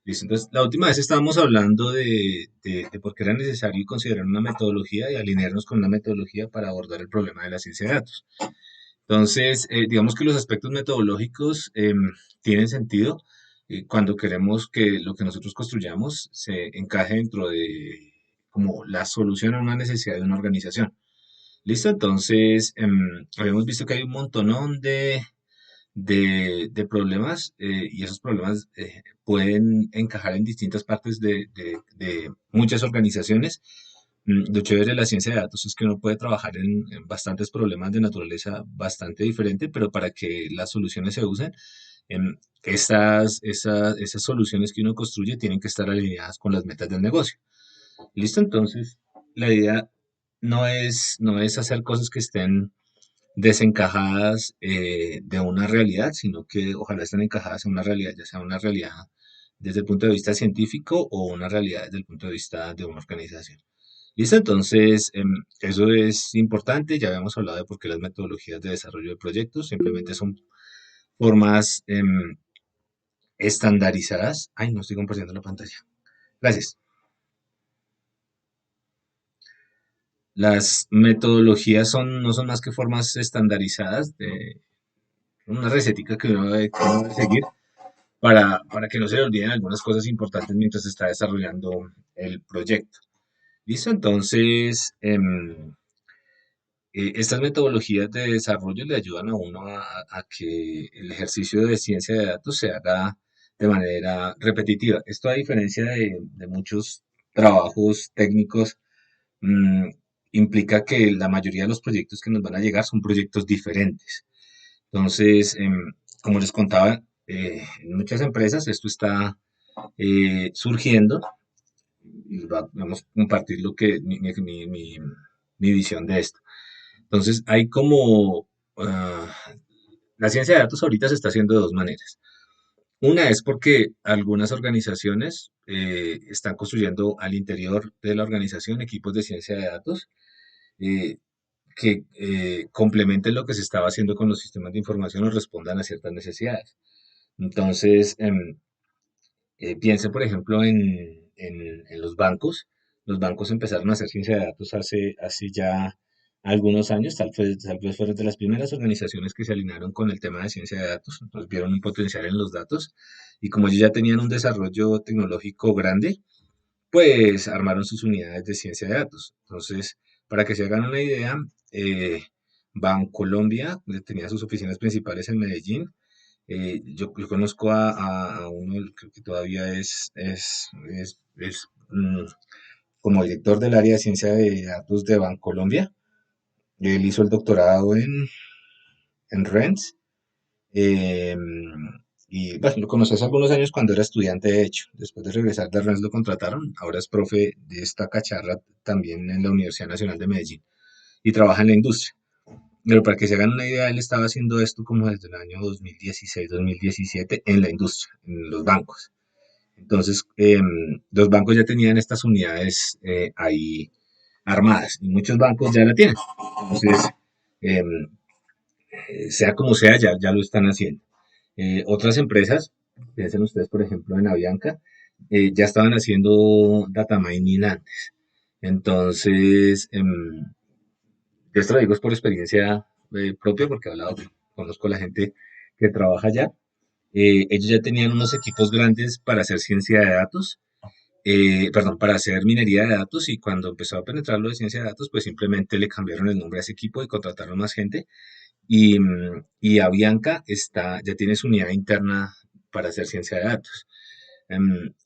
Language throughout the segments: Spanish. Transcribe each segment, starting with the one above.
Listo. Entonces, la última vez estábamos hablando de por qué era necesario considerar una metodología y alinearnos con una metodología para abordar el problema de la ciencia de datos. Entonces, digamos que los aspectos metodológicos tienen sentido cuando queremos que lo que nosotros construyamos se encaje dentro de como la solución a una necesidad de una organización. ¿Listo? Entonces, habíamos visto que hay un montonón de problemas y esos problemas pueden encajar en distintas partes de muchas organizaciones. Lo chévere de la ciencia de datos es que uno puede trabajar en bastantes problemas de naturaleza bastante diferente, pero para que las soluciones se usen, esas soluciones que uno construye tienen que estar alineadas con las metas del negocio. ¿Listo? Entonces, la idea no es hacer cosas que estén desencajadas de una realidad, sino que ojalá estén encajadas en una realidad, ya sea una realidad desde el punto de vista científico o una realidad desde el punto de vista de una organización. ¿Listo? Entonces, eso es importante. Ya habíamos hablado de por qué las metodologías de desarrollo de proyectos simplemente son formas estandarizadas. Ay, no estoy compartiendo la pantalla. Gracias. Las metodologías no son más que formas estandarizadas de una recetica que uno debe seguir para que no se le olviden algunas cosas importantes mientras se está desarrollando el proyecto. ¿Listo? Entonces, estas metodologías de desarrollo le ayudan a uno a que el ejercicio de ciencia de datos se haga de manera repetitiva. Esto a diferencia de muchos trabajos técnicos, mm, implica que la mayoría de los proyectos que nos van a llegar son proyectos diferentes. Entonces, como les contaba, en muchas empresas esto está surgiendo y vamos a compartir lo que mi visión de esto. Entonces, hay como la ciencia de datos ahorita se está haciendo de dos maneras. Una es porque algunas organizaciones están construyendo al interior de la organización equipos de ciencia de datos eh, que complementen lo que se estaba haciendo con los sistemas de información o respondan a ciertas necesidades. Entonces, piensen, por ejemplo, en los bancos. Los bancos empezaron a hacer ciencia de datos hace ya algunos años, tal vez fueron de las primeras organizaciones que se alinearon con el tema de ciencia de datos, entonces vieron un potencial en los datos y como ellos ya tenían un desarrollo tecnológico grande, pues armaron sus unidades de ciencia de datos. Entonces, para que se hagan una idea, eh, Bancolombia tenía sus oficinas principales en Medellín. Yo conozco a uno, creo que todavía es como director del área de ciencia de datos de Bancolombia. Él hizo el doctorado en Rennes. eh, y bueno, lo conocí hace algunos años cuando era estudiante, de hecho. Después de regresar de Rennes lo contrataron. Ahora es profe de esta cacharra también en la Universidad Nacional de Medellín y trabaja en la industria. Pero para que se hagan una idea, él estaba haciendo esto como desde el año 2016, 2017 en la industria, en los bancos. Entonces, los bancos ya tenían estas unidades ahí armadas y muchos bancos ya la tienen. Entonces, em, sea como sea, ya lo están haciendo. Otras empresas, piensen ustedes, por ejemplo, en Avianca, ya estaban haciendo data mining antes. Entonces, esto lo digo es por experiencia propia, porque he hablado, conozco a la gente que trabaja allá. Ellos ya tenían unos equipos grandes para hacer ciencia de datos, perdón, para hacer minería de datos y cuando empezó a penetrar lo de ciencia de datos, pues simplemente le cambiaron el nombre a ese equipo y contrataron más gente. Y Avianca ya tiene su unidad interna para hacer ciencia de datos.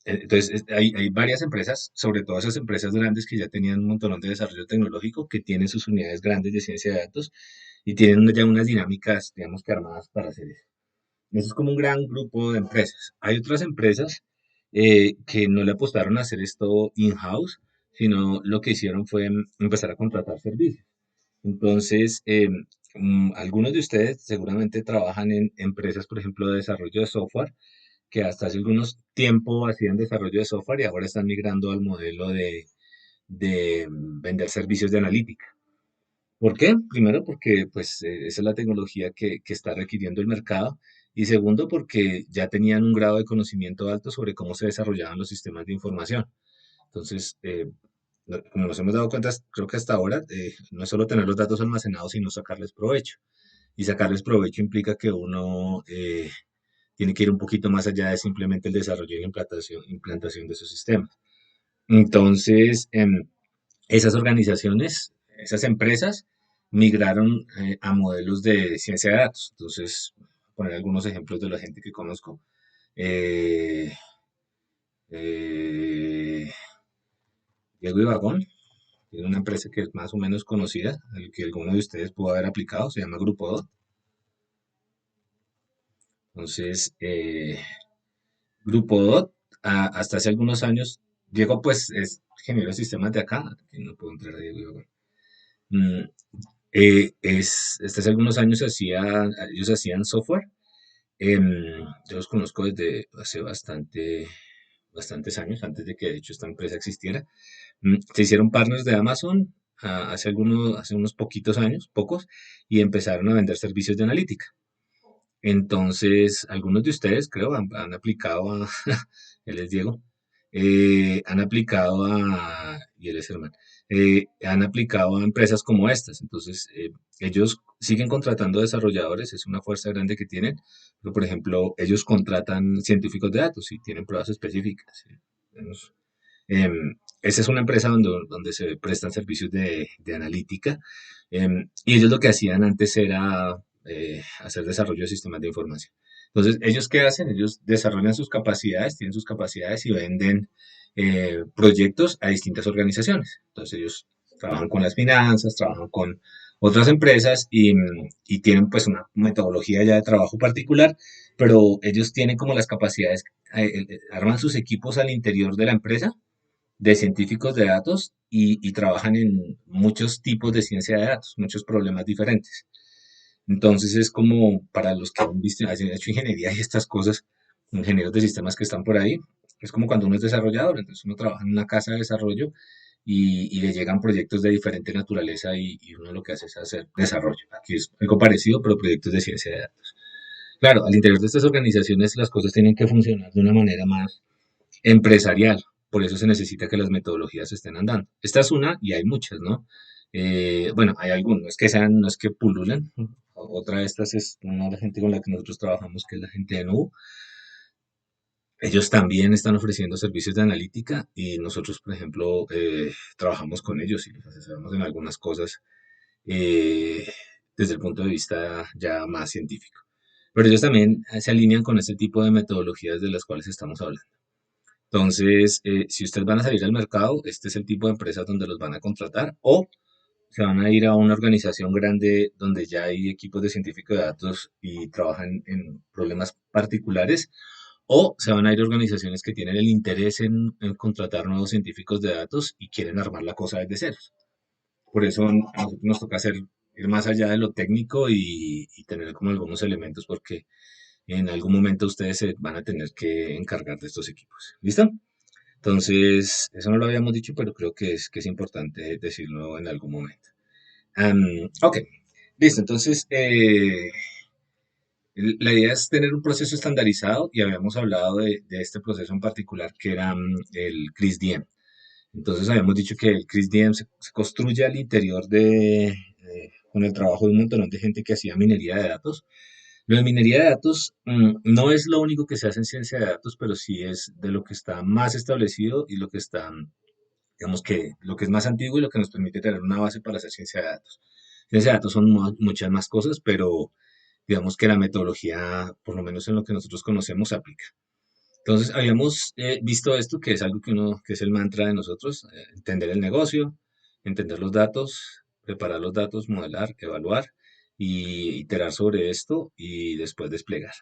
Entonces, hay varias empresas, sobre todo esas empresas grandes que ya tenían un montón de desarrollo tecnológico, que tienen sus unidades grandes de ciencia de datos y tienen ya unas dinámicas, digamos que armadas para hacer eso. Eso es como un gran grupo de empresas. Hay otras empresas que no le apostaron a hacer esto in-house, sino lo que hicieron fue empezar a contratar servicios. Entonces, algunos de ustedes seguramente trabajan en empresas, por ejemplo, de desarrollo de software, que hasta hace algunos tiempo hacían desarrollo de software y ahora están migrando al modelo de vender servicios de analítica. ¿Por qué? Primero porque pues esa es la tecnología que está requiriendo el mercado Y segundo, porque ya tenían un grado de conocimiento alto sobre cómo se desarrollaban los sistemas de información. Entonces, como nos hemos dado cuenta, creo que hasta ahora no es solo tener los datos almacenados, sino sacarles provecho. Y sacarles provecho implica que uno tiene que ir un poquito más allá de simplemente el desarrollo y la implantación de esos sistemas. Entonces, esas organizaciones, esas empresas, migraron a modelos de ciencia de datos. Entonces, poner algunos ejemplos de la gente que conozco. Eh, eh, Diego Ibagón tiene una empresa que es más o menos conocida, al que alguno de ustedes pudo haber aplicado, se llama Grupo DOT. Entonces, Grupo DOT, hasta hace algunos años, Diego pues es ingeniero de sistemas de acá, que no puedo entrar a Diego Ibagón. Mm, Desde hace algunos años ellos hacían software. Yo los conozco desde hace bastantes años, antes de que de hecho esta empresa existiera. Se hicieron partners de Amazon hace unos poquitos años, pocos, y empezaron a vender servicios de analítica. Entonces, algunos de ustedes, creo, han aplicado a, él es Diego, han aplicado y él es Germán, han aplicado a empresas como estas. Entonces, ellos siguen contratando desarrolladores, es una fuerza grande que tienen, pero por ejemplo, ellos contratan científicos de datos y tienen pruebas específicas. ¿Sí? Digamos, esa es una empresa donde se prestan servicios de analítica, y ellos lo que hacían antes era hacer desarrollo de sistemas de información. Entonces, ¿ellos qué hacen? Ellos desarrollan sus capacidades, tienen sus capacidades y venden proyectos a distintas organizaciones. Entonces, ellos trabajan con las finanzas, trabajan con otras empresas y tienen pues una metodología ya de trabajo particular, pero ellos tienen como las capacidades, arman sus equipos al interior de la empresa de científicos de datos y trabajan en muchos tipos de ciencia de datos, muchos problemas diferentes. Entonces es como para los que han visto, han hecho ingeniería y estas cosas, ingenieros de sistemas que están por ahí, es como cuando uno es desarrollador, entonces uno trabaja en una casa de desarrollo y le llegan proyectos de diferente naturaleza y uno lo que hace es hacer desarrollo. Aquí es algo parecido, pero proyectos de ciencia de datos. Claro, al interior de estas organizaciones las cosas tienen que funcionar de una manera más empresarial. Por eso se necesita que las metodologías estén andando. Esta es una y hay muchas, ¿no? Bueno, hay algunos, no es que sean, no es que pululen. Otra de estas es una de la gente con la que nosotros trabajamos, que es la gente de Nubu. Ellos también están ofreciendo servicios de analítica y nosotros, por ejemplo, trabajamos con ellos y les asesoramos en algunas cosas eh, desde el punto de vista ya más científico. Pero ellos también se alinean con este tipo de metodologías de las cuales estamos hablando. Entonces, si ustedes van a salir al mercado, este es el tipo de empresas donde los van a contratar o se van a ir a una organización grande donde ya hay equipos de científicos de datos y trabajan en problemas particulares o se van a ir a organizaciones que tienen el interés en contratar nuevos científicos de datos y quieren armar la cosa desde cero. Por eso a nosotros nos toca ir más allá de lo técnico y tener como algunos elementos porque en algún momento ustedes se van a tener que encargar de estos equipos. ¿Listo? Entonces, eso no lo habíamos dicho, pero creo que es importante decirlo en algún momento. Ok, listo. Entonces, la idea es tener un proceso estandarizado y habíamos hablado de este proceso en particular que era el CRISDM. Entonces, habíamos dicho que el CRISDM se construye al interior con el trabajo de un montón de gente que hacía minería de datos. Lo de minería de datos no es lo único que se hace en ciencia de datos, pero sí es de lo que está más establecido y lo que está, digamos que lo que es más antiguo y lo que nos permite tener una base para hacer ciencia de datos. Ciencia de datos son muchas más cosas, pero digamos que la metodología, por lo menos en lo que nosotros conocemos, se aplica. Entonces, habíamos visto esto, que es algo que es el mantra de nosotros, entender el negocio, entender los datos, preparar los datos, modelar, evaluar y iterar sobre esto y después desplegar.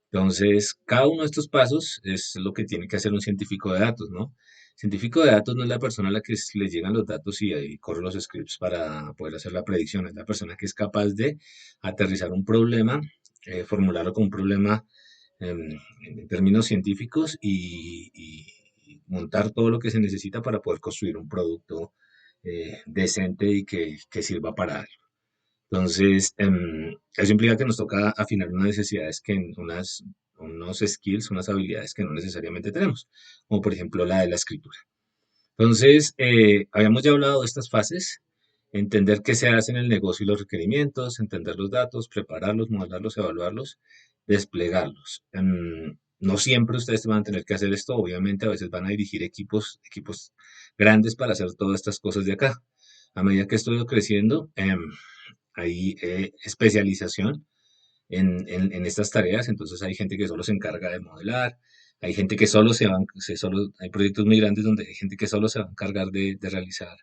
Entonces, cada uno de estos pasos es lo que tiene que hacer un científico de datos, ¿no? Científico de datos no es la persona a la que le llegan los datos y ahí corre los scripts para poder hacer la predicción, es la persona que es capaz de aterrizar un problema, formularlo como un problema en términos científicos y montar todo lo que se necesita para poder construir un producto decente y que sirva para algo. Entonces, eso implica que nos toca afinar unas necesidades unos skills, unas habilidades que no necesariamente tenemos, como por ejemplo la de la escritura. Entonces, habíamos ya hablado de estas fases: entender qué se hace en el negocio y los requerimientos, entender los datos, prepararlos, modelarlos, evaluarlos, desplegarlos. No siempre ustedes van a tener que hacer esto, obviamente a veces van a dirigir equipos grandes para hacer todas estas cosas de acá. A medida que estoy creciendo, hay especialización en estas tareas. Entonces hay gente que solo se encarga de modelar, hay gente que hay proyectos muy grandes donde hay gente que solo se va a encargar de realizar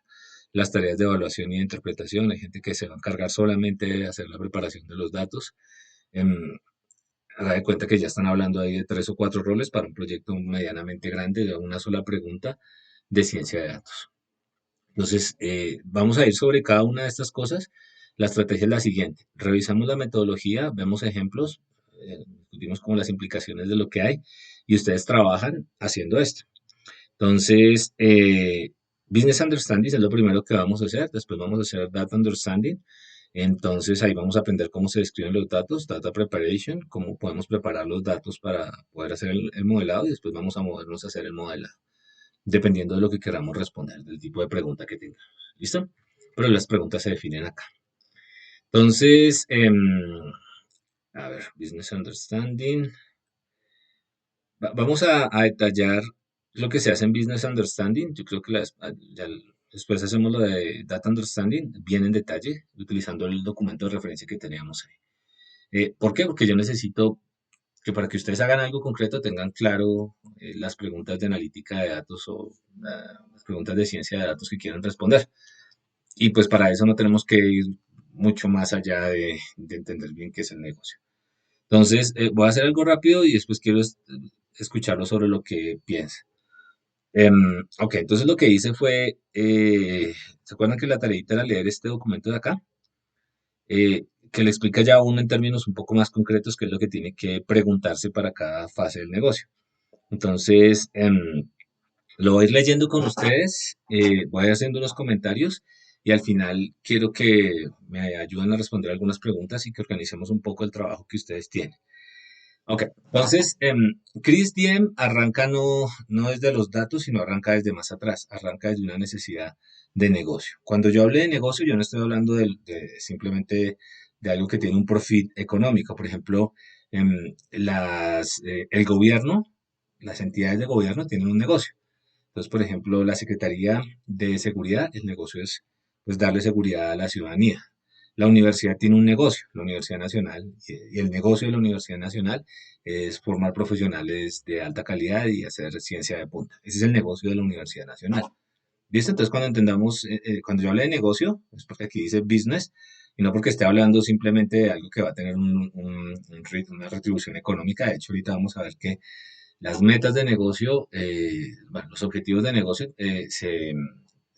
las tareas de evaluación y de interpretación, hay gente que se va a encargar solamente de hacer la preparación de los datos. Em, Haga de cuenta que ya están hablando ahí de 3 o 4 roles para un proyecto medianamente grande de una sola pregunta de ciencia de datos. Entonces, vamos a ir sobre cada una de estas cosas. La estrategia es la siguiente: revisamos la metodología, vemos ejemplos, discutimos como las implicaciones de lo que hay, y ustedes trabajan haciendo esto. Entonces, Business Understanding es lo primero que vamos a hacer. Después vamos a hacer Data Understanding. Entonces ahí vamos a aprender cómo se describen los datos, Data Preparation, cómo podemos preparar los datos para poder hacer el modelado, y después vamos a movernos a hacer el modelado, dependiendo de lo que queramos responder, del tipo de pregunta que tengamos. ¿Listo? Pero las preguntas se definen acá. Entonces, a ver, Business Understanding. Vamos a detallar lo que se hace en Business Understanding. Yo creo que después hacemos lo de Data Understanding bien en detalle, utilizando el documento de referencia que teníamos ahí. ¿Por qué? Porque yo necesito que, para que ustedes hagan algo concreto, tengan claro las preguntas de analítica de datos o las preguntas de ciencia de datos que quieran responder. Y pues para eso no tenemos que ir mucho más allá de entender bien qué es el negocio. Entonces, voy a hacer algo rápido y después quiero escucharlo sobre lo que piensa. Ok, entonces lo que hice fue, ¿se acuerdan que la tareita era leer este documento de acá? Que le explica ya a uno en términos un poco más concretos qué es lo que tiene que preguntarse para cada fase del negocio. Entonces, lo voy a ir leyendo con ustedes, voy a ir haciendo unos comentarios, y al final quiero que me ayuden a responder algunas preguntas y que organicemos un poco el trabajo que ustedes tienen. Ok, entonces, Chris Diem arranca no desde los datos, sino arranca desde más atrás, arranca desde una necesidad de negocio. Cuando yo hablé de negocio, yo no estoy hablando simplemente de algo que tiene un profit económico. Por ejemplo, el gobierno, las entidades de gobierno tienen un negocio. Entonces, por ejemplo, la Secretaría de Seguridad, el negocio es pues darle seguridad a la ciudadanía. La universidad tiene un negocio, la Universidad Nacional, y el negocio de la Universidad Nacional es formar profesionales de alta calidad y hacer ciencia de punta. Ese es el negocio de la Universidad Nacional. ¿Listo? Entonces, cuando yo hablé de negocio, es porque aquí dice business, y no porque esté hablando simplemente de algo que va a tener una retribución económica. De hecho, ahorita vamos a ver que las metas de negocio, bueno, los objetivos de negocio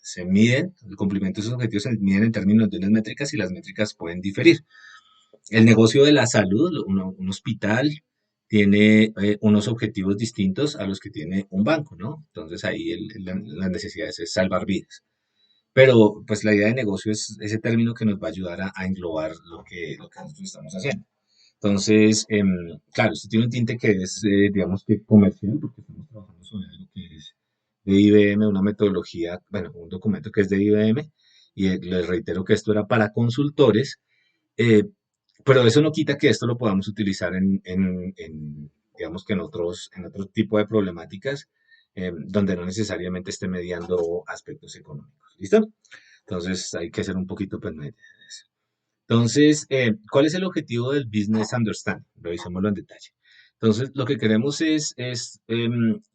se miden, el cumplimiento de esos objetivos se miden en términos de unas métricas, y las métricas pueden diferir. El negocio de la salud, un hospital, tiene unos objetivos distintos a los que tiene un banco, ¿no? Entonces ahí la necesidad es salvar vidas. Pero pues la idea de negocio es ese término que nos va a ayudar a englobar lo que nosotros estamos haciendo. Entonces, claro, esto tiene un tinte que es, digamos que comercial, porque estamos trabajando sobre algo que es de IBM, una metodología, bueno, un documento que es de IBM, y les reitero que esto era para consultores, eh, pero eso no quita que esto lo podamos utilizar digamos que en otro tipo de problemáticas, donde no necesariamente esté mediando aspectos económicos. ¿Listo? Entonces hay que ser un poquito pendiente de eso. Entonces, ¿cuál es el objetivo del Business Understanding? Revisémoslo en detalle. Entonces, lo que queremos es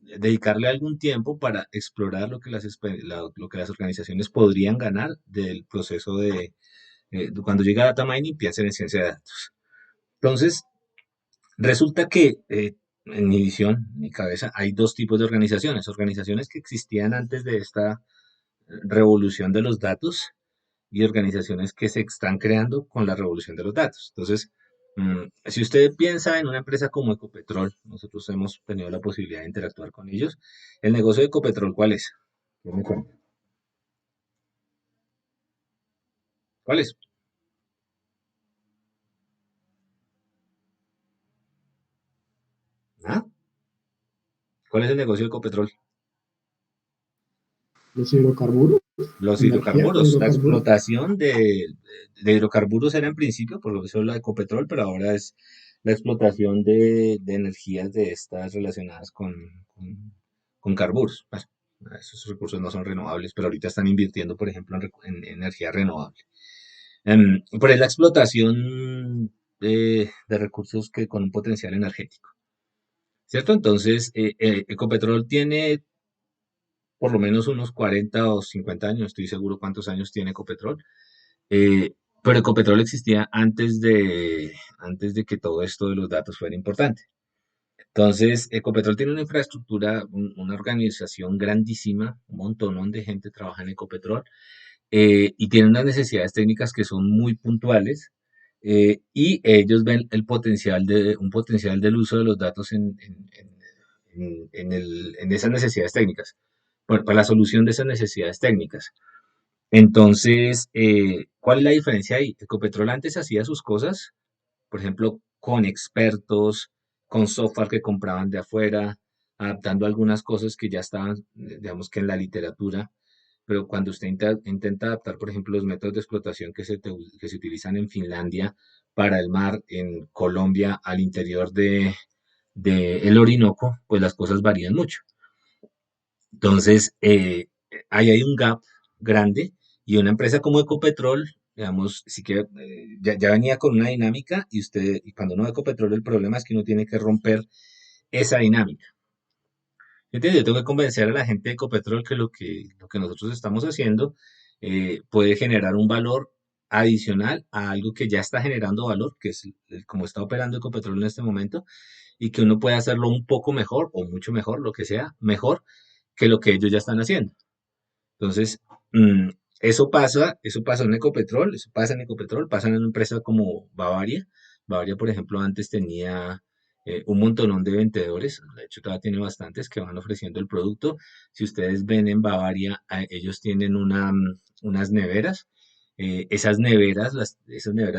dedicarle algún tiempo para explorar lo que las organizaciones podrían ganar del proceso cuando llega Data Mining, piensen en ciencia de datos. Entonces, resulta que en mi visión, en mi cabeza, hay dos tipos de organizaciones: organizaciones que existían antes de esta revolución de los datos, y organizaciones que se están creando con la revolución de los datos. Entonces, si usted piensa en una empresa como Ecopetrol, nosotros hemos tenido la posibilidad de interactuar con ellos. ¿El negocio de Ecopetrol cuál es? ¿Qué me cuenta? ¿Cuál es? ¿Cuál es el negocio de Ecopetrol? Los hidrocarburos, Los energía con hidrocarburos. La hidrocarburos. explotación de hidrocarburos era en principio, por eso la Ecopetrol, pero ahora es la explotación de energías de estas relacionadas con carburos. Bueno, esos recursos no son renovables, pero ahorita están invirtiendo, por ejemplo, en energía renovable. Pero es la explotación de recursos que con un potencial energético, ¿cierto? Entonces, Ecopetrol tiene por lo menos unos 40 o 50 años, estoy seguro cuántos años tiene Ecopetrol. Pero Ecopetrol existía antes de que todo esto de los datos fuera importante. Entonces, Ecopetrol tiene una infraestructura, una organización grandísima, un montonón de gente trabaja en Ecopetrol, y tienen unas necesidades técnicas que son muy puntuales, y ellos ven un potencial del uso de los datos en esas necesidades técnicas, bueno, para la solución de esas necesidades técnicas. Entonces, ¿cuál es la diferencia ahí? Ecopetrol antes hacía sus cosas, por ejemplo, con expertos, con software que compraban de afuera, adaptando algunas cosas que ya estaban, digamos que en la literatura, pero cuando usted intenta adaptar, por ejemplo, los métodos de explotación que se utilizan en Finlandia para el mar, en Colombia, al interior de el Orinoco, pues las cosas varían mucho. Entonces, ahí hay un gap grande y una empresa como Ecopetrol, digamos, sí que ya venía con una dinámica y cuando uno ve Ecopetrol, el problema es que uno tiene que romper esa dinámica. ¿Entiendes? Yo tengo que convencer a la gente de Ecopetrol que lo que nosotros estamos haciendo puede generar un valor adicional a algo que ya está generando valor, que es como está operando Ecopetrol en este momento, y que uno puede hacerlo un poco mejor o mucho mejor, lo que sea, mejor que lo que ellos ya están haciendo. Entonces, mm, eso pasa en Ecopetrol, eso pasa en Ecopetrol, pasa en una empresa como Bavaria. Bavaria, por ejemplo, antes tenía un montonón de vendedores, de hecho todavía tiene bastantes que van ofreciendo el producto. Si ustedes ven en Bavaria, ellos tienen unas neveras. Esas neveras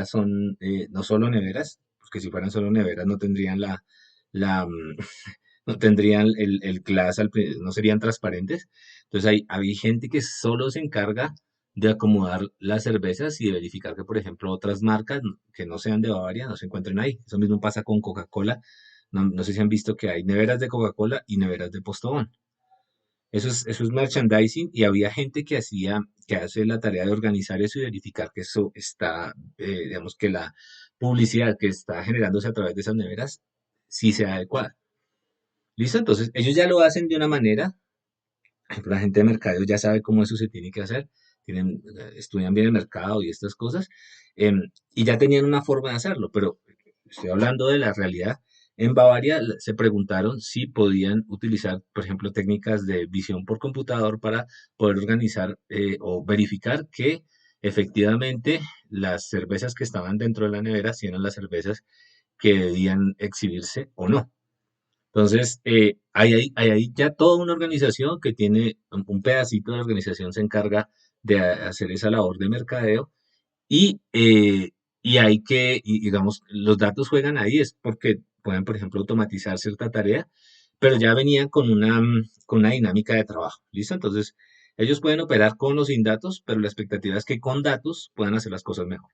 son no solo neveras, porque si fueran solo neveras no tendrían la no tendrían el glass, no serían transparentes. Entonces hay gente que solo se encarga de acomodar las cervezas y de verificar que, por ejemplo, otras marcas que no sean de Bavaria no se encuentren ahí. Eso mismo pasa con Coca-Cola. No sé si han visto que hay neveras de Coca-Cola y neveras de Postobón. Eso es merchandising y había gente que hace la tarea de organizar eso y verificar que eso está, digamos que la publicidad que está generándose a través de esas neveras sí sea adecuada. ¿Listo? Entonces, ellos ya lo hacen de una manera, por ejemplo, la gente de mercadeo ya sabe cómo eso se tiene que hacer, estudian bien el mercado y estas cosas, y ya tenían una forma de hacerlo, pero estoy hablando de la realidad. En Bavaria se preguntaron si podían utilizar, por ejemplo, técnicas de visión por computador para poder organizar o verificar que efectivamente las cervezas que estaban dentro de la nevera si eran las cervezas que debían exhibirse o no. Entonces, hay ya toda una organización que tiene un pedacito de la organización se encarga de hacer esa labor de mercadeo y, digamos, los datos juegan ahí, es porque pueden, por ejemplo, automatizar cierta tarea, pero ya venían con una dinámica de trabajo, ¿listo? Entonces, ellos pueden operar con o sin datos, pero la expectativa es que con datos puedan hacer las cosas mejor,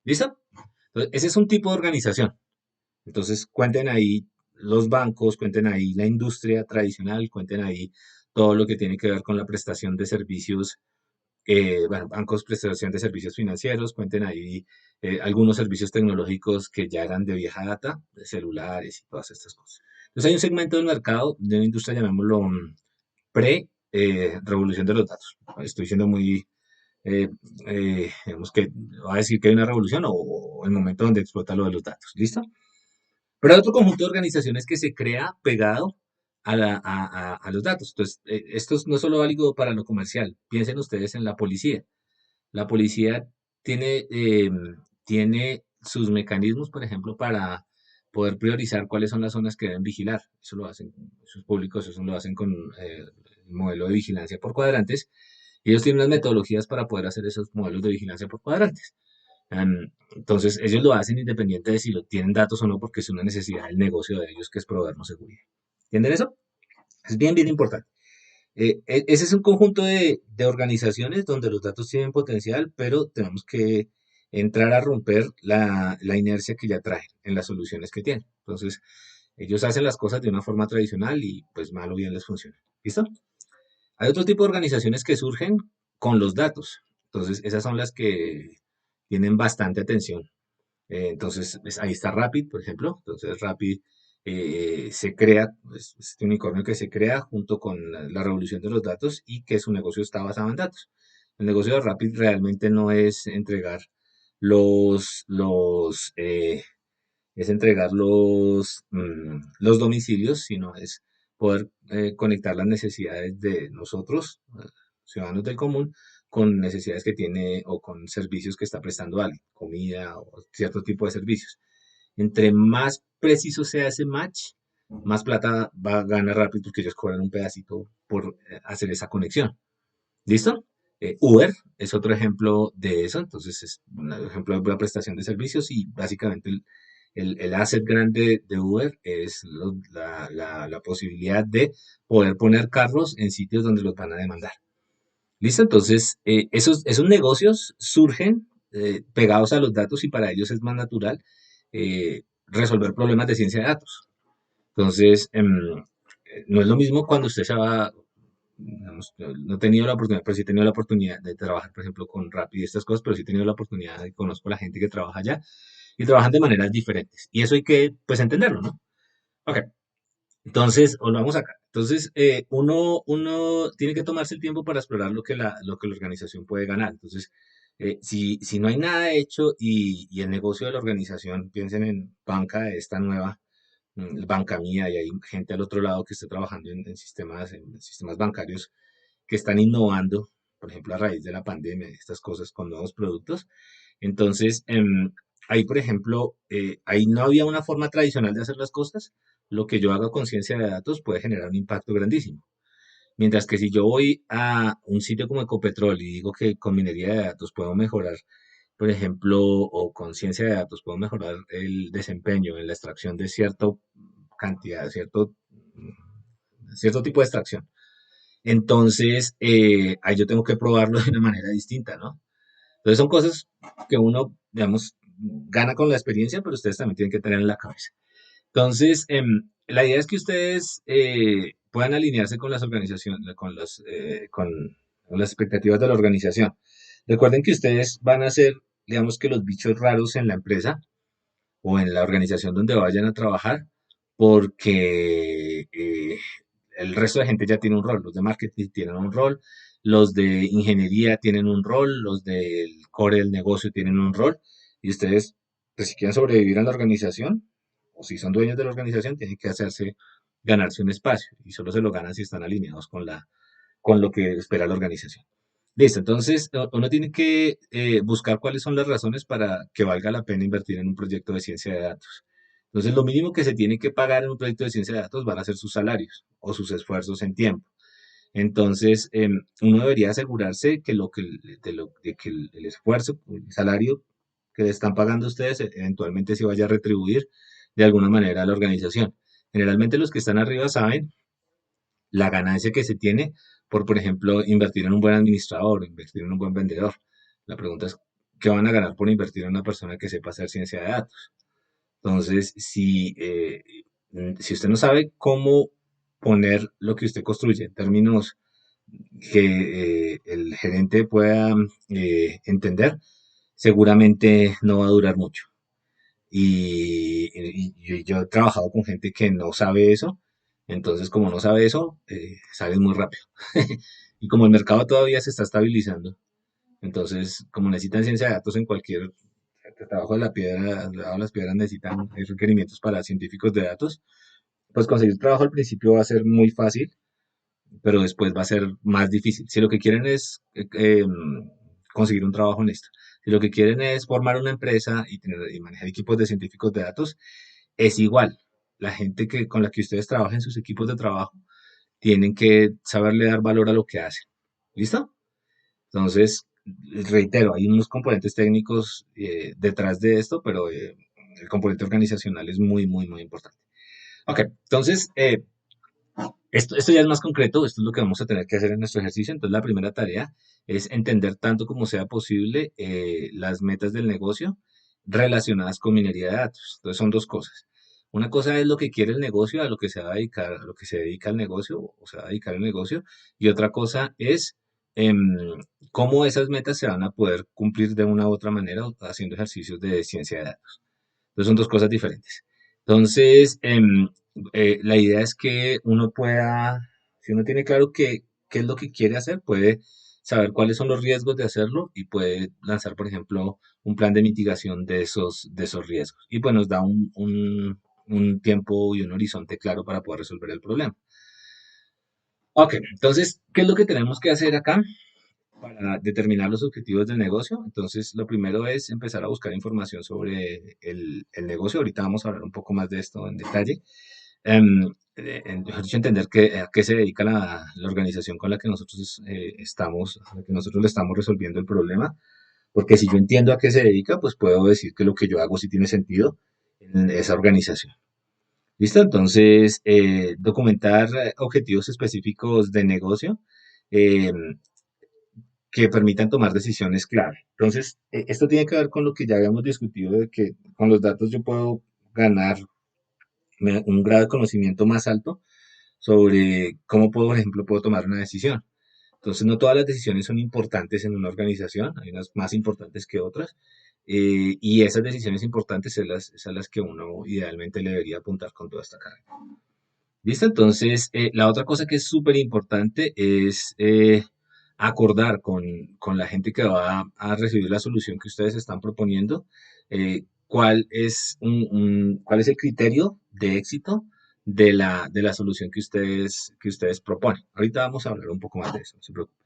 ¿listo? Entonces, ese es un tipo de organización. Entonces, cuenten ahí los bancos, cuenten ahí la industria tradicional, cuenten ahí todo lo que tiene que ver con la prestación de servicios, bueno, bancos, prestación de servicios financieros, cuenten ahí algunos servicios tecnológicos que ya eran de vieja data, de celulares y todas estas cosas. Entonces, hay un segmento del mercado de una industria, llamémoslo pre-revolución de los datos. Estoy siendo muy, digamos que, va a decir que hay una revolución o el momento donde explota lo de los datos. ¿Listo? Pero hay otro conjunto de organizaciones que se crea pegado a los datos. Entonces, esto no es solo válido para lo comercial. Piensen ustedes en la policía. La policía tiene sus mecanismos, por ejemplo, para poder priorizar cuáles son las zonas que deben vigilar. Eso lo hacen, esos públicos, eso lo hacen con el modelo de vigilancia por cuadrantes. Y ellos tienen unas metodologías para poder hacer esos modelos de vigilancia por cuadrantes. Entonces, ellos lo hacen independiente de si lo tienen datos o no, porque es una necesidad del negocio de ellos, que es proveernos seguridad. ¿Entienden eso? Es bien, bien importante. Ese es un conjunto de organizaciones donde los datos tienen potencial, pero tenemos que entrar a romper la inercia que ya traen en las soluciones que tienen. Entonces, ellos hacen las cosas de una forma tradicional y pues mal o bien les funciona. ¿Listo? Hay otro tipo de organizaciones que surgen con los datos. Entonces, esas son las que tienen bastante atención. Entonces, ahí está Rapid, por ejemplo. Entonces, Rapid se crea, pues, este unicornio que se crea junto con la revolución de los datos y que su negocio está basado en datos. El negocio de Rapid realmente no es entregar los es entregar los domicilios, sino es poder conectar las necesidades de nosotros, ciudadanos del común, con necesidades que tiene o con servicios que está prestando alguien, comida o cierto tipo de servicios. Entre más preciso sea ese match, más plata va a ganar rápido porque ellos cobran un pedacito por hacer esa conexión. ¿Listo? Uber es otro ejemplo de eso, entonces es un ejemplo de la prestación de servicios y básicamente el asset grande de Uber es la posibilidad de poder poner carros en sitios donde los van a demandar. ¿Listo? Entonces, esos negocios surgen pegados a los datos y para ellos es más natural resolver problemas de ciencia de datos. Entonces, no es lo mismo cuando usted se va, digamos, no he tenido la oportunidad, pero sí he tenido la oportunidad de trabajar, por ejemplo, con Rappi y estas cosas, pero sí he tenido la oportunidad y conozco a la gente que trabaja allá y trabajan de maneras diferentes. Y eso hay que, pues, entenderlo, ¿no? Ok, entonces, volvamos acá. Entonces, uno tiene que tomarse el tiempo para explorar lo que la organización puede ganar. Entonces, si no hay nada hecho y el negocio de la organización, piensen en banca esta nueva, banca mía, y hay gente al otro lado que está trabajando en sistemas bancarios que están innovando, por ejemplo, a raíz de la pandemia, estas cosas con nuevos productos. Entonces, ahí, por ejemplo, ahí no había una forma tradicional de hacer las cosas. Lo que yo haga con ciencia de datos puede generar un impacto grandísimo. Mientras que si yo voy a un sitio como Ecopetrol y digo que con minería de datos puedo mejorar, por ejemplo, o con ciencia de datos puedo mejorar el desempeño en la extracción de cierta cantidad, cierto tipo de extracción. Entonces, ahí yo tengo que probarlo de una manera distinta, ¿no? Entonces son cosas que uno, digamos, gana con la experiencia, pero ustedes también tienen que tener en la cabeza. Entonces, la idea es que ustedes puedan alinearse con las organizaciones, con las expectativas de la organización. Recuerden que ustedes van a ser, digamos que los bichos raros en la empresa o en la organización donde vayan a trabajar, porque el resto de gente ya tiene un rol. Los de marketing tienen un rol, los de ingeniería tienen un rol, los del core del negocio tienen un rol, y ustedes, pues si quieren sobrevivir en la organización, o si son dueños de la organización, tienen que ganarse un espacio, y solo se lo ganan si están alineados con lo que espera la organización. Listo, entonces uno tiene que buscar cuáles son las razones para que valga la pena invertir en un proyecto de ciencia de datos. Entonces, lo mínimo que se tiene que pagar en un proyecto de ciencia de datos van a ser sus salarios o sus esfuerzos en tiempo. Entonces, uno debería asegurarse que de que el esfuerzo, el salario que le están pagando a ustedes eventualmente se vaya a retribuir de alguna manera a la organización. Generalmente los que están arriba saben la ganancia que se tiene por ejemplo, invertir en un buen administrador, o invertir en un buen vendedor. La pregunta es, ¿qué van a ganar por invertir en una persona que sepa hacer ciencia de datos? Entonces, si usted no sabe cómo poner lo que usted construye en términos que el gerente pueda entender, seguramente no va a durar mucho. Y yo he trabajado con gente que no sabe eso, entonces como no sabe eso, sale muy rápido. Y como el mercado todavía se está estabilizando, entonces como necesitan ciencia de datos en cualquier trabajo de la piedra, debajo de las piedras necesitan requerimientos para científicos de datos, pues conseguir trabajo al principio va a ser muy fácil, pero después va a ser más difícil. Si lo que quieren es conseguir un trabajo honesto, si lo que quieren es formar una empresa y manejar equipos de científicos de datos, es igual. La gente con la que ustedes trabajen, sus equipos de trabajo, tienen que saberle dar valor a lo que hacen. ¿Listo? Entonces, reitero, hay unos componentes técnicos detrás de esto, pero el componente organizacional es muy, muy, muy importante. Ok, entonces, Esto ya es más concreto, esto es lo que vamos a tener que hacer en nuestro ejercicio. Entonces, la primera tarea es entender tanto como sea posible las metas del negocio relacionadas con minería de datos. Entonces, son dos cosas. Una cosa es lo que quiere el negocio, a lo que se va a dedicar, a lo que se dedica el negocio, o se va a dedicar el negocio, y otra cosa es em, cómo esas metas se van a poder cumplir de una u otra manera haciendo ejercicios de ciencia de datos. Entonces son dos cosas diferentes. Entonces, la idea es que uno pueda, si uno tiene claro qué es lo que quiere hacer, puede saber cuáles son los riesgos de hacerlo y puede lanzar, por ejemplo, un plan de mitigación de esos riesgos. Y pues nos da un tiempo y un horizonte claro para poder resolver el problema. Ok, entonces, ¿qué es lo que tenemos que hacer acá para determinar los objetivos del negocio? Entonces, lo primero es empezar a buscar información sobre el negocio. Ahorita vamos a hablar un poco más de esto en detalle. Mejor dicho, entender a qué se dedica la organización con la que nosotros estamos, a la que nosotros le estamos resolviendo el problema. Porque si yo entiendo a qué se dedica, pues puedo decir que lo que yo hago sí tiene sentido en esa organización. ¿Listo? Entonces, documentar objetivos específicos de negocio. eh, que permitan tomar decisiones clave. Entonces, esto tiene que ver con lo que ya habíamos discutido de que con los datos yo puedo ganar un grado de conocimiento más alto sobre cómo puedo, por ejemplo, puedo tomar una decisión. Entonces, no todas las decisiones son importantes en una organización, hay unas más importantes que otras, y esas decisiones importantes es a las que uno idealmente le debería apuntar con toda esta carga. ¿Listo? Entonces, la otra cosa que es súper importante es acordar con la gente que va a recibir la solución que ustedes están proponiendo, cuál es el criterio de éxito de la solución que ustedes proponen. Ahorita vamos a hablar un poco más de eso, no se preocupen.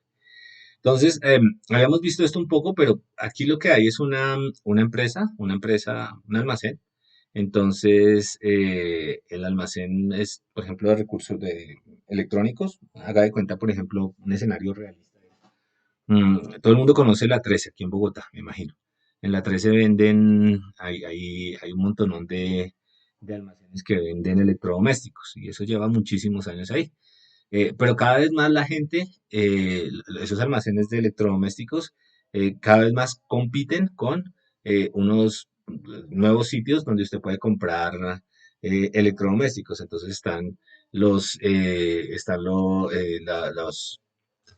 Entonces, habíamos visto esto un poco, pero aquí lo que hay es una empresa, un almacén. Entonces, el almacén es, por ejemplo, de recursos electrónicos. Haga de cuenta, por ejemplo, un escenario realista. Todo el mundo conoce la 13 aquí en Bogotá, me imagino. En la 13 venden, hay un montonón de almacenes que venden electrodomésticos y eso lleva muchísimos años ahí. Pero cada vez más la gente, esos almacenes de electrodomésticos, cada vez más compiten con unos nuevos sitios donde usted puede comprar electrodomésticos. Entonces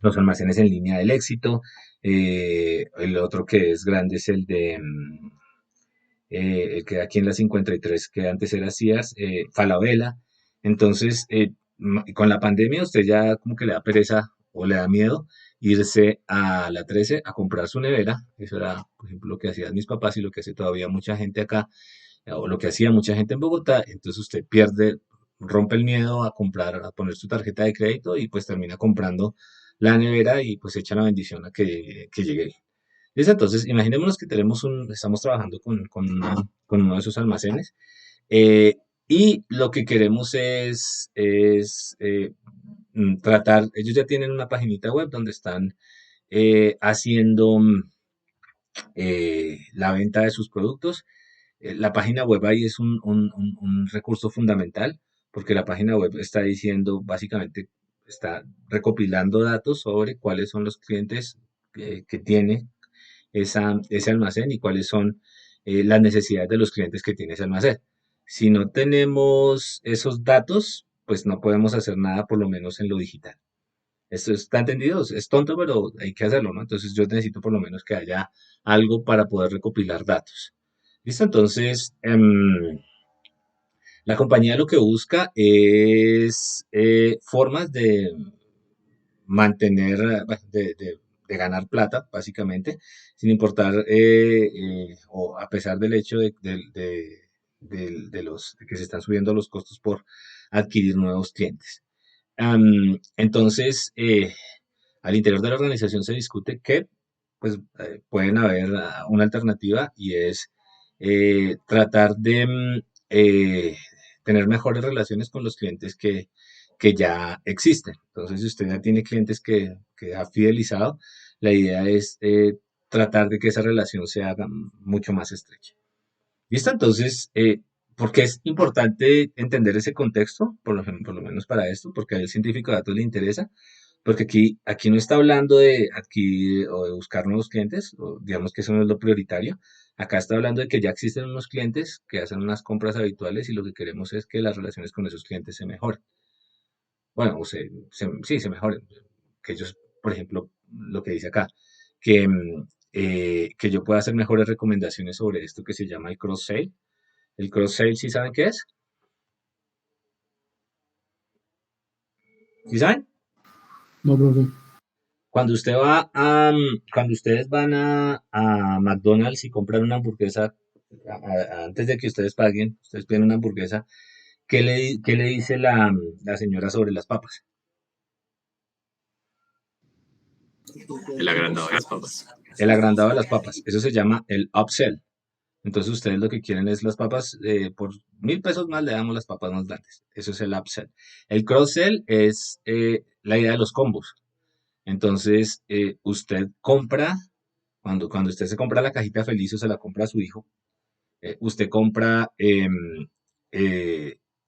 los almacenes en línea del éxito. El otro que es grande es el que aquí en la 53 que antes era Sears, Falabella. Entonces, con la pandemia usted ya como que le da pereza o le da miedo irse a la 13 a comprar su nevera. Eso era, por ejemplo, lo que hacían mis papás y lo que hace todavía mucha gente acá, o lo que hacía mucha gente en Bogotá. Entonces usted rompe el miedo a comprar, a poner su tarjeta de crédito y pues termina comprando la nevera y pues echa la bendición a que llegue. ¿Listo? Entonces, imaginémonos que estamos trabajando con uno de esos almacenes, eh, y lo que queremos es tratar, ellos ya tienen una paginita web donde están haciendo la venta de sus productos. La página web ahí es un recurso fundamental porque la página web está diciendo, básicamente, está recopilando datos sobre cuáles son los clientes que tiene ese almacén y cuáles son las necesidades de los clientes que tiene ese almacén. Si no tenemos esos datos, pues no podemos hacer nada, por lo menos en lo digital. Esto está entendido, es tonto, pero hay que hacerlo, ¿no? Entonces yo necesito por lo menos que haya algo para poder recopilar datos. ¿Listo? Entonces, la compañía lo que busca es formas de mantener, bueno, de ganar plata, básicamente, sin importar o a pesar del hecho de que se están subiendo los costos por adquirir nuevos clientes. Entonces, al interior de la organización se discute que pues, pueden haber una alternativa y es tratar de tener mejores relaciones con los clientes que ya existen. Entonces, si usted ya tiene clientes que ha fidelizado, la idea es tratar de que esa relación se haga mucho más estrecha. ¿Listo? Entonces, porque es importante entender ese contexto, por lo menos para esto, porque al científico de datos le interesa, porque aquí no está hablando de adquirir o de buscar nuevos clientes, o digamos que eso no es lo prioritario. Acá está hablando de que ya existen unos clientes que hacen unas compras habituales y lo que queremos es que las relaciones con esos clientes se mejoren. Bueno, sí, se mejoren. Que ellos, por ejemplo, lo que dice acá, que yo pueda hacer mejores recomendaciones sobre esto que se llama el cross-sale. El cross-sale, ¿sí saben qué es? ¿Sí saben? No, profe. Cuando ustedes van a McDonald's y compran una hamburguesa, antes de que ustedes paguen, ustedes piden una hamburguesa, qué le dice la señora sobre las papas? El agrandado de las papas. El agrandado de las papas. Eso se llama el upsell. Entonces ustedes lo que quieren es las papas, por 1.000 pesos más le damos las papas más grandes. Eso es el upsell. El cross-sell es la idea de los combos. Entonces, usted compra, cuando usted se compra la cajita feliz o se la compra a su hijo, usted compra eh,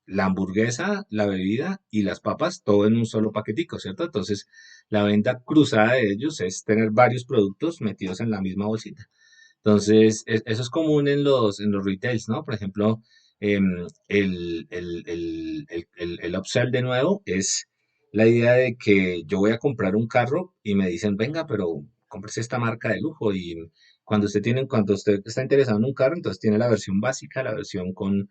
la hamburguesa, la bebida y las papas, todo en un solo paquetico, ¿cierto? Entonces, la venta cruzada de ellos es tener varios productos metidos en la misma bolsita. Entonces, eso es común en los retails, ¿no? Por ejemplo, el upsell de nuevo es la idea de que yo voy a comprar un carro y me dicen, venga, pero cómprese esta marca de lujo. Y cuando usted está interesado en un carro, entonces tiene la versión básica, la versión con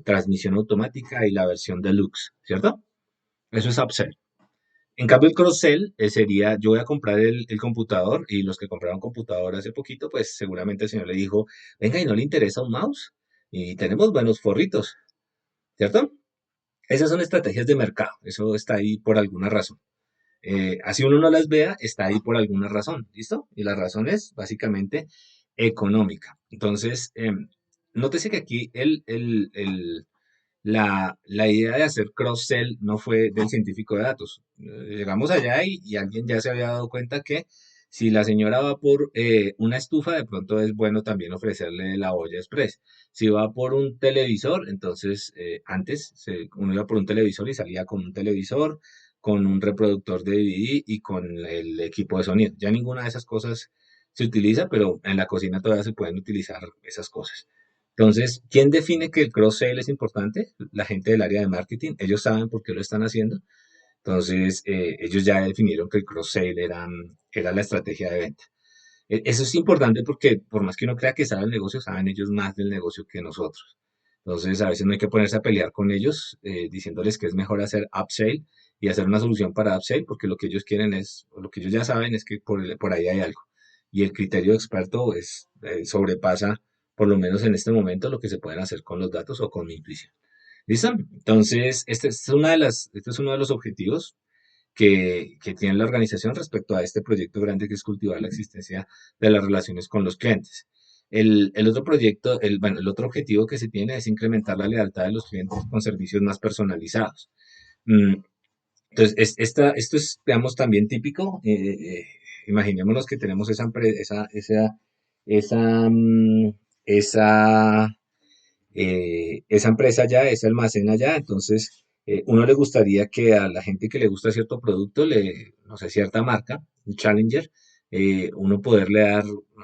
transmisión automática y la versión deluxe, ¿cierto? Eso es upsell. En cambio, el cross-sell sería, yo voy a comprar el computador y los que compraron computador hace poquito, pues seguramente el señor le dijo, venga, ¿y no le interesa un mouse? Y tenemos buenos forritos, ¿cierto? Esas son estrategias de mercado, eso está ahí por alguna razón. Así uno no las vea, está ahí por alguna razón, ¿listo? Y la razón es básicamente económica. Entonces, nótese que aquí la idea de hacer cross-sell no fue del científico de datos. Llegamos allá y alguien ya se había dado cuenta que si la señora va por una estufa, de pronto es bueno también ofrecerle la olla express. Si va por un televisor, entonces uno iba por un televisor y salía con un televisor, con un reproductor de DVD y con el equipo de sonido. Ya ninguna de esas cosas se utiliza, pero en la cocina todavía se pueden utilizar esas cosas. Entonces, ¿quién define que el cross-sale es importante? La gente del área de marketing. Ellos saben por qué lo están haciendo. Entonces, ellos ya definieron que el cross-sale era la estrategia de venta. Eso es importante porque por más que uno crea que sabe el negocio, saben ellos más del negocio que nosotros. Entonces, a veces no hay que ponerse a pelear con ellos diciéndoles que es mejor hacer upsell y hacer una solución para upsell porque lo que ellos quieren es, o lo que ellos ya saben es que por ahí hay algo. Y el criterio experto sobrepasa, por lo menos en este momento, lo que se pueden hacer con los datos o con mi intuición. ¿Listo? Entonces, este es uno de los objetivos que tiene la organización respecto a este proyecto grande que es cultivar la existencia de las relaciones con los clientes. El otro proyecto, bueno, el otro objetivo que se tiene es incrementar la lealtad de los clientes con servicios más personalizados. Mm, Entonces, esto es, digamos, también típico. Imaginémonos que tenemos esa esa empresa ya, ese almacén allá, entonces uno le gustaría que a la gente que le gusta cierto producto, no sé, cierta marca, un Challenger, uno poderle dar,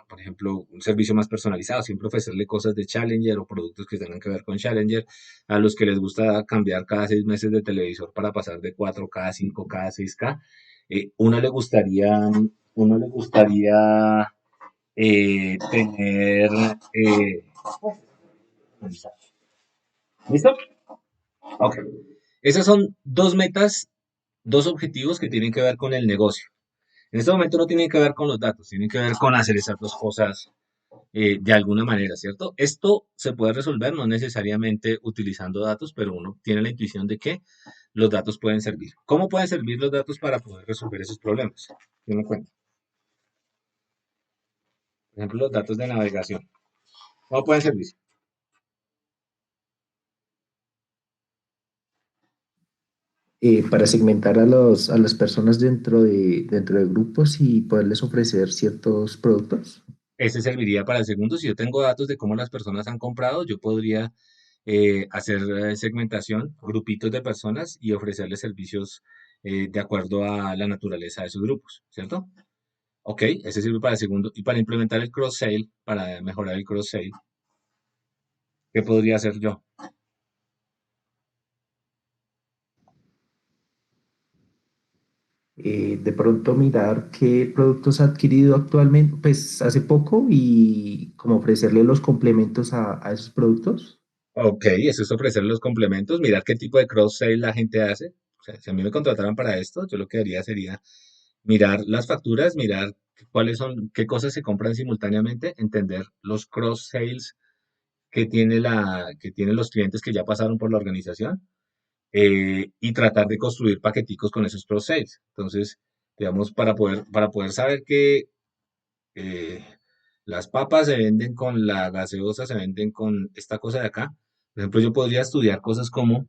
por ejemplo, un servicio más personalizado, siempre ofrecerle cosas de Challenger o productos que tengan que ver con Challenger, a los que les gusta cambiar cada 6 meses de televisor para pasar de 4K a 5K a 6K, uno le gustaría tener... ¿Listo? Ok. Esas son dos metas, dos objetivos que tienen que ver con el negocio. En este momento no tienen que ver con los datos, tienen que ver con hacer esas dos cosas de alguna manera, ¿cierto? Esto se puede resolver no necesariamente utilizando datos, pero uno tiene la intuición de que los datos pueden servir. ¿Cómo pueden servir los datos para poder resolver esos problemas? Yo me cuento. Por ejemplo, los datos de navegación. ¿Cómo pueden servir? Para segmentar a las personas dentro de grupos y poderles ofrecer ciertos productos. Ese serviría para el segundo. Si yo tengo datos de cómo las personas han comprado, yo podría hacer segmentación, grupitos de personas y ofrecerles servicios de acuerdo a la naturaleza de esos grupos, ¿cierto? Ok, ese sirve para el segundo. Y para implementar el cross-sale, para mejorar el cross-sale, ¿qué podría hacer yo? De pronto mirar qué productos ha adquirido actualmente, pues hace poco y como ofrecerle los complementos a esos productos. Ok, eso es ofrecer los complementos, mirar qué tipo de cross-sale la gente hace. O sea, si a mí me contrataran para esto, yo lo que haría sería mirar las facturas, mirar cuáles son, qué cosas se compran simultáneamente, entender los cross-sales que tienen los clientes que ya pasaron por la organización y tratar de construir paqueticos con esos cross-sales. Entonces, digamos, para poder saber que eh, las papas se venden con la gaseosa, se venden con esta cosa de acá. Por ejemplo, yo podría estudiar cosas como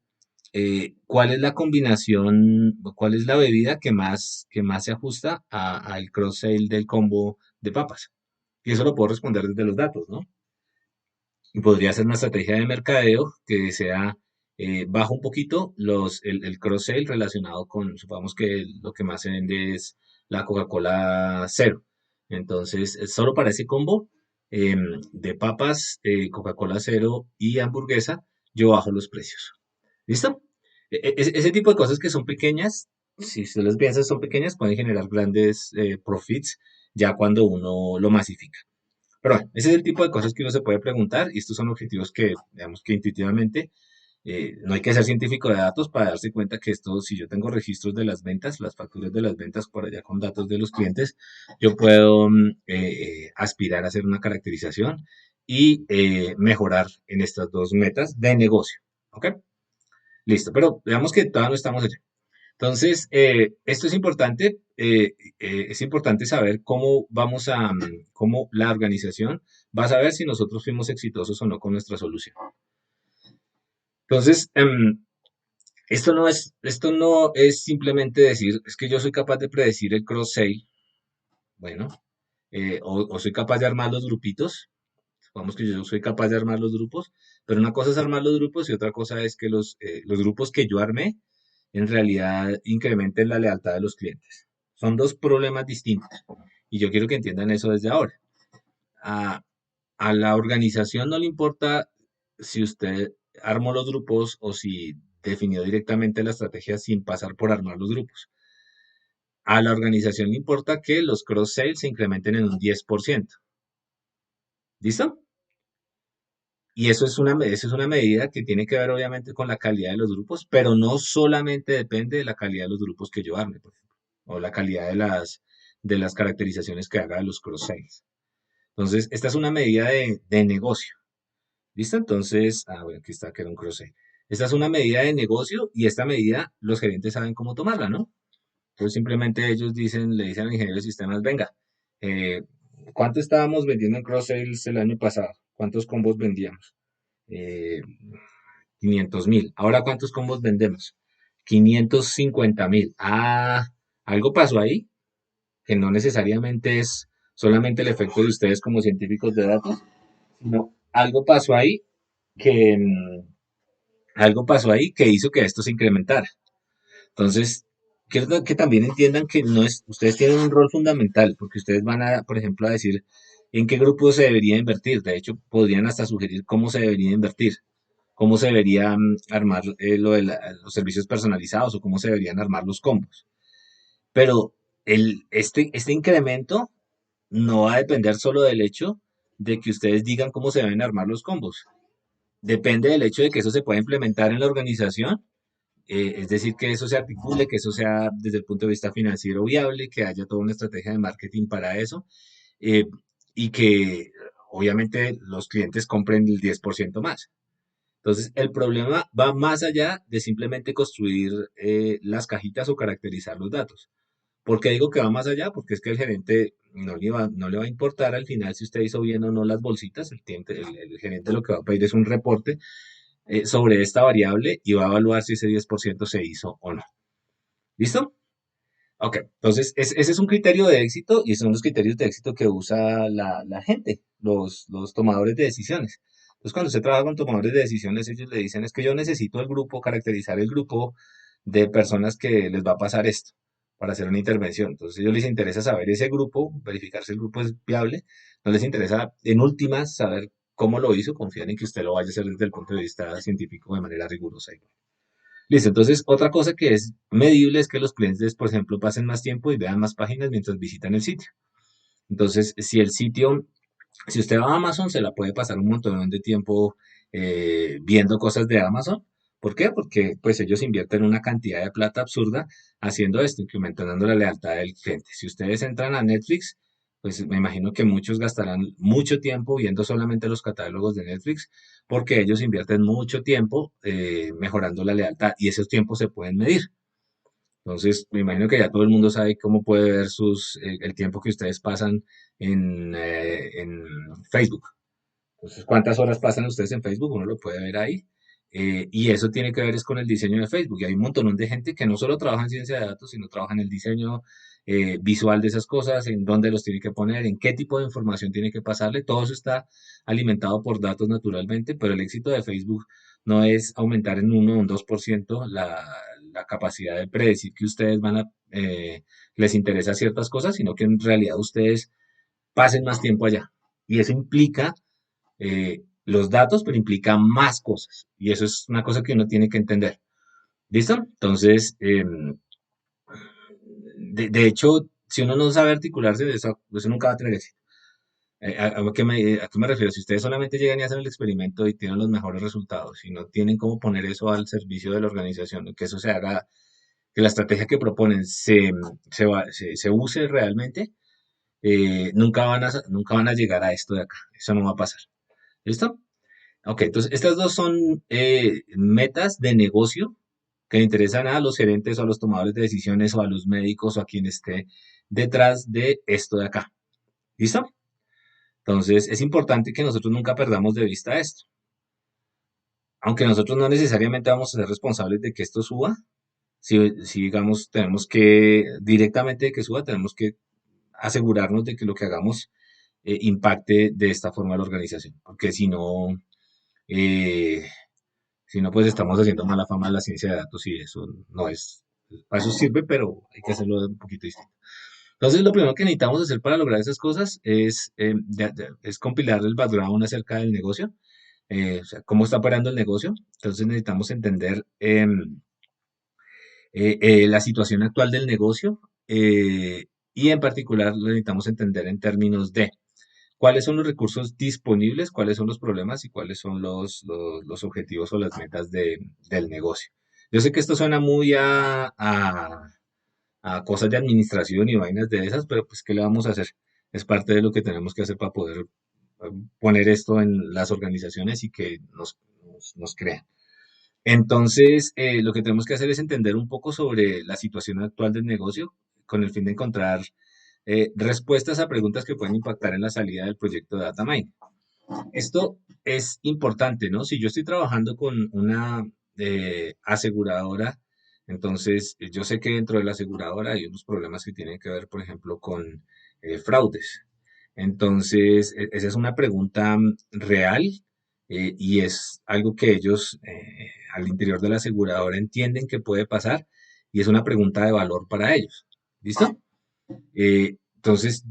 cuál es la combinación, cuál es la bebida que más se ajusta al cross-sale del combo de papas. Y eso lo puedo responder desde los datos, ¿no? Y podría ser una estrategia de mercadeo que sea bajo un poquito el cross-sale relacionado con, supongamos que lo que más se vende es la Coca-Cola cero. Entonces, solo para ese combo de papas, Coca-Cola cero y hamburguesa, yo bajo los precios. ¿Listo? Ese tipo de cosas que son pequeñas, si usted las piensa, son pequeñas, pueden generar grandes profits ya cuando uno lo masifica. Pero bueno, ese es el tipo de cosas que uno se puede preguntar y estos son objetivos que, digamos que intuitivamente, no hay que ser científico de datos para darse cuenta que esto, si yo tengo registros de las ventas, las facturas de las ventas por allá con datos de los clientes, yo puedo aspirar a hacer una caracterización y mejorar en estas dos metas de negocio. ¿Ok? Listo, pero digamos que todavía no estamos allá. Entonces, esto es importante saber cómo vamos a, cómo la organización va a saber si nosotros fuimos exitosos o no con nuestra solución. Entonces, esto no es simplemente decir, es que yo soy capaz de predecir el cross-sale, bueno, o soy capaz de armar los grupitos, vamos que yo soy capaz de armar los grupos, pero una cosa es armar los grupos y otra cosa es que los grupos que yo armé en realidad incrementen la lealtad de los clientes. Son dos problemas distintos y yo quiero que entiendan eso desde ahora. A, a la organización no le importa si usted armó los grupos o si definió directamente la estrategia sin pasar por armar los grupos. A la organización le importa que los cross-sales se incrementen en un 10%. ¿Listo? Y eso es una medida que tiene que ver obviamente con la calidad de los grupos, pero no solamente depende de la calidad de los grupos que yo arme, por ejemplo, o la calidad de las caracterizaciones que haga de los cross-sales. Entonces, esta es una medida de negocio. ¿Listo? Entonces, bueno, aquí está que era un cross-sale. Esta es una medida de negocio y esta medida los gerentes saben cómo tomarla, ¿no? Entonces, simplemente ellos le dicen al ingeniero de sistemas, venga, eh, ¿cuánto estábamos vendiendo en cross-sales el año pasado? ¿Cuántos combos vendíamos? eh, 500.000. Ahora, ¿cuántos combos vendemos? 550.000. Algo pasó ahí, que no necesariamente es solamente el efecto de ustedes como científicos de datos, sino algo pasó ahí que, algo pasó ahí que hizo que esto se incrementara. Entonces, quiero que también entiendan que no es, ustedes tienen un rol fundamental, porque ustedes van a, por ejemplo, a decir en qué grupo se debería invertir. De hecho, podrían hasta sugerir cómo se debería invertir, cómo se debería armar los servicios personalizados o cómo se deberían armar los combos. Pero este incremento no va a depender solo del hecho de que ustedes digan cómo se deben armar los combos. Depende del hecho de que eso se pueda implementar en la organización, es decir, que eso se articule, que eso sea desde el punto de vista financiero viable, que haya toda una estrategia de marketing para eso eh, y que obviamente los clientes compren el 10% más. Entonces, el problema va más allá de simplemente construir las cajitas o caracterizar los datos. ¿Por qué digo que va más allá? Porque es que el gerente no le va a importar al final si usted hizo bien o no las bolsitas. El gerente lo que va a pedir es un reporte sobre esta variable y va a evaluar si ese 10% se hizo o no. ¿Listo? Ok, entonces ese es un criterio de éxito y son los criterios de éxito que usa la gente, los tomadores de decisiones. Entonces, cuando usted trabaja con tomadores de decisiones, ellos le dicen, es que yo necesito el grupo, caracterizar el grupo de personas que les va a pasar esto para hacer una intervención. Entonces, a ellos les interesa saber ese grupo, verificar si el grupo es viable. No les interesa, en últimas, saber cómo lo hizo, confían en que usted lo vaya a hacer desde el punto de vista científico de manera rigurosa. Listo, entonces otra cosa que es medible es que los clientes, por ejemplo, pasen más tiempo y vean más páginas mientras visitan el sitio. Entonces, si usted va a Amazon, se la puede pasar un montón de tiempo viendo cosas de Amazon. ¿Por qué? Porque pues ellos invierten una cantidad de plata absurda haciendo esto, incrementando la lealtad del cliente. Si ustedes entran a Netflix, pues me imagino que muchos gastarán mucho tiempo viendo solamente los catálogos de Netflix, porque ellos invierten mucho tiempo mejorando la lealtad y esos tiempos se pueden medir. Entonces, me imagino que ya todo el mundo sabe cómo puede ver el tiempo que ustedes pasan en Facebook. Entonces, ¿cuántas horas pasan ustedes en Facebook? Uno lo puede ver ahí. Y eso tiene que ver es con el diseño de Facebook. Y hay un montón de gente que no solo trabaja en ciencia de datos, sino trabaja en el diseño visual de esas cosas, en dónde los tiene que poner, en qué tipo de información tiene que pasarle. Todo eso está alimentado por datos naturalmente, pero el éxito de Facebook no es aumentar en 1 o un 2% la capacidad de predecir que ustedes les interesa ciertas cosas, sino que en realidad ustedes pasen más tiempo allá. Y eso implica los datos, pero implica más cosas. Y eso es una cosa que uno tiene que entender. ¿Listo? Entonces, de hecho, si uno no sabe articularse, eso nunca va a tener éxito. ¿A qué me refiero? Si ustedes solamente llegan y hacen el experimento y tienen los mejores resultados y no tienen cómo poner eso al servicio de la organización, que eso se haga, que la estrategia que proponen se use realmente, nunca van a llegar a esto de acá. Eso no va a pasar. ¿Listo? Ok, entonces estas dos son metas de negocio que le interesan a los gerentes o a los tomadores de decisiones o a los médicos o a quien esté detrás de esto de acá. ¿Listo? Entonces es importante que nosotros nunca perdamos de vista esto. Aunque nosotros no necesariamente vamos a ser responsables de que esto suba, si digamos tenemos que directamente de que suba, tenemos que asegurarnos de que lo que hagamos impacte de esta forma a la organización. Porque eh, si no, pues estamos haciendo mala fama a la ciencia de datos y eso no es, para eso sirve, pero hay que hacerlo de un poquito distinto. Entonces, lo primero que necesitamos hacer para lograr esas cosas es compilar el background acerca del negocio, o sea, cómo está operando el negocio. Entonces, necesitamos entender la situación actual del negocio y en particular lo necesitamos entender en términos de cuáles son los recursos disponibles, cuáles son los problemas y cuáles son los objetivos o las metas del negocio. Yo sé que esto suena muy a cosas de administración y vainas de esas, pero pues, ¿qué le vamos a hacer? Es parte de lo que tenemos que hacer para poder poner esto en las organizaciones y que nos crean. Entonces, lo que tenemos que hacer es entender un poco sobre la situación actual del negocio con el fin de encontrar respuestas a preguntas que pueden impactar en la salida del proyecto de DataMine. Esto es importante, ¿no? Si yo estoy trabajando con una aseguradora, entonces yo sé que dentro de la aseguradora hay unos problemas que tienen que ver, por ejemplo, con fraudes. Entonces, esa es una pregunta real y es algo que ellos al interior de la aseguradora entienden que puede pasar y es una pregunta de valor para ellos. ¿Listo? Entonces,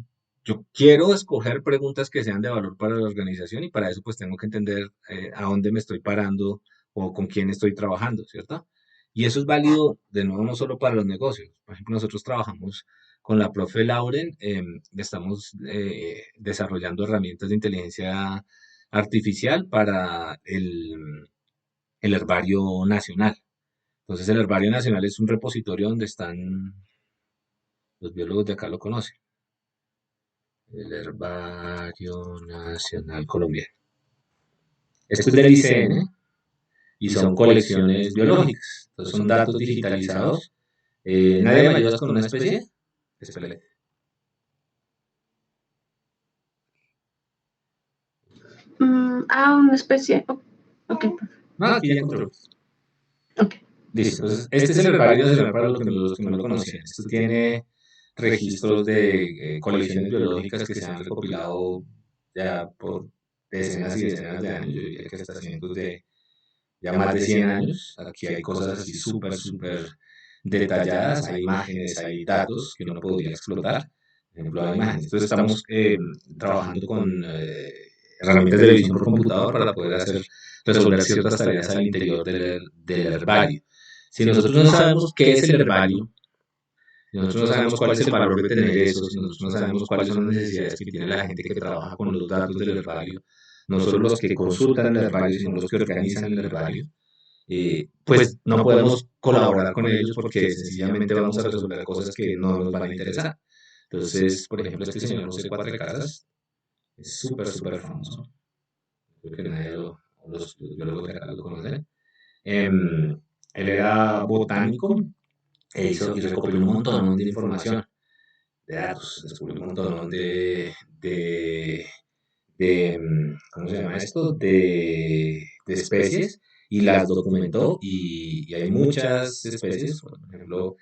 yo quiero escoger preguntas que sean de valor para la organización y para eso pues tengo que entender a dónde me estoy parando o con quién estoy trabajando, ¿cierto? Y eso es válido, de nuevo, no solo para los negocios. Por ejemplo, nosotros trabajamos con la profe Lauren, estamos desarrollando herramientas de inteligencia artificial para el herbario nacional. Entonces, el herbario nacional es un repositorio donde están, los biólogos de acá lo conocen, el Herbario Nacional Colombiano. Esto es del ICN y son colecciones biológicas. Entonces son datos digitalizados. ¿Nadie me ayuda con una especie? Espérate. Una especie. Ok. No, aquí ya encontré. Ok. Listo. Entonces, este es el herbario nacional para los que no lo conocían. Esto tiene registros de colecciones biológicas que se han recopilado ya decenas y decenas de años, yo diría que hasta cientos de, ya más de 100 años. Aquí hay cosas así súper, súper detalladas, hay imágenes, hay datos que uno podría explotar. Por ejemplo, hay imágenes. Entonces estamos trabajando con herramientas de visión por computador para poder resolver ciertas tareas al interior del herbario. Si nosotros no sabemos qué es el herbario, si nosotros no sabemos cuál es el valor de tener eso, si nosotros no sabemos cuáles son las necesidades que tiene la gente que trabaja con los datos del herbario, no solo los que consultan el herbario, sino los que organizan el herbario, pues no podemos colaborar con ellos porque sencillamente vamos a resolver cosas que no nos van a interesar. Entonces, por ejemplo, este señor José Cuatro Casas es súper, súper famoso. Creo que nadie los biólogos de acá lo conocen. Él era botánico y recopiló un montón de información, de datos, descubrió un montón ¿cómo se llama esto? De especies y las documentó y hay muchas especies, por ejemplo,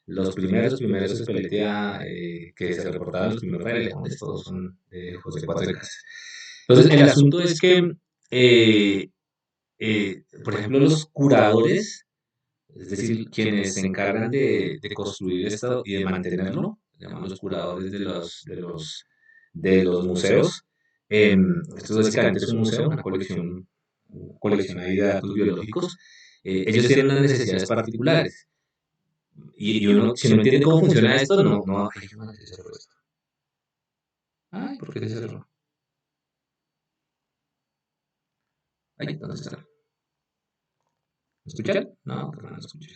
los primeros Espeletea que se reportaban, los primeros frailejones, todos son de José Cuatro de Casas. Entonces, el asunto es que, por ejemplo, los curadores, es decir, quienes se encargan de construir esto y de mantenerlo, se llaman los curadores de los museos. Esto básicamente es un museo, una colección ahí de datos biológicos. Ellos tienen unas necesidades particulares. Y uno, si no entiende cómo funciona esto, no. Ay, qué mal se cerró esto. Ay, ¿por qué se cerró? Ay, ¿dónde está? ¿Me escuchan? No, porque no escucho.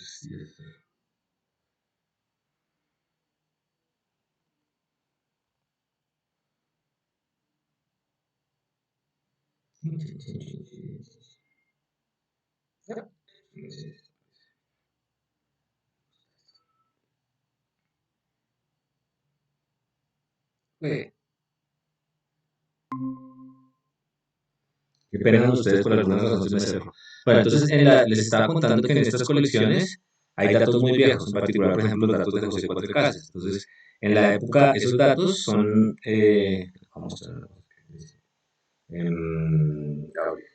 Qué pena con ustedes, por alguna razón se me cerró. Bueno, entonces les estaba contando que en estas colecciones hay datos muy viejos, en particular, por ejemplo, los datos de José Cuatro Casas. Entonces, en la época, esos datos son, vamos a ver, Gabriel.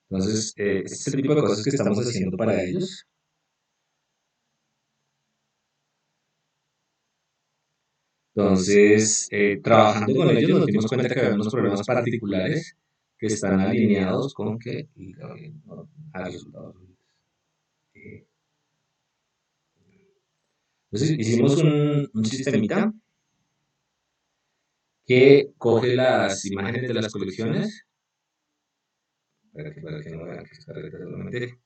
Entonces, este es el tipo de cosas que estamos haciendo para ellos. Entonces, trabajando con ellos nos dimos cuenta que había unos problemas particulares que están alineados con que no, a resultados. Entonces, hicimos un sistemita que coge las imágenes de las colecciones para que no vean que está solamente.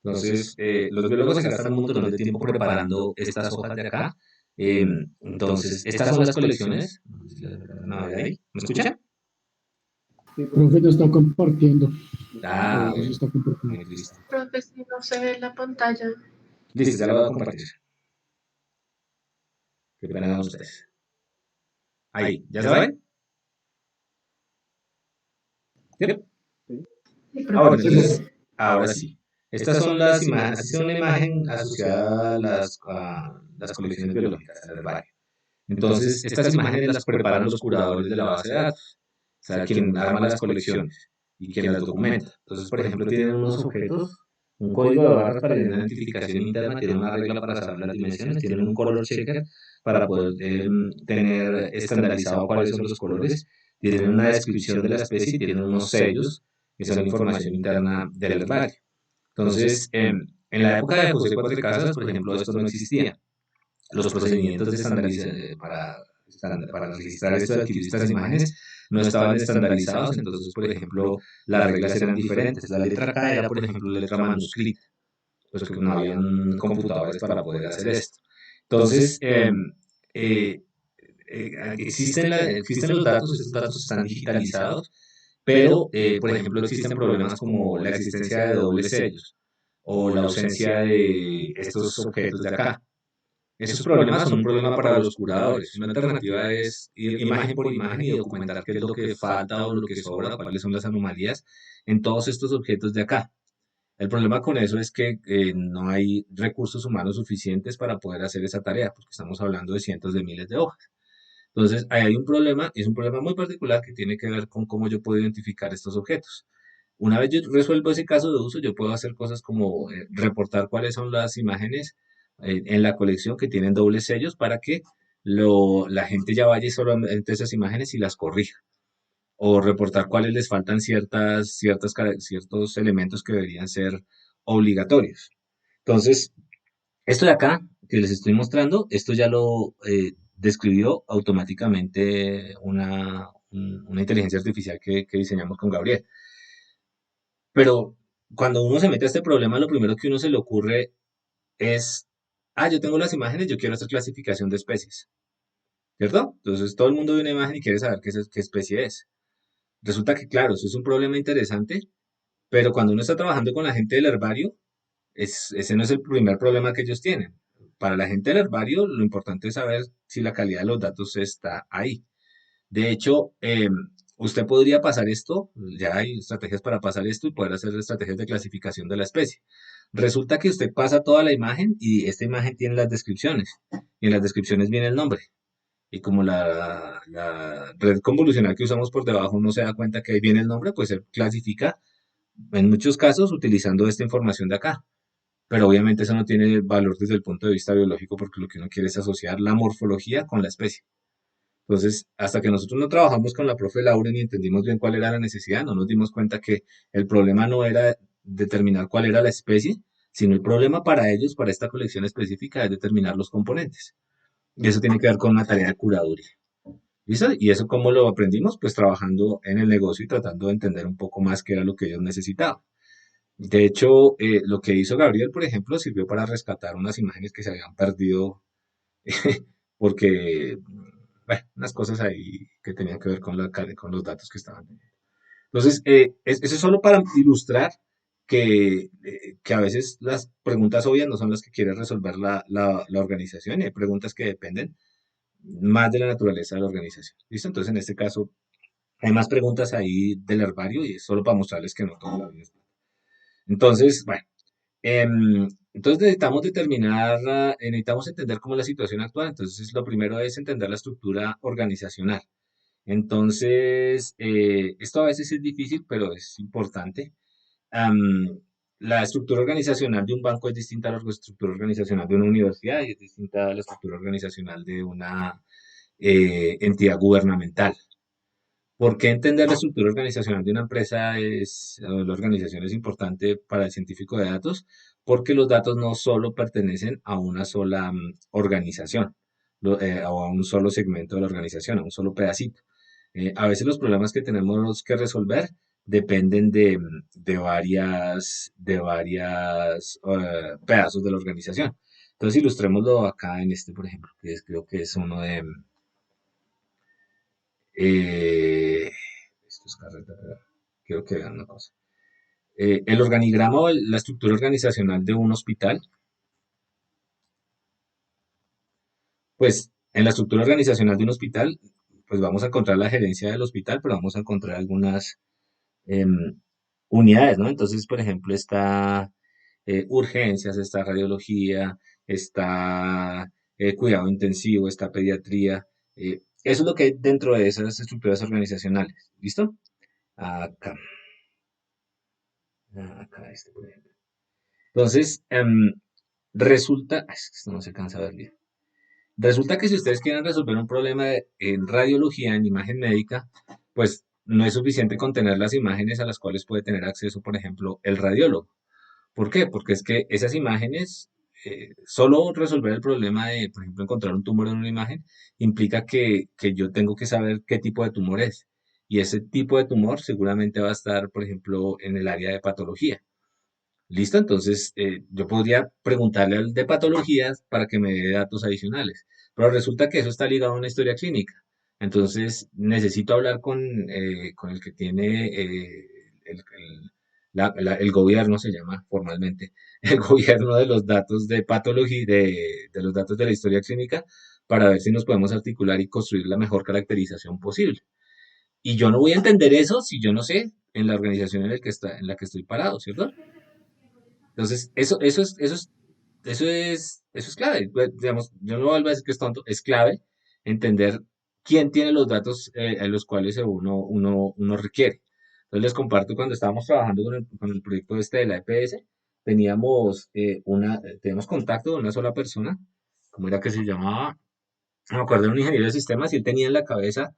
Entonces, los biólogos se gastan un montón de tiempo preparando estas hojas de acá. Entonces, estas son las colecciones. No, ¿de ahí? ¿Me escuchan? El profe ya está compartiendo. Ah, Ya se está compartiendo. listo. Profe, si no se ve la pantalla. Listo, ya lo voy a compartir. Qué pena con ustedes. Ahí, ¿ya saben? ¿Sí? Sí, Ahora, profe. entonces, ahora sí. Estas son las imágenes, así es una imagen asociada a las colecciones biológicas, al herbario. Entonces, estas imágenes las preparan los curadores de la base de datos, o sea, quien arma las colecciones y quien las documenta. Entonces, por ejemplo, tienen unos objetos, un código de barras para una identificación interna, tienen una regla para saber las dimensiones, tienen un color checker para poder tener estandarizado cuáles son los colores, tienen una descripción de la especie y tienen unos sellos, que son información interna del herbario. Entonces, en la época de José Cuatro Casas, por ejemplo, esto no existía. Los procedimientos de para registrar esto de adquirir estas imágenes no estaban estandarizados, entonces, por ejemplo, las reglas eran diferentes. La letra K era, por ejemplo, la letra manuscrita, pues que no habían computadores para poder hacer esto. Entonces, eh, existen los datos, estos datos están digitalizados, pero, por ejemplo, existen problemas como la existencia de dobles sellos o la ausencia de estos objetos de acá. Esos problemas son un problema para los curadores. Una alternativa es ir imagen por imagen y documentar qué es lo que falta o lo que sobra, cuáles son las anomalías en todos estos objetos de acá. El problema con eso es que no hay recursos humanos suficientes para poder hacer esa tarea, porque estamos hablando de cientos de miles de hojas. Entonces, ahí hay un problema, y es un problema muy particular que tiene que ver con cómo yo puedo identificar estos objetos. Una vez yo resuelvo ese caso de uso, yo puedo hacer cosas como reportar cuáles son las imágenes en la colección que tienen dobles sellos para que la gente ya vaya solamente a esas imágenes y las corrija. O reportar cuáles les faltan ciertos elementos que deberían ser obligatorios. Entonces, esto de acá que les estoy mostrando, esto ya lo describió automáticamente una inteligencia artificial que diseñamos con Gabriel. Pero cuando uno se mete a este problema, lo primero que uno se le ocurre es, yo tengo las imágenes, yo quiero hacer clasificación de especies, ¿cierto? Entonces todo el mundo ve una imagen y quiere saber qué especie es. Resulta que, claro, eso es un problema interesante, pero cuando uno está trabajando con la gente del herbario, ese no es el primer problema que ellos tienen. Para la gente del herbario, lo importante es saber si la calidad de los datos está ahí. De hecho, usted podría pasar esto, ya hay estrategias para pasar esto y poder hacer estrategias de clasificación de la especie. Resulta que usted pasa toda la imagen y esta imagen tiene las descripciones. Y en las descripciones viene el nombre. Y como la red convolucional que usamos por debajo no se da cuenta que ahí viene el nombre, pues se clasifica en muchos casos utilizando esta información de acá. Pero obviamente eso no tiene valor desde el punto de vista biológico porque lo que uno quiere es asociar la morfología con la especie. Entonces, hasta que nosotros no trabajamos con la profe Lauren y entendimos bien cuál era la necesidad, no nos dimos cuenta que el problema no era determinar cuál era la especie, sino el problema para ellos, para esta colección específica, es determinar los componentes. Y eso tiene que ver con una tarea de curaduría. ¿Listo? ¿Y eso cómo lo aprendimos? Pues trabajando en el negocio y tratando de entender un poco más qué era lo que ellos necesitaban. De hecho, lo que hizo Gabriel, por ejemplo, sirvió para rescatar unas imágenes que se habían perdido porque, bueno, unas cosas ahí que tenían que ver con los datos que estaban teniendo. Entonces, eso es solo para ilustrar que a veces las preguntas obvias no son las que quiere resolver la organización y hay preguntas que dependen más de la naturaleza de la organización. ¿Listo? Entonces, en este caso, hay más preguntas ahí del herbario y es solo para mostrarles que no todo la vida es- Entonces, bueno, entonces necesitamos necesitamos entender cómo es la situación actual. Entonces, lo primero es entender la estructura organizacional. Entonces, esto a veces es difícil, pero es importante. Am, la estructura organizacional de un banco es distinta a la estructura organizacional de una universidad y es distinta a la estructura organizacional de una entidad gubernamental. ¿Por qué entender la estructura organizacional de una empresa o de la organización es importante para el científico de datos? Porque los datos no solo pertenecen a una sola organización o a un solo segmento de la organización, a un solo pedacito. A veces los problemas que tenemos que resolver dependen de varias pedazos de la organización. Entonces, ilustrémoslo acá en este, por ejemplo, creo que es uno de, eh, esto es carreta, pero quiero que vean una cosa. El organigrama o la estructura organizacional de un hospital, pues en la estructura organizacional de un hospital, pues vamos a encontrar la gerencia del hospital, pero vamos a encontrar algunas em, unidades, ¿no? Entonces, por ejemplo, está urgencias, está radiología, está cuidado intensivo, está pediatría. Eso es lo que hay dentro de esas estructuras organizacionales. ¿Listo? Acá, acá este, por ejemplo. Entonces, resulta, es que esto no se cansa de ver bien. Resulta que si ustedes quieren resolver un problema en radiología, en imagen médica, pues no es suficiente con tener las imágenes a las cuales puede tener acceso, por ejemplo, el radiólogo. ¿Por qué? Porque es que esas imágenes, solo resolver el problema de, por ejemplo, encontrar un tumor en una imagen, implica que yo tengo que saber qué tipo de tumor es. Y ese tipo de tumor seguramente va a estar, por ejemplo, en el área de patología. ¿Listo? Entonces, yo podría preguntarle al de patologías para que me dé datos adicionales, pero resulta que eso está ligado a una historia clínica. Entonces, necesito hablar con el que tiene el gobierno, se llama formalmente, el gobierno de los datos de patología, de los datos de la historia clínica, para ver si nos podemos articular y construir la mejor caracterización posible. Y yo no voy a entender eso si yo no sé en la organización en la que estoy parado, ¿cierto? Entonces, eso es clave. Pues, digamos, yo no vuelvo a decir que es tonto, es clave entender quién tiene los datos en los cuales uno requiere. Entonces les comparto cuando estábamos trabajando con el proyecto este de la EPS, teníamos contacto con una sola persona, ¿cómo era que se llamaba? No me acuerdo, era un ingeniero de sistemas y él tenía en la cabeza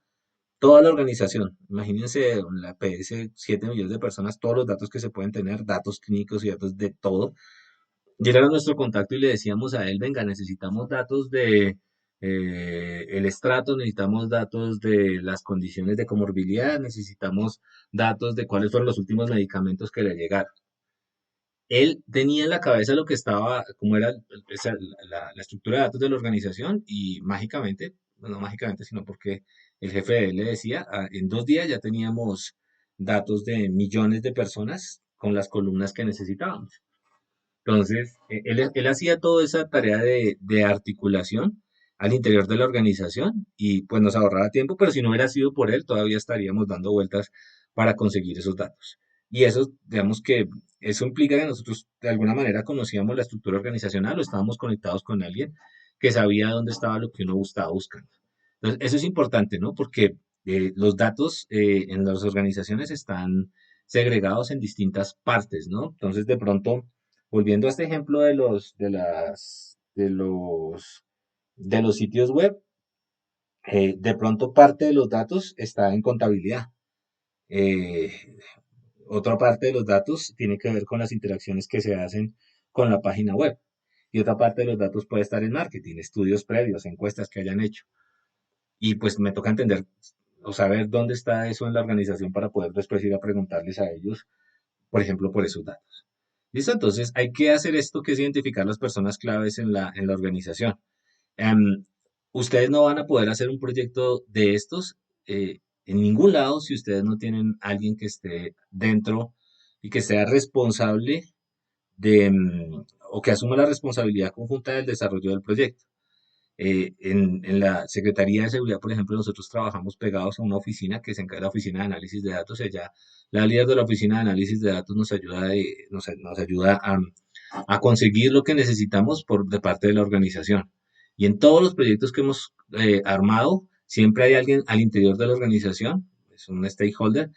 toda la organización. Imagínense en la EPS, 7 millones de personas, todos los datos que se pueden tener, datos clínicos y datos de todo. Y él era nuestro contacto y le decíamos a él, venga, necesitamos datos de el estrato, necesitamos datos de las condiciones de comorbilidad, necesitamos datos de cuáles fueron los últimos medicamentos que le llegaron. Él tenía en la cabeza lo que estaba, cómo era la estructura de datos de la organización y mágicamente, no mágicamente, sino porque el jefe de él le decía, en 2 días ya teníamos datos de millones de personas con las columnas que necesitábamos. Entonces, él hacía toda esa tarea de articulación al interior de la organización y pues nos ahorraba tiempo, pero si no hubiera sido por él, todavía estaríamos dando vueltas para conseguir esos datos. Y eso, digamos que eso implica que nosotros de alguna manera conocíamos la estructura organizacional o estábamos conectados con alguien que sabía dónde estaba lo que uno estaba buscando. Entonces, eso es importante, ¿no? Porque los datos en las organizaciones están segregados en distintas partes, ¿no? Entonces, de pronto, volviendo a este ejemplo de los sitios web, de pronto parte de los datos está en contabilidad. Eh, Otra parte de los datos tiene que ver con las interacciones que se hacen con la página web. Y otra parte de los datos puede estar en marketing, estudios previos, encuestas que hayan hecho. Y pues me toca entender o saber dónde está eso en la organización para poder después ir a preguntarles a ellos, por ejemplo, por esos datos. ¿Listo? Entonces hay que hacer esto que es identificar las personas claves en la organización. Em, Ustedes no van a poder hacer un proyecto de estos en ningún lado si ustedes no tienen alguien que esté dentro y que sea responsable o que asuma la responsabilidad conjunta del desarrollo del proyecto. En la Secretaría de Seguridad, por ejemplo, nosotros trabajamos pegados a una oficina que se encarga de la oficina de análisis de datos. Ella, la líder de la oficina de análisis de datos nos ayuda a conseguir lo que necesitamos de parte de la organización. Y en todos los proyectos que hemos armado, siempre hay alguien al interior de la organización, es un stakeholder,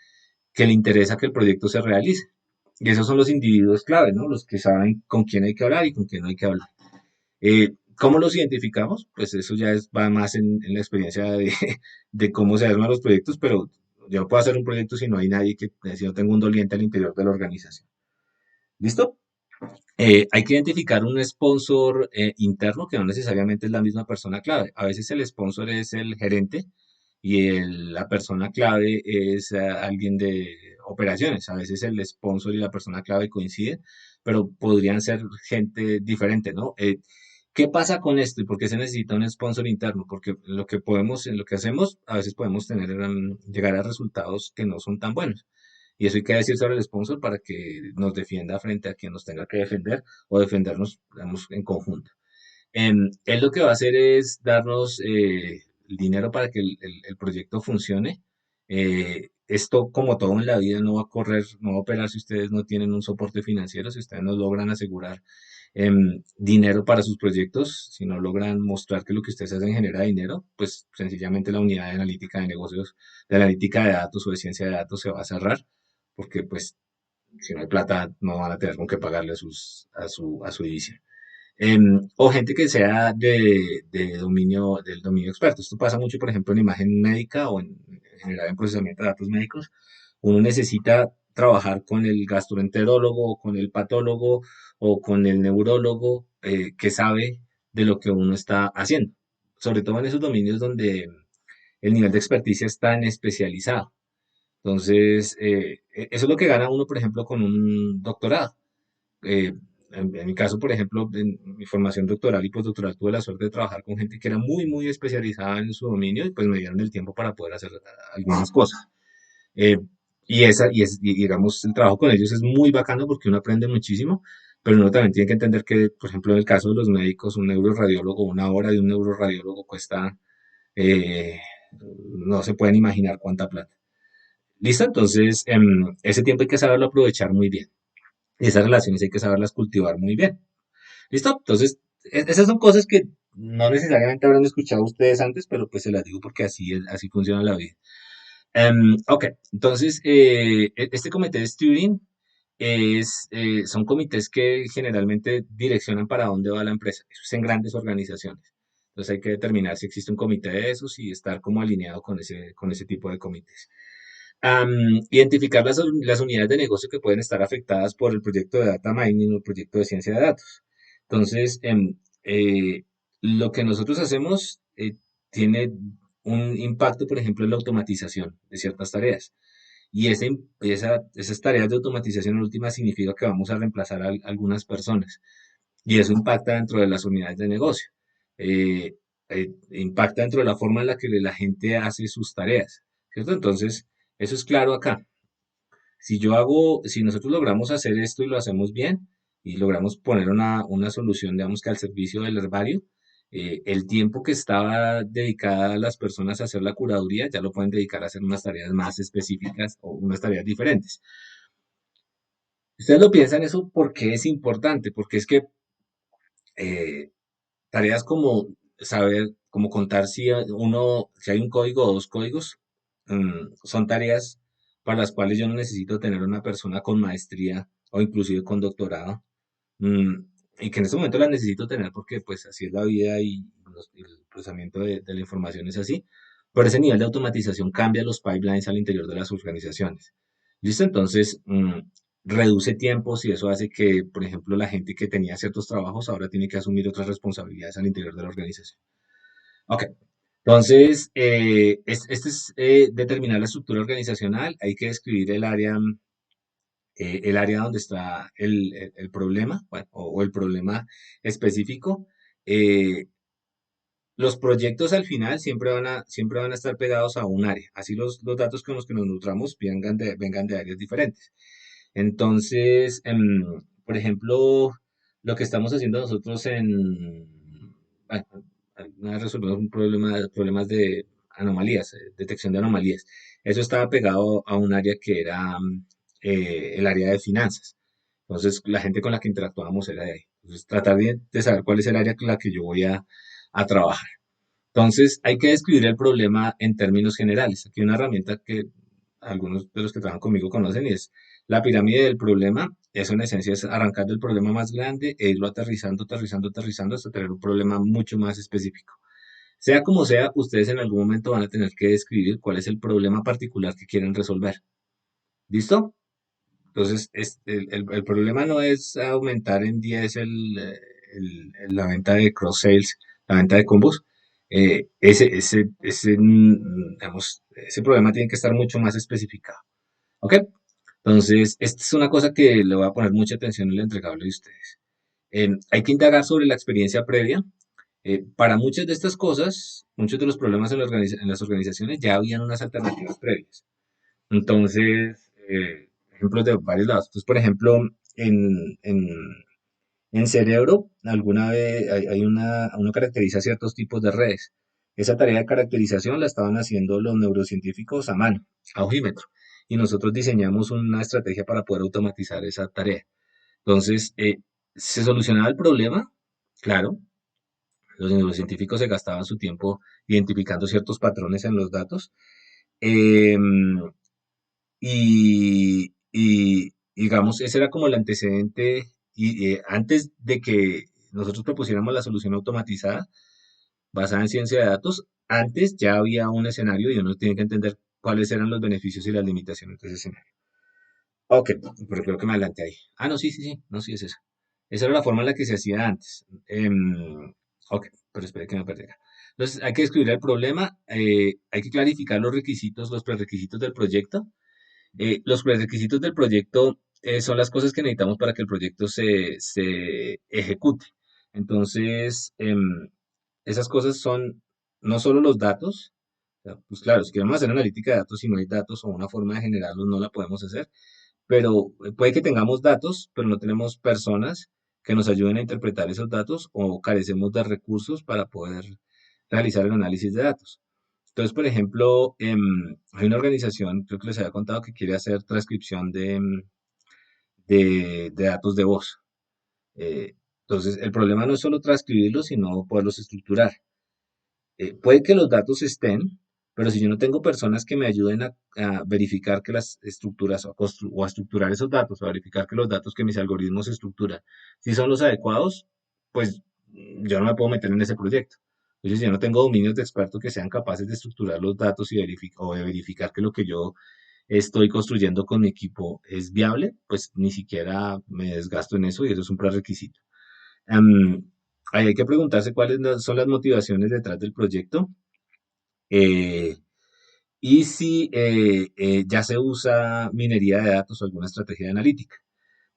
que le interesa que el proyecto se realice. Y esos son los individuos clave, ¿no? Los que saben con quién hay que hablar y con quién no hay que hablar. ¿Cómo los identificamos? Pues eso ya va más en la experiencia de cómo se arman los proyectos, pero yo no puedo hacer un proyecto si no hay nadie si no tengo un doliente al interior de la organización. ¿Listo? Hay que identificar un sponsor interno que no necesariamente es la misma persona clave. A veces el sponsor es el gerente y la persona clave es alguien de operaciones. A veces el sponsor y la persona clave coinciden, pero podrían ser gente diferente, ¿no? ¿Qué pasa con esto y por qué se necesita un sponsor interno? Porque en lo que hacemos, a veces podemos llegar a resultados que no son tan buenos. Y eso hay que decir sobre el sponsor para que nos defienda frente a quien nos tenga que defender o defendernos, digamos, en conjunto. Él lo que va a hacer es darnos el dinero para que el proyecto funcione. Esto, como todo en la vida, no va a correr, no va a operar si ustedes no tienen un soporte financiero, si ustedes no logran asegurar dinero para sus proyectos, si no logran mostrar que lo que ustedes hacen genera dinero, pues sencillamente la unidad de analítica de negocios, de analítica de datos o de ciencia de datos se va a cerrar, porque pues si no hay plata no van a tener con qué pagarle a su división. O gente que sea del dominio experto. Esto pasa mucho, por ejemplo, en imagen médica o en general en procesamiento de datos médicos. Uno necesita trabajar con el gastroenterólogo o con el patólogo o con el neurólogo que sabe de lo que uno está haciendo. Sobre todo en esos dominios donde el nivel de experticia es tan especializado. Entonces, eso es lo que gana uno, por ejemplo, con un doctorado. Eh, en mi caso, por ejemplo, en mi formación doctoral y postdoctoral tuve la suerte de trabajar con gente que era muy, muy especializada en su dominio y pues me dieron el tiempo para poder hacer algunas cosas. Eh, y digamos, el trabajo con ellos es muy bacano porque uno aprende muchísimo, pero uno también tiene que entender que, por ejemplo, en el caso de los médicos, un neuroradiólogo, una hora de un neuroradiólogo cuesta, eh, no se pueden imaginar cuánta plata. ¿Listo? Entonces, ese tiempo hay que saberlo aprovechar muy bien. Y esas relaciones hay que saberlas cultivar muy bien. ¿Listo? Entonces, esas son cosas que no necesariamente habrán escuchado ustedes antes, pero pues se las digo porque así funciona la vida. Ok, entonces este comité de steering son comités que generalmente direccionan para dónde va la empresa. Eso es en grandes organizaciones. Entonces hay que determinar si existe un comité de esos y estar como alineado con ese tipo de comités. Am, Identificar las unidades de negocio que pueden estar afectadas por el proyecto de data mining o el proyecto de ciencia de datos. Entonces, lo que nosotros hacemos tiene un impacto, por ejemplo, en la automatización de ciertas tareas. Y esas tareas de automatización en última significa que vamos a reemplazar a algunas personas. Y eso impacta dentro de las unidades de negocio. Eh, Impacta dentro de la forma en la que la gente hace sus tareas. ¿Cierto? Entonces, eso es claro acá. Si nosotros logramos hacer esto y lo hacemos bien y logramos poner una solución, digamos que al servicio del herbario, el tiempo que estaba dedicada a las personas a hacer la curaduría ya lo pueden dedicar a hacer unas tareas más específicas o unas tareas diferentes. Ustedes lo piensan eso porque es importante, porque es que eh, tareas como saber, como contar si hay un código o dos códigos, son tareas para las cuales yo no necesito tener una persona con maestría o inclusive con doctorado, mm, y que en este momento las necesito tener porque pues así es la vida y el procesamiento de la información es así. Pero ese nivel de automatización cambia los pipelines al interior de las organizaciones. ¿Listo? Entonces, reduce tiempos y eso hace que, por ejemplo, la gente que tenía ciertos trabajos ahora tiene que asumir otras responsabilidades al interior de la organización. Ok, entonces, este es determinar la estructura organizacional, hay que describir el área donde está el problema, bueno, o el problema específico. Eh, los proyectos al final siempre van a estar pegados a un área, así los datos con los que nos nutramos vengan de áreas diferentes. Entonces, por ejemplo, lo que estamos haciendo nosotros bueno, alguna vez resolvemos problemas de anomalías, detección de anomalías. Eso estaba pegado a un área que era el área de finanzas. Entonces, la gente con la que interactuábamos era de ahí. Entonces, tratar de saber cuál es el área con la que yo voy a trabajar. Entonces, hay que describir el problema en términos generales. Aquí hay una herramienta que algunos de los que trabajan conmigo conocen y es la pirámide del problema. Eso en esencia es arrancar del problema más grande e irlo aterrizando, aterrizando, aterrizando hasta tener un problema mucho más específico. Sea como sea, ustedes en algún momento van a tener que describir cuál es el problema particular que quieren resolver. ¿Listo? Entonces, el problema no es aumentar en 10 la venta de cross sales, la venta de combos. Digamos, ese problema tiene que estar mucho más especificado. ¿Ok? Entonces, esta es una cosa que le voy a poner mucha atención en el entregable de ustedes. Hay que indagar sobre la experiencia previa. Para muchas de estas cosas, muchos de los problemas en las organizaciones ya habían unas alternativas previas. Entonces, ejemplos de varios lados. Entonces, por ejemplo, en, en, en cerebro, alguna vez uno caracteriza ciertos tipos de redes. Esa tarea de caracterización la estaban haciendo los neurocientíficos a mano, a ojímetro, y nosotros diseñamos una estrategia para poder automatizar esa tarea. Entonces, ¿se solucionaba el problema? Claro, los neurocientíficos se gastaban su tiempo identificando ciertos patrones en los datos. Em, digamos, ese era como el antecedente y antes de que nosotros propusiéramos la solución automatizada basada en ciencia de datos, antes ya había un escenario y uno tiene que entender cuáles eran los beneficios y las limitaciones de ese escenario. Ok, pero creo que me adelanté ahí. Ah, no, sí, sí, sí, no, sí es esa. Esa era la forma en la que se hacía antes. Ok, pero espere que me perdí acá. Entonces, hay que describir el problema, hay que clarificar los requisitos, los prerequisitos del proyecto. Los prerequisitos del proyecto son las cosas que necesitamos para que el proyecto se ejecute. Entonces, esas cosas son no solo los datos, o sea, pues claro, si queremos hacer analítica de datos y no hay datos o una forma de generarlos, no la podemos hacer, pero puede que tengamos datos, pero no tenemos personas que nos ayuden a interpretar esos datos o carecemos de recursos para poder realizar el análisis de datos. Entonces, por ejemplo, hay una organización, creo que les había contado, que quiere hacer transcripción de datos de voz. Eh, Entonces, el problema no es solo transcribirlos, sino poderlos estructurar. Puede que los datos estén, pero si yo no tengo personas que me ayuden a verificar que las estructuras o a estructurar esos datos, o a verificar que los datos que mis algoritmos estructuran, si son los adecuados, pues yo no me puedo meter en ese proyecto. Entonces, si yo no tengo dominios de expertos que sean capaces de estructurar los datos o de verificar que lo que yo estoy construyendo con mi equipo es viable, pues ni siquiera me desgasto en eso y eso es un prerequisito. Em, Ahí hay que preguntarse cuáles son las motivaciones detrás del proyecto, eh, y si ya se usa minería de datos o alguna estrategia de analítica.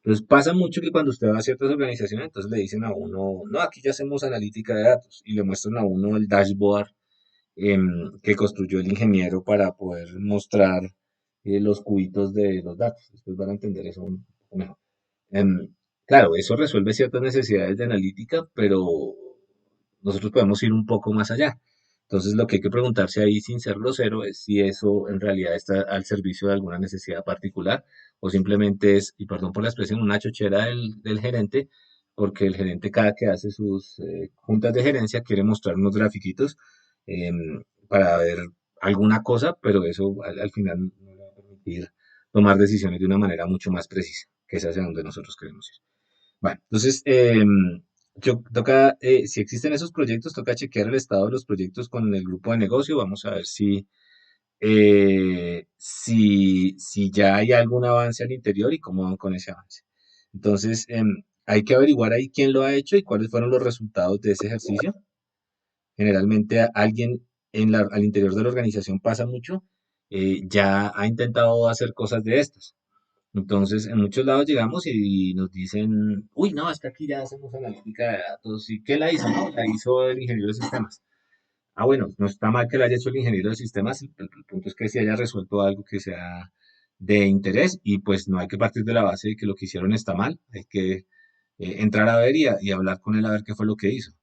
Entonces pasa mucho que cuando usted va a ciertas organizaciones, entonces le dicen a uno, no, aquí ya hacemos analítica de datos y le muestran a uno el dashboard que construyó el ingeniero para poder mostrar los cubitos de los datos. Ustedes van a entender eso un poco mejor. Claro, eso resuelve ciertas necesidades de analítica, pero nosotros podemos ir un poco más allá. Entonces, lo que hay que preguntarse ahí, sin ser grosero, es si eso en realidad está al servicio de alguna necesidad particular o simplemente es, y perdón por la expresión, una chochera del gerente, porque el gerente cada que hace sus juntas de gerencia quiere mostrar unos grafiquitos para ver alguna cosa, pero eso al final no le va a permitir tomar decisiones de una manera mucho más precisa, que es hacia donde nosotros queremos ir. Bueno, entonces, si existen esos proyectos, toca chequear el estado de los proyectos con el grupo de negocio. Vamos a ver si ya hay algún avance al interior y cómo van con ese avance. Entonces, hay que averiguar ahí quién lo ha hecho y cuáles fueron los resultados de ese ejercicio. Generalmente alguien al interior de la organización pasa mucho, ya ha intentado hacer cosas de estas. Entonces, en muchos lados llegamos y nos dicen, uy, no, hasta aquí ya hacemos analítica de datos. ¿Y qué la hizo? No, la hizo el ingeniero de sistemas. Ah, bueno, no está mal que la haya hecho el ingeniero de sistemas, el punto es que se haya resuelto algo que sea de interés y pues no hay que partir de la base de que lo que hicieron está mal, hay que entrar a ver y hablar con él a ver qué fue lo que hizo.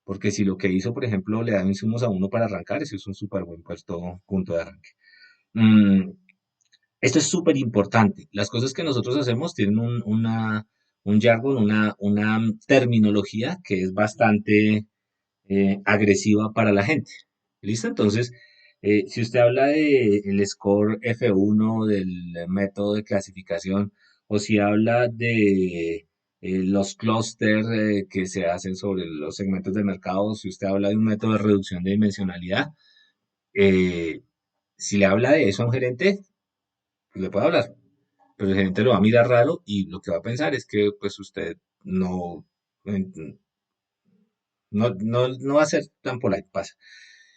Porque si lo que hizo, por ejemplo, le da insumos a uno para arrancar, eso es un súper buen punto de arranque. Mm, Esto es súper importante. Las cosas que nosotros hacemos tienen un jargon, una terminología que es bastante agresiva para la gente. ¿Listo? Entonces, si usted habla del score F1 del método de clasificación, o si habla de los clústeres que se hacen sobre los segmentos de mercado, si usted habla de un método de reducción de dimensionalidad, eh, si le habla de eso a un gerente, pues le puede hablar, pero el gerente lo va a mirar raro y lo que va a pensar es que pues usted no, no va a ser tan polite, pasa.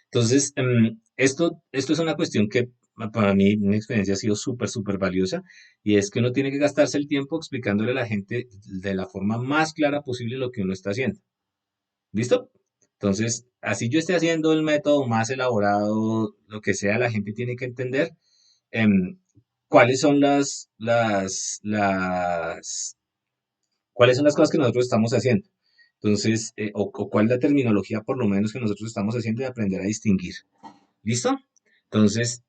Entonces, esto es una cuestión que para mí, mi experiencia ha sido súper, súper valiosa y es que uno tiene que gastarse el tiempo explicándole a la gente de la forma más clara posible lo que uno está haciendo. ¿Listo? Entonces, así yo esté haciendo el método más elaborado, lo que sea, la gente tiene que entender em, cuáles son cuáles son las cosas que nosotros estamos haciendo. Entonces, o cuál es la terminología por lo menos que nosotros estamos haciendo y aprender a distinguir. ¿Listo? Entonces,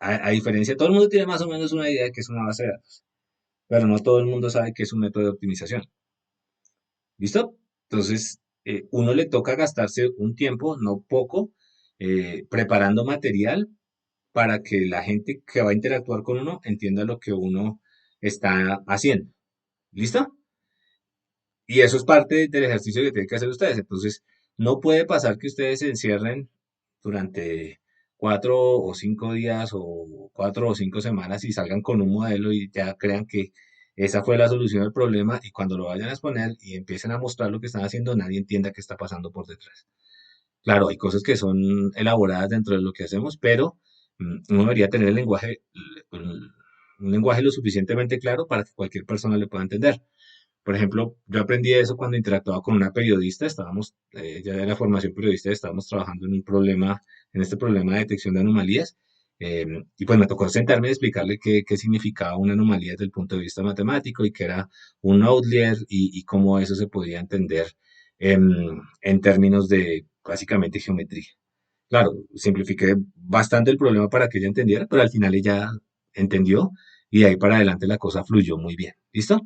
a diferencia, todo el mundo tiene más o menos una idea de qué es una base de datos, pero no todo el mundo sabe qué es un método de optimización. ¿Listo? Entonces, uno le toca gastarse un tiempo, no poco, preparando material para que la gente que va a interactuar con uno entienda lo que uno está haciendo. ¿Listo? Y eso es parte del ejercicio que tienen que hacer ustedes. Entonces, no puede pasar que ustedes se encierren durante 4 o 5 días o 4 o 5 semanas y salgan con un modelo y ya crean que esa fue la solución al problema y cuando lo vayan a exponer y empiecen a mostrar lo que están haciendo, nadie entienda qué está pasando por detrás. Claro, hay cosas que son elaboradas dentro de lo que hacemos, pero uno debería tener un lenguaje lo suficientemente claro para que cualquier persona le pueda entender. Por ejemplo, yo aprendí eso cuando interactuaba con una periodista, ya de la formación periodista, estábamos trabajando en este problema de detección de anomalías, y pues me tocó sentarme y explicarle qué significaba una anomalía desde el punto de vista matemático y qué era un outlier y cómo eso se podía entender en términos de básicamente geometría. Claro, simplifiqué bastante el problema para que ella entendiera, pero al final ella entendió y de ahí para adelante la cosa fluyó muy bien. ¿Listo?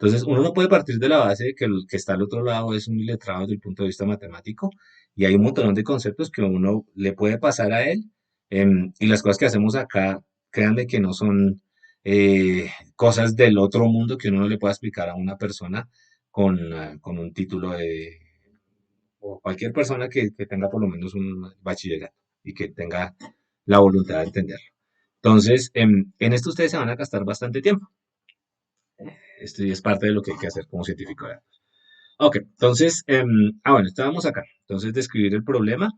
Entonces, uno no puede partir de la base de que el que está al otro lado es un iletrado desde el punto de vista matemático y hay un montón de conceptos que uno le puede pasar a él y las cosas que hacemos acá, créanme que no son cosas del otro mundo que uno no le pueda explicar a una persona con un título de, o cualquier persona que tenga por lo menos un bachillerato y que tenga la voluntad de entenderlo. Entonces, en esto ustedes se van a gastar bastante tiempo. Esto ya es parte de lo que hay que hacer como científico de datos. Ok, entonces, bueno, estábamos acá. Entonces, describir el problema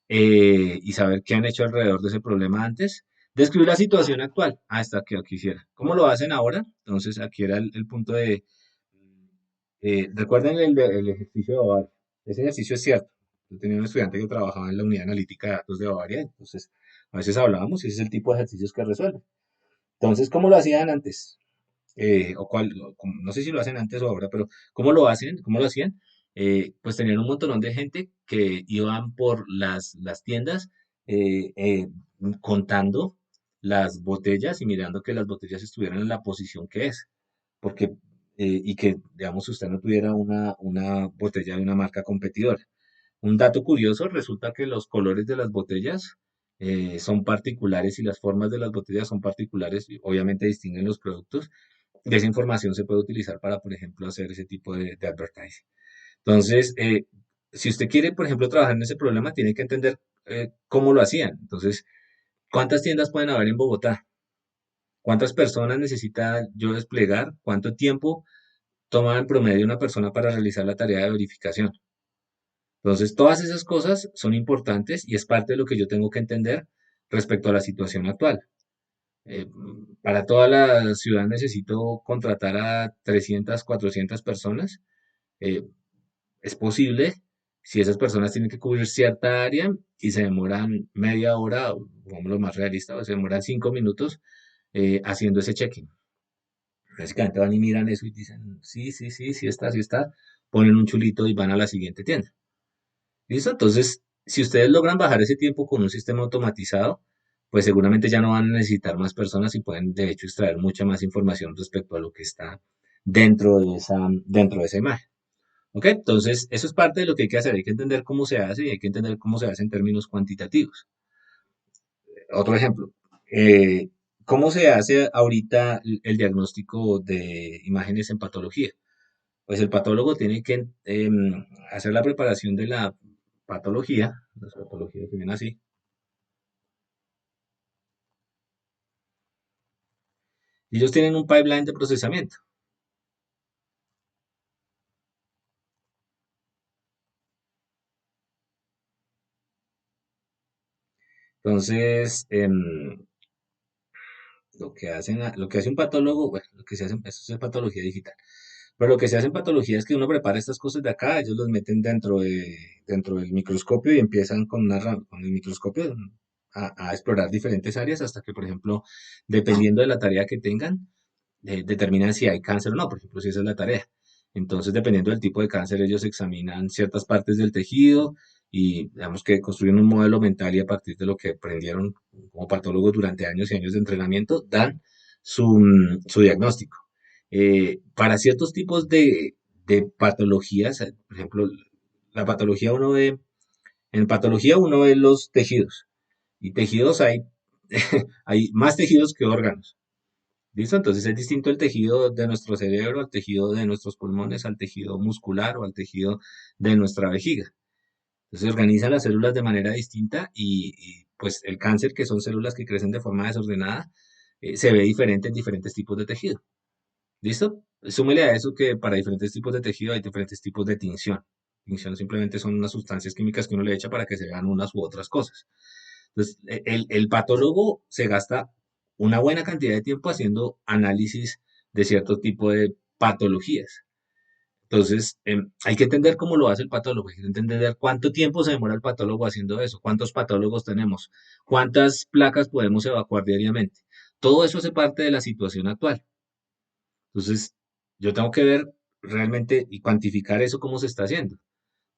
y saber qué han hecho alrededor de ese problema antes. Describir la situación actual. Está que aquí hiciera. ¿Cómo lo hacen ahora? Entonces, aquí era el punto de. Recuerden el ejercicio de Bavaria. Ese ejercicio es cierto. Yo tenía un estudiante que trabajaba en la unidad analítica de datos de Bavaria, entonces a veces hablábamos y ese es el tipo de ejercicios que resuelve. Entonces, ¿cómo lo hacían antes? No sé si lo hacen antes o ahora, pero ¿cómo lo hacen? ¿Cómo lo hacían? Pues tenían un montón de gente que iban por las tiendas eh, eh, contando las botellas y mirando que las botellas estuvieran en la posición que es, porque, y que, digamos, usted no tuviera una botella de una marca competidora. Un dato curioso, resulta que los colores de las botellas son particulares y las formas de las botellas son particulares, y obviamente distinguen los productos, y esa información se puede utilizar para, por ejemplo, hacer ese tipo de advertising. Entonces, si usted quiere, por ejemplo, trabajar en ese problema, tiene que entender cómo lo hacían. Entonces, ¿cuántas tiendas pueden haber en Bogotá? ¿Cuántas personas necesita yo desplegar? ¿Cuánto tiempo toma en promedio una persona para realizar la tarea de verificación? Entonces, todas esas cosas son importantes y es parte de lo que yo tengo que entender respecto a la situación actual. Para toda la ciudad necesito contratar a 300, 400 personas. Eh, es posible si esas personas tienen que cubrir cierta área y se demoran media hora, o vamos lo más realista, o se demoran 5 minutos haciendo ese check-in. Básicamente van y miran eso y dicen, sí, sí, sí, sí está, ponen un chulito y van a la siguiente tienda. ¿Listo? Entonces, si ustedes logran bajar ese tiempo con un sistema automatizado, pues seguramente ya no van a necesitar más personas y pueden de hecho extraer mucha más información respecto a lo que está dentro de esa imagen. ¿Ok? Entonces, eso es parte de lo que hay que hacer. Hay que entender cómo se hace y hay que entender cómo se hace en términos cuantitativos. Otro ejemplo. ¿Cómo se hace ahorita el diagnóstico de imágenes en patología? Pues el patólogo tiene que hacer la preparación de la patología. Las patologías se ven así. Y ellos tienen un pipeline de procesamiento. Entonces, lo que hace un patólogo, bueno, lo que se hace, eso es patología digital. Pero lo que se hace en patología es que uno prepara estas cosas de acá, ellos los meten dentro del microscopio y empiezan con el microscopio a explorar diferentes áreas hasta que, por ejemplo, dependiendo de la tarea que tengan, determinan si hay cáncer o no, por ejemplo, si esa es la tarea. Entonces, dependiendo del tipo de cáncer, ellos examinan ciertas partes del tejido y, digamos que construyen un modelo mental y a partir de lo que aprendieron como patólogos durante años y años de entrenamiento, dan su diagnóstico. Para ciertos tipos de patologías, por ejemplo, la patología en patología uno ve los tejidos y tejidos hay más tejidos que órganos. ¿Listo? Entonces es distinto el tejido de nuestro cerebro, al tejido de nuestros pulmones, al tejido muscular o al tejido de nuestra vejiga. Entonces se organizan las células de manera distinta pues el cáncer, que son células que crecen de forma desordenada, se ve diferente en diferentes tipos de tejido. ¿Listo? Súmele a eso que para diferentes tipos de tejido hay diferentes tipos de tinción. Tinción simplemente son unas sustancias químicas que uno le echa para que se vean unas u otras cosas. Entonces, el patólogo se gasta una buena cantidad de tiempo haciendo análisis de cierto tipo de patologías. Entonces, hay que entender cómo lo hace el patólogo, hay que entender cuánto tiempo se demora el patólogo haciendo eso, cuántos patólogos tenemos, cuántas placas podemos evacuar diariamente. Todo eso hace parte de la situación actual. Entonces, yo tengo que ver realmente y cuantificar eso cómo se está haciendo.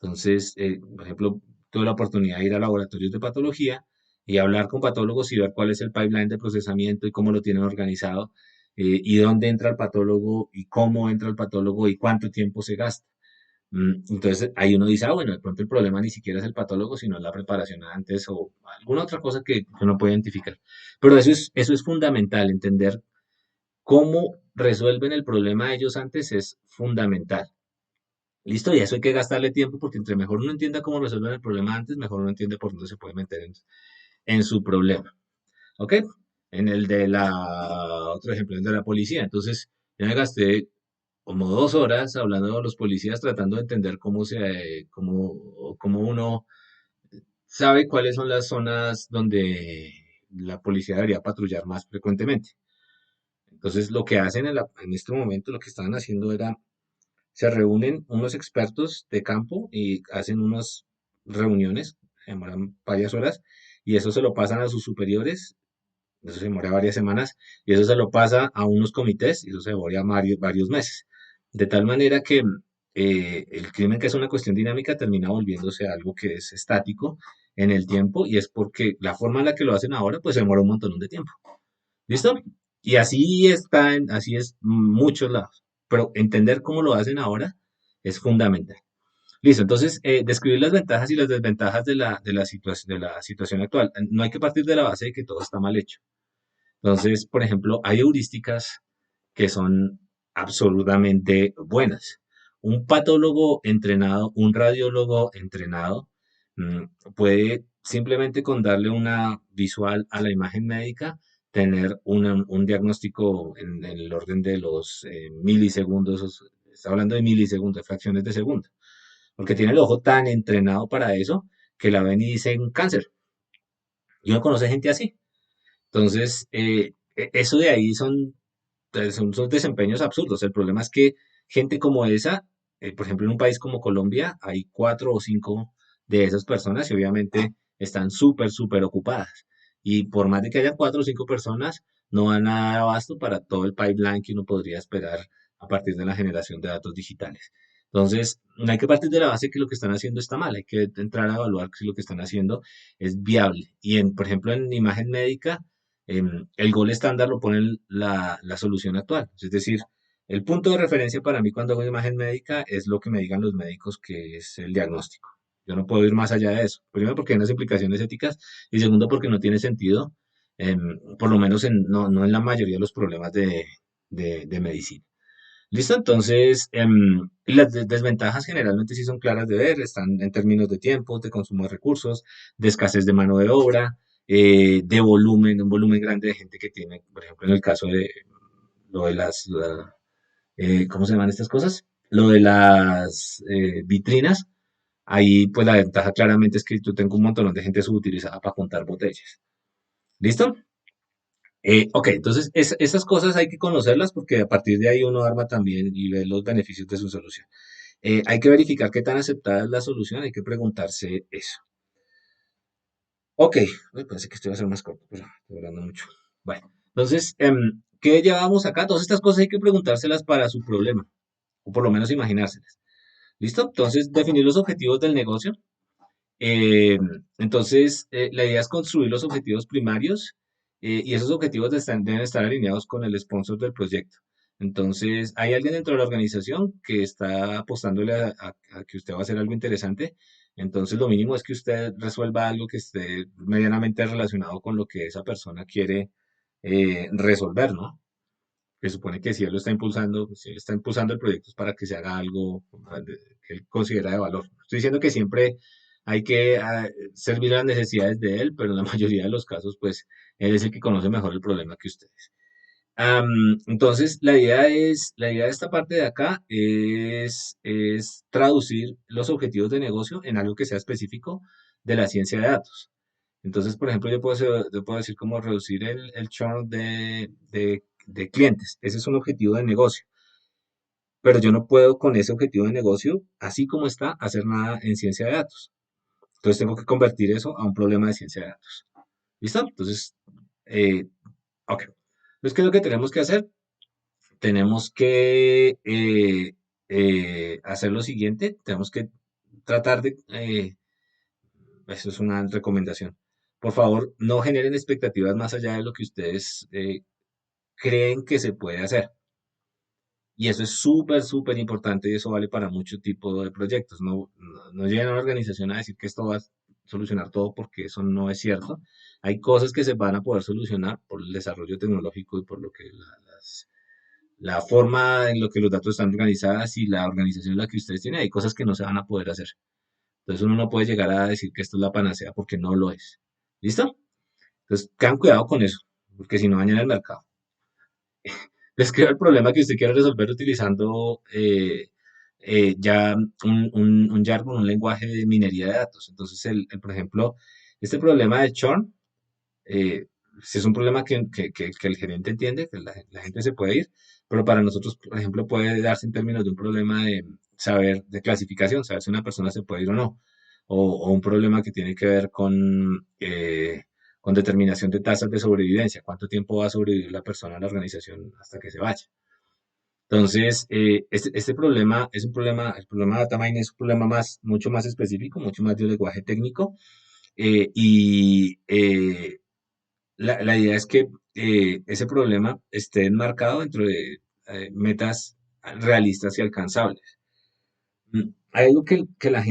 Entonces, por ejemplo, tuve la oportunidad de ir a laboratorios de patología y hablar con patólogos y ver cuál es el pipeline de procesamiento y cómo lo tienen organizado. y dónde entra el patólogo y cómo entra el patólogo y cuánto tiempo se gasta. Entonces ahí uno dice, ah, bueno, de pronto el problema ni siquiera es el patólogo, sino la preparación antes o alguna otra cosa que uno puede identificar. Pero eso es fundamental, entender cómo resuelven el problema ellos antes es fundamental. Listo, y a eso hay que gastarle tiempo porque entre mejor uno entienda cómo resuelven el problema antes, mejor uno entiende por dónde se puede meter en su problema. ¿Ok? En el de otro ejemplo, el de la policía. Entonces, yo me gasté como 2 horas hablando de los policías tratando de entender cómo uno sabe cuáles son las zonas donde la policía debería patrullar más frecuentemente. Entonces, lo que hacen en este momento, lo que estaban haciendo era, se reúnen unos expertos de campo y hacen unas reuniones, demoran varias horas, y eso se lo pasan a sus superiores, eso se demora varias semanas, y eso se lo pasa a unos comités, y eso se demora varios meses. De tal manera que el crimen, que es una cuestión dinámica, termina volviéndose algo que es estático en el tiempo, y es porque la forma en la que lo hacen ahora, pues se demora un montón de tiempo. ¿Listo? Y así es muchos lados. Pero entender cómo lo hacen ahora es fundamental. Listo, entonces, describir las ventajas y las desventajas de la situación actual. No hay que partir de la base de que todo está mal hecho. Entonces, por ejemplo, hay heurísticas que son absolutamente buenas. Un patólogo entrenado, un radiólogo entrenado, puede simplemente con darle una visual a la imagen médica, tener un diagnóstico en el orden de los milisegundos, está hablando de milisegundos, de fracciones de segundo, porque tiene el ojo tan entrenado para eso que la ven y dicen cáncer. Y uno conoce gente así. Entonces, eso de ahí son desempeños absurdos. El problema es que gente como esa, por ejemplo, en un país como Colombia, hay 4 o 5 de esas personas y obviamente están súper, súper ocupadas. Y por más de que haya 4 o 5 personas, no van a dar abasto para todo el pipeline que uno podría esperar a partir de la generación de datos digitales. Entonces, no hay que partir de la base que lo que están haciendo está mal, hay que entrar a evaluar si lo que están haciendo es viable. Y por ejemplo, en imagen médica, el gol estándar lo pone la solución actual. Es decir, el punto de referencia para mí cuando hago imagen médica es lo que me digan los médicos que es el diagnóstico. Yo no puedo ir más allá de eso. Primero porque hay unas implicaciones éticas y segundo porque no tiene sentido, por lo menos no en la mayoría de los problemas de medicina. ¿Listo? Entonces, las desventajas generalmente sí son claras de ver, están en términos de tiempo, de consumo de recursos, de escasez de mano de obra, de volumen, un volumen grande de gente que tiene, por ejemplo, en el caso de lo de ¿cómo se llaman estas cosas? Lo de las vitrinas, ahí pues la ventaja claramente es que yo tengo un montón de gente subutilizada para contar botellas. ¿Listo? Ok, entonces esas cosas hay que conocerlas porque a partir de ahí uno arma también y ve los beneficios de su solución. Hay que verificar qué tan aceptada es la solución, hay que preguntarse eso. Ok, uy, pensé que esto iba a ser más corto, pero estoy hablando mucho. Bueno, entonces, ¿qué llevamos acá? Todas estas cosas hay que preguntárselas para su problema, o por lo menos imaginárselas. ¿Listo? Entonces, definir los objetivos del negocio. Eh, entonces, la idea es construir los objetivos primarios y esos objetivos deben estar alineados con el sponsor del proyecto. Entonces, hay alguien dentro de la organización que está apostándole a que usted va a hacer algo interesante. Entonces, lo mínimo es que usted resuelva algo que esté medianamente relacionado con lo que esa persona quiere resolver, ¿no? Que supone que si él lo está impulsando, si él está impulsando el proyecto es para que se haga algo que él considera de valor. Estoy diciendo que siempre hay que servir a las necesidades de él, pero en la mayoría de los casos, pues, él es el que conoce mejor el problema que ustedes. Entonces, la idea de esta parte de acá es traducir los objetivos de negocio en algo que sea específico de la ciencia de datos. Entonces, por ejemplo, yo puedo decir cómo reducir el churn de clientes. Ese es un objetivo de negocio. Pero yo no puedo con ese objetivo de negocio, así como está, hacer nada en ciencia de datos. Entonces tengo que convertir eso a un problema de ciencia de datos. ¿Listo? Entonces, eh, ok. Entonces, ¿qué es lo que tenemos que hacer? Tenemos que hacer lo siguiente. Tenemos que tratar eso es una recomendación. Por favor, no generen expectativas más allá de lo que ustedes creen que se puede hacer. Y eso es súper, súper importante y eso vale para mucho tipo de proyectos. No llegan a una organización a decir que esto va a solucionar todo porque eso no es cierto. Hay cosas que se van a poder solucionar por el desarrollo tecnológico y por lo que la forma en lo que los datos están organizadas y la organización en la que ustedes tienen. Hay cosas que no se van a poder hacer. Entonces uno no puede llegar a decir que esto es la panacea porque no lo es. ¿Listo? Entonces, tengan cuidado con eso, porque si no dañan el mercado. Describa el problema que usted quiere resolver utilizando ya un jargon, un lenguaje de minería de datos. Entonces, por ejemplo, este problema de churn, eh, si es un problema que el gerente entiende, que la gente se puede ir, pero para nosotros, por ejemplo, puede darse en términos de un problema de saber, de clasificación, saber si una persona se puede ir o no, o un problema que tiene que ver con determinación de tasas de sobrevivencia, cuánto tiempo va a sobrevivir la persona en la organización hasta que se vaya. Entonces, este problema es un problema, el problema de data mining es un problema mucho más específico, mucho más de un lenguaje técnico, y la idea es que ese problema esté enmarcado dentro de metas realistas y alcanzables. Hay algo que la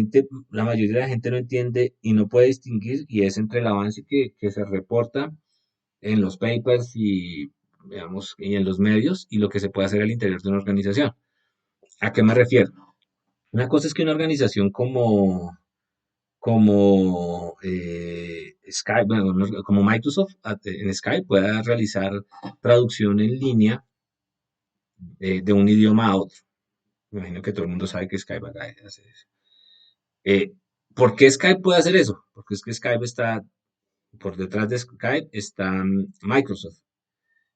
mayoría de la gente no entiende y no puede distinguir, y es entre el avance que se reporta en los papers y, digamos, y en los medios y lo que se puede hacer al interior de una organización. ¿A qué me refiero? Una cosa es que una organización como Skype, bueno, como Microsoft en Skype pueda realizar traducción en línea de un idioma a otro. Me imagino que todo el mundo sabe que Skype hace eso. Eh, ¿Por qué Skype puede hacer eso? Porque es que Skype está, por detrás de Skype está Microsoft.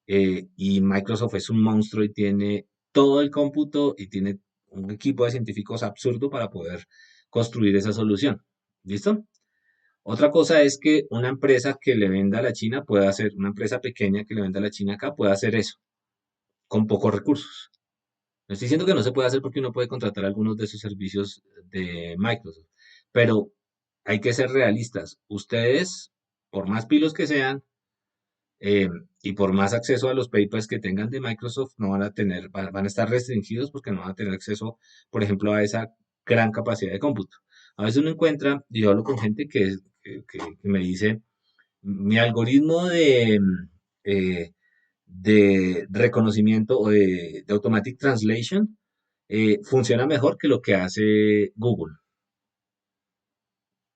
Y Microsoft es un monstruo y tiene todo el cómputo y tiene un equipo de científicos absurdo para poder construir esa solución. ¿Listo? Otra cosa es que una empresa que le venda a la China pueda hacer, una empresa pequeña que le venda a la China acá puede hacer eso, con pocos recursos. No estoy diciendo que no se puede hacer porque uno puede contratar algunos de sus servicios de Microsoft, pero hay que ser realistas. Ustedes, por más pilos que sean, eh, y por más acceso a los papers que tengan de Microsoft, no van a tener, van a estar restringidos porque no van a tener acceso, por ejemplo, a esa gran capacidad de cómputo. A veces uno encuentra, y yo hablo con gente que me dice, mi algoritmo de reconocimiento o de automatic translation funciona mejor que lo que hace Google.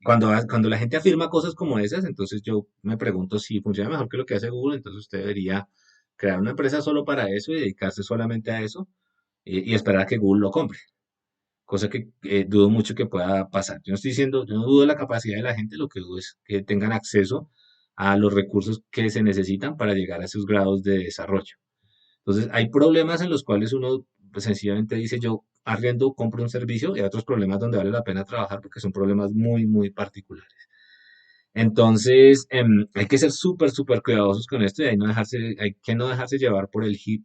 Cuando la gente afirma cosas como esas, entonces yo me pregunto si funciona mejor que lo que hace Google, entonces usted debería crear una empresa solo para eso y dedicarse solamente a eso y esperar a que Google lo compre, cosa que dudo mucho que pueda pasar. Yo no estoy diciendo, yo no dudo de la capacidad de la gente, lo que dudo es que tengan acceso a los recursos que se necesitan para llegar a esos grados de desarrollo. Entonces, hay problemas en los cuales uno pues, sencillamente dice yo arriendo, compro un servicio y hay otros problemas donde vale la pena trabajar porque son problemas muy, muy particulares. Entonces, hay que ser súper, súper cuidadosos con esto y hay que no dejarse llevar por el hit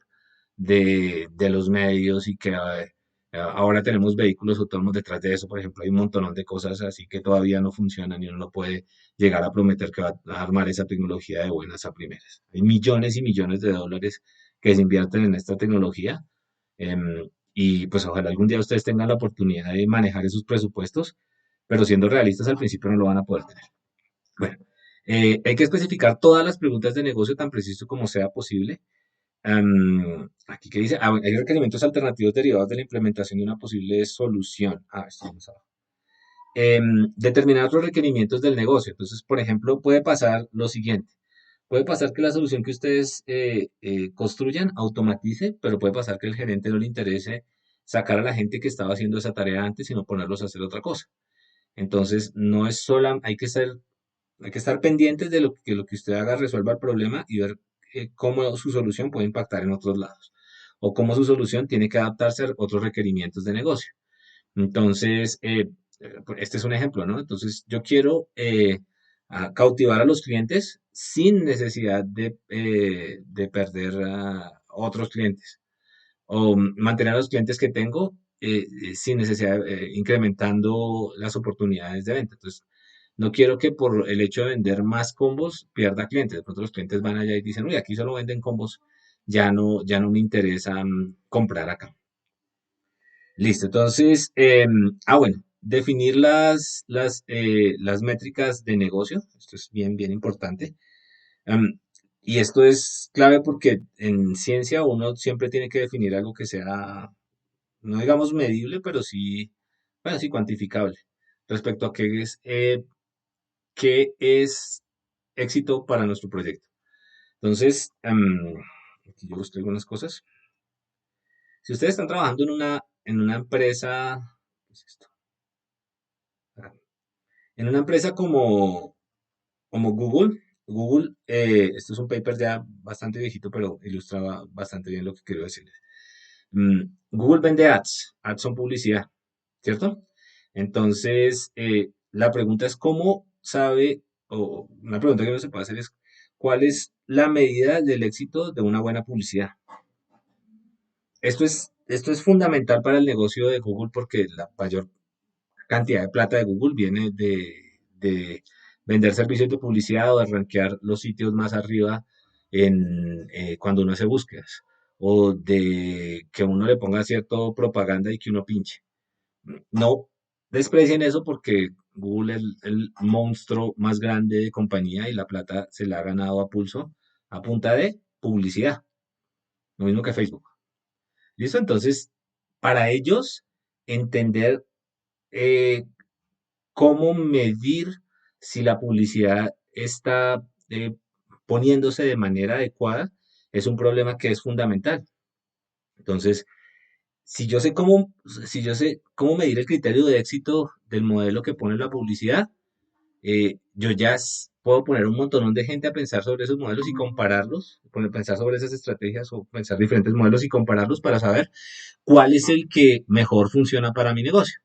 de los medios y que ahora tenemos vehículos autónomos detrás de eso. Por ejemplo, hay un montón de cosas así que todavía no funcionan y uno no puede llegar a prometer que va a armar esa tecnología de buenas a primeras. Hay millones y millones de dólares que se invierten en esta tecnología. Y pues ojalá algún día ustedes tengan la oportunidad de manejar esos presupuestos, pero siendo realistas al principio no lo van a poder tener. Bueno, hay que especificar todas las preguntas de negocio tan preciso como sea posible. Aquí que dice, bueno, hay requerimientos alternativos derivados de la implementación de una posible solución. Estamos abajo. Determinar los requerimientos del negocio. Entonces, por ejemplo, puede pasar lo siguiente. Puede pasar que la solución que ustedes construyan automatice, pero puede pasar que el gerente no le interese sacar a la gente que estaba haciendo esa tarea antes, sino ponerlos a hacer otra cosa. Entonces, no es sola, hay que estar pendientes de lo que usted haga resuelva el problema y ver cómo su solución puede impactar en otros lados o cómo su solución tiene que adaptarse a otros requerimientos de negocio. Entonces, pues, este es un ejemplo, ¿no? Entonces, yo quiero cautivar a los clientes sin necesidad de perder a otros clientes o mantener a los clientes que tengo sin necesidad, incrementando las oportunidades de venta. Entonces, no quiero que por el hecho de vender más combos pierda clientes. De pronto los clientes van allá y dicen, uy, aquí solo venden combos ya no me interesa comprar acá. Listo, entonces, bueno, definir las métricas de negocio, esto es bien, bien importante. Em, y esto es clave porque en ciencia uno siempre tiene que definir algo que sea, no digamos medible, pero sí, bueno, sí cuantificable respecto a qué es éxito para nuestro proyecto. Entonces, aquí yo busqué algunas cosas. Si ustedes están trabajando en una empresa, ¿qué es esto? Acá. En una empresa como Google, esto es un paper ya bastante viejito, pero ilustraba bastante bien lo que quiero decirles. Google vende ads son publicidad, ¿cierto? Entonces, la pregunta es cómo sabe, o una pregunta que no se puede hacer es, ¿cuál es la medida del éxito de una buena publicidad? Esto es fundamental para el negocio de Google porque la mayor cantidad de plata de Google viene de vender servicios de publicidad o de rankear los sitios más arriba cuando uno hace búsquedas o de que uno le ponga cierto propaganda y que uno pinche. No desprecien eso porque Google es el monstruo más grande de compañía y la plata se la ha ganado a pulso a punta de publicidad, lo mismo que Facebook. ¿Listo? Entonces, para ellos, entender eh, cómo medir si la publicidad está poniéndose de manera adecuada es un problema que es fundamental. Entonces, si yo sé cómo medir el criterio de éxito del modelo que pone la publicidad, yo ya puedo poner un montonón de gente a pensar sobre esos modelos y compararlos, pensar sobre esas estrategias o pensar diferentes modelos y compararlos para saber cuál es el que mejor funciona para mi negocio.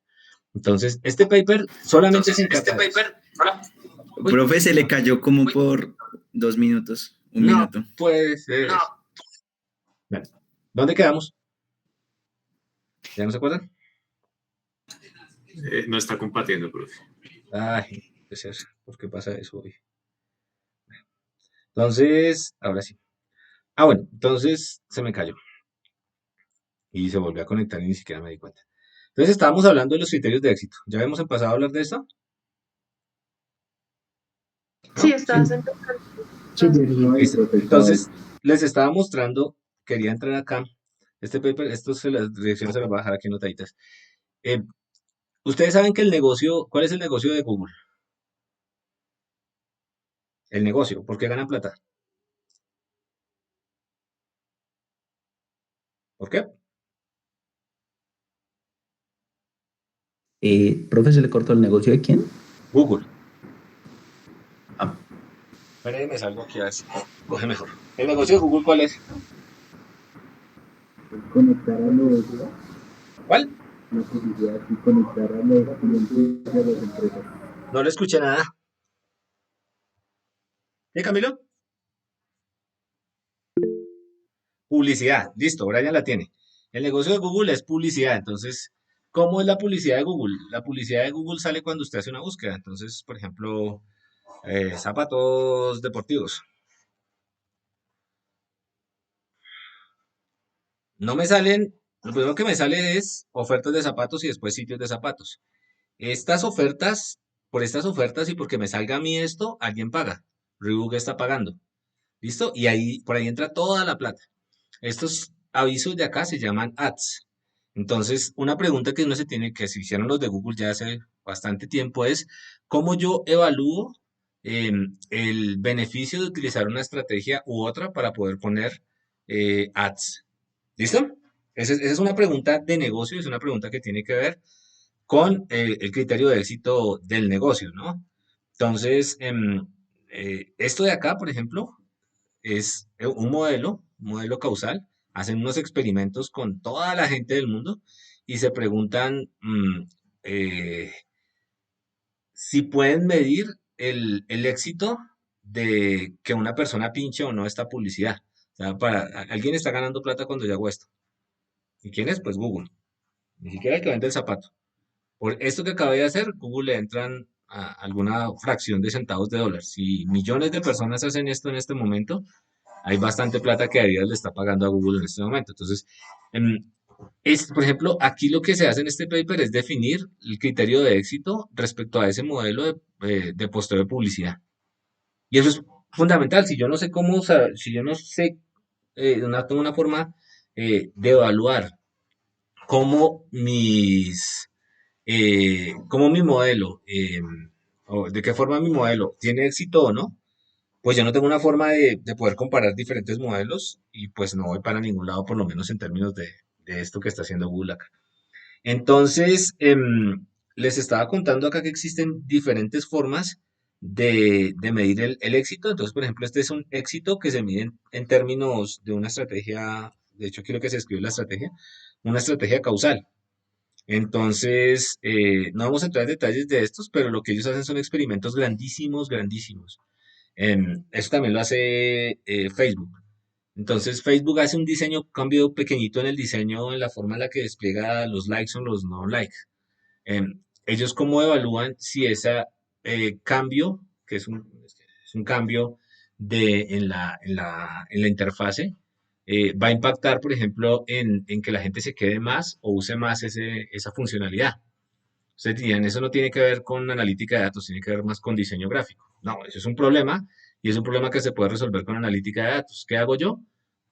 Entonces, este paper solamente se encarga de eso. Uy, Profe, se le cayó como por 2 minutos, un no minuto. puede ser. Bueno, ¿dónde quedamos? ¿Ya no se acuerdan? No está compartiendo, profe. Ay, ¿por qué pasa eso hoy? Entonces, ahora sí. Bueno, entonces se me cayó y se volvió a conectar y ni siquiera me di cuenta. Entonces estábamos hablando de los criterios de éxito. ¿Ya habíamos empezado a hablar de esto? Sí, ¿No? estabas Sí, empezando. sí, no hay Listo. profe. Entonces, les estaba mostrando, quería entrar acá. Este paper, las direcciones se las voy a dejar aquí anotaditas. Eh, Ustedes saben que el negocio, ¿cuál es el negocio de Google? El negocio, ¿por qué ganan plata? ¿Por qué? Profe, ¿se le cortó el negocio de quién? Google. Ah, Espérenme, me salgo aquí a ver si coge mejor. ¿El negocio de Google cuál es? Conectar a los, ¿Cuál? la publicidad y conectar a los clientes y a las empresas. No le escuché nada. ¿Qué, Camilo? Publicidad. Listo, ahora ya la tiene. El negocio de Google es publicidad. Entonces, ¿cómo es la publicidad de Google? La publicidad de Google sale cuando usted hace una búsqueda. Entonces, por ejemplo, zapatos deportivos. No me salen, lo primero que me sale es ofertas de zapatos y después sitios de zapatos. Estas ofertas, por estas ofertas y porque me salga a mí esto, alguien paga. Reebok está pagando. ¿Listo? Y ahí, por ahí entra toda la plata. Estos avisos de acá se llaman ads. Entonces, una pregunta que uno se tiene, que se hicieron los de Google ya hace bastante tiempo, es cómo yo evalúo el beneficio de utilizar una estrategia u otra para poder poner ads. ¿Listo? Esa es una pregunta de negocio, es una pregunta que tiene que ver con el criterio de éxito del negocio, ¿no? Entonces, esto de acá, por ejemplo, es un modelo causal. Hacen unos experimentos con toda la gente del mundo y se preguntan eh, si pueden medir el éxito de que una persona pinche o no esta publicidad. O sea, alguien está ganando plata cuando yo hago esto. ¿Y quién es? Pues Google. Ni siquiera el que vende el zapato. Por esto que acabé de hacer, Google le entran a alguna fracción de centavos de dólar. Si millones de personas hacen esto en este momento, hay bastante plata que Adidas le está pagando a Google en este momento. Entonces, em, por ejemplo, aquí lo que se hace en este paper es definir el criterio de éxito respecto a ese modelo de posteo de publicidad. Y eso es fundamental. Si yo no sé si yo no sé, tengo una forma de evaluar cómo cómo mi modelo, o de qué forma mi modelo tiene éxito o no, pues yo no tengo una forma de poder comparar diferentes modelos y pues no voy para ningún lado, por lo menos en términos de esto que está haciendo Google acá. Entonces, les estaba contando acá que existen diferentes formas de medir el éxito. Entonces, por ejemplo, este es un éxito que se mide en términos de una estrategia, de hecho quiero que se escriba la estrategia, una estrategia causal. Entonces, no vamos a entrar en detalles de estos, pero lo que ellos hacen son experimentos grandísimos, grandísimos. Eso también lo hace Facebook. Entonces Facebook hace un cambio pequeñito en el diseño, en la forma en la que despliega los likes o los no likes. Ellos cómo evalúan si ese cambio, que es un cambio en la interfase, va a impactar, por ejemplo, en que la gente se quede más o use más esa funcionalidad. Ustedes dirían, eso no tiene que ver con analítica de datos, tiene que ver más con diseño gráfico. No, eso es un problema y es un problema que se puede resolver con analítica de datos. ¿Qué hago yo?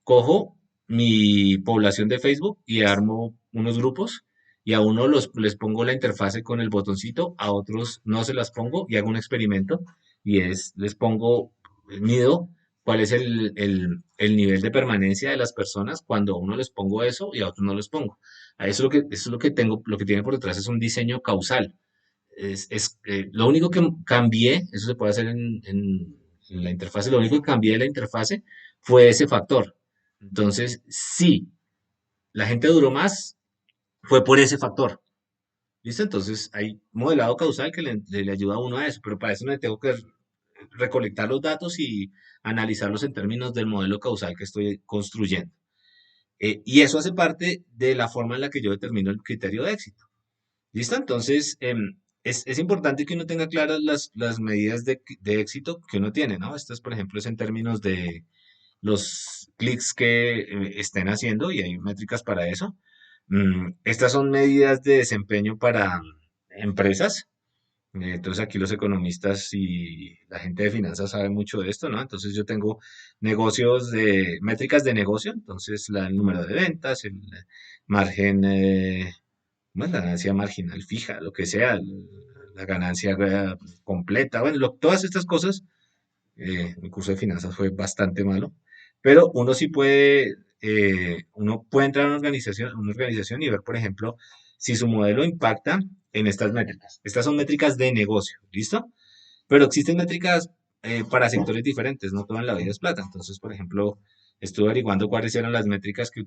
Cojo mi población de Facebook y armo unos grupos y a les pongo la interfase con el botoncito, a otros no se las pongo y hago un experimento y les pongo, mido cuál es el nivel de permanencia de las personas cuando a uno les pongo eso y a otros no les pongo. Eso es lo que tengo, lo que tiene por detrás es un diseño causal. Lo único que cambié, eso se puede hacer en la interfase, lo único que cambié de la interfase fue ese factor. Entonces, sí, la gente duró más, fue por ese factor. ¿Listo? Entonces, hay modelado causal que le ayuda a uno a eso, pero para eso me tengo que recolectar los datos y analizarlos en términos del modelo causal que estoy construyendo. Y eso hace parte de la forma en la que yo determino el criterio de éxito. ¿Listo? Entonces, es importante que uno tenga claras las medidas de éxito que uno tiene, ¿no? Esto es, por ejemplo, es en términos de los clics que estén haciendo y hay métricas para eso. Estas son medidas de desempeño para empresas. Entonces aquí los economistas y la gente de finanzas saben mucho de esto, ¿no? Entonces yo tengo métricas de negocio, entonces el número de ventas, el margen, bueno, la ganancia marginal fija, lo que sea, la ganancia completa, bueno, todas estas cosas. Mi curso de finanzas fue bastante malo, pero uno puede entrar a una organización y ver, por ejemplo, si su modelo impacta en estas métricas. Estas son métricas de negocio, ¿listo? Pero existen métricas para sectores diferentes, no toda en la vida es plata. Entonces, por ejemplo, estuve averiguando cuáles eran las métricas que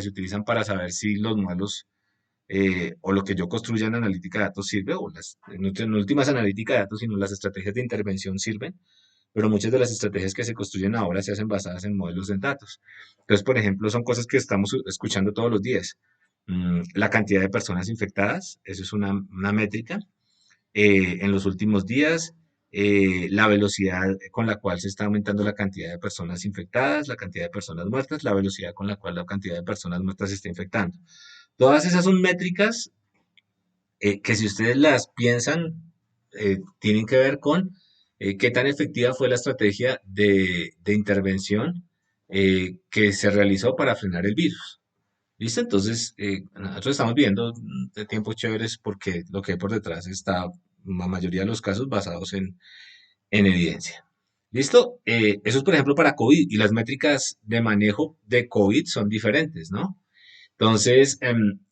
se utilizan para saber si los modelos o lo que yo construya en analítica de datos sirve, o en últimas analítica de datos, sino las estrategias de intervención sirven, pero muchas de las estrategias que se construyen ahora se hacen basadas en modelos de datos. Entonces, por ejemplo, son cosas que estamos escuchando todos los días. La cantidad de personas infectadas, eso es una métrica. En los últimos días, la velocidad con la cual se está aumentando la cantidad de personas infectadas, la cantidad de personas muertas, la velocidad con la cual la cantidad de personas muertas se está infectando. Todas esas son métricas que si ustedes las piensan, tienen que ver con qué tan efectiva fue la estrategia de intervención que se realizó para frenar el virus. ¿Listo? Entonces, nosotros estamos viviendo de tiempos chéveres porque lo que hay por detrás está, en la mayoría de los casos, basados en evidencia. ¿Listo? Eso es, por ejemplo, para COVID y las métricas de manejo de COVID son diferentes, ¿no? Entonces,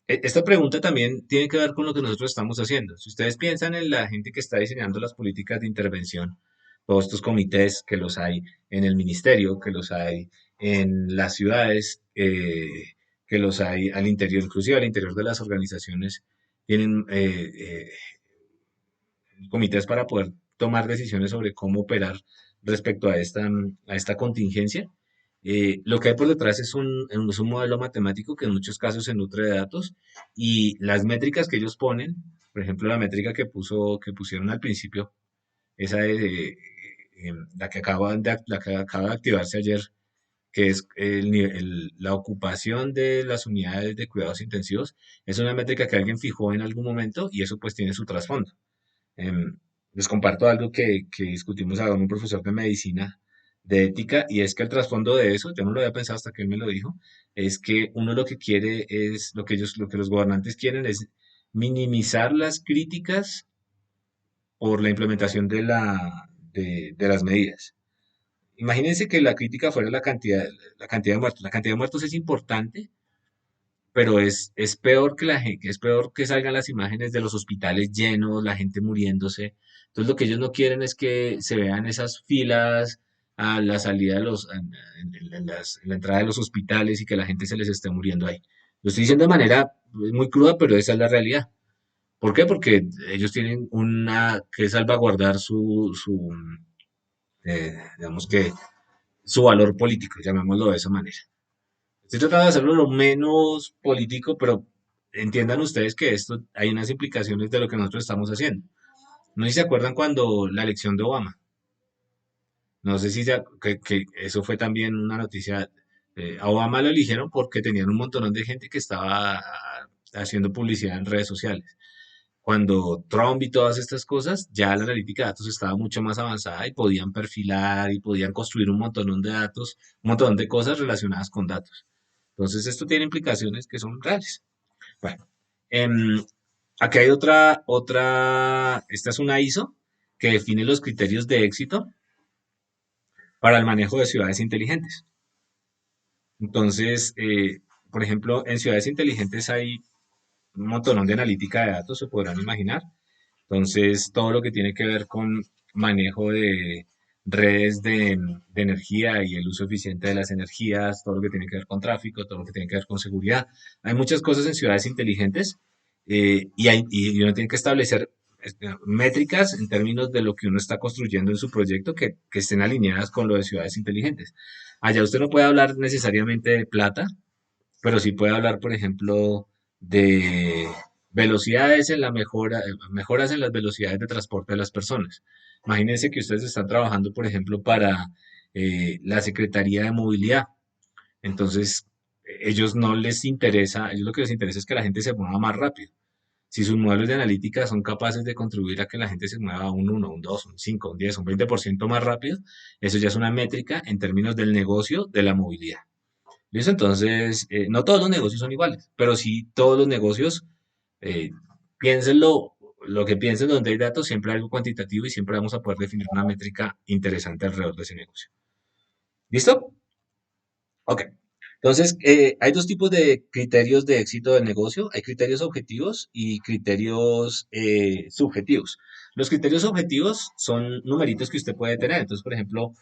esta pregunta también tiene que ver con lo que nosotros estamos haciendo. Si ustedes piensan en la gente que está diseñando las políticas de intervención, todos estos comités que los hay en el ministerio, que los hay en las ciudades, que los hay al interior, inclusive al interior de las organizaciones, tienen comités para poder tomar decisiones sobre cómo operar respecto a esta contingencia. Lo que hay por detrás es un modelo matemático que en muchos casos se nutre de datos y las métricas que ellos ponen, por ejemplo, la métrica que pusieron al principio, esa la que acaba de activarse ayer, que es la ocupación de las unidades de cuidados intensivos. Es una métrica que alguien fijó en algún momento y eso pues tiene su trasfondo. Em, Les comparto algo que discutimos ahora con un profesor de medicina de ética, y es que el trasfondo de eso, yo no lo había pensado hasta que él me lo dijo, es que uno lo que quiere es, lo que los gobernantes quieren es minimizar las críticas por la implementación de las medidas. Imagínense que la crítica fuera la cantidad de muertos. La cantidad de muertos es importante, pero es peor que es peor que salgan las imágenes de los hospitales llenos, la gente muriéndose. Entonces lo que ellos no quieren es que se vean esas filas a la salida de en la entrada de los hospitales y que la gente se les esté muriendo ahí. Lo estoy diciendo de manera muy cruda, pero esa es la realidad. ¿Por qué? Porque ellos tienen que salvaguardar digamos que, su valor político, llamémoslo de esa manera. Estoy tratando de hacerlo lo menos político, pero entiendan ustedes que esto hay unas implicaciones de lo que nosotros estamos haciendo. No sé si se acuerdan cuando la elección de Obama. No sé si que eso fue también una noticia. A Obama lo eligieron porque tenían un montón de gente que estaba haciendo publicidad en redes sociales. Cuando Trump y todas estas cosas, ya la analítica de datos estaba mucho más avanzada y podían perfilar y podían construir un montón de datos, un montón de cosas relacionadas con datos. Entonces, esto tiene implicaciones que son reales. Bueno, em, aquí hay esta es una ISO que define los criterios de éxito para el manejo de ciudades inteligentes. Entonces, por ejemplo, en ciudades inteligentes hay un montón de analítica de datos, se podrán imaginar. Entonces, todo lo que tiene que ver con manejo de redes de energía y el uso eficiente de las energías, todo lo que tiene que ver con tráfico, todo lo que tiene que ver con seguridad. Hay muchas cosas en ciudades inteligentes, y uno tiene que establecer métricas en términos de lo que uno está construyendo en su proyecto que estén alineadas con lo de ciudades inteligentes. Allá usted no puede hablar necesariamente de plata, pero sí puede hablar, por ejemplo, de velocidades en la mejoras en las velocidades de transporte de las personas. Imagínense que ustedes están trabajando, por ejemplo, para la Secretaría de Movilidad. Entonces, ellos no les interesa, a ellos lo que les interesa es que la gente se mueva más rápido. Si sus modelos de analítica son capaces de contribuir a que la gente se mueva un 1, un 2, un 5, un 10, un 20% más rápido, eso ya es una métrica en términos del negocio de la movilidad. ¿Listo? Entonces, no todos los negocios son iguales, pero sí todos los negocios, eh, piénsenlo, lo que piensen donde hay datos, siempre hay algo cuantitativo y siempre vamos a poder definir una métrica interesante alrededor de ese negocio. ¿Listo? Ok. Entonces, hay dos tipos de criterios de éxito del negocio. Hay criterios objetivos y criterios subjetivos. Los criterios objetivos son numeritos que usted puede tener. Entonces, por ejemplo,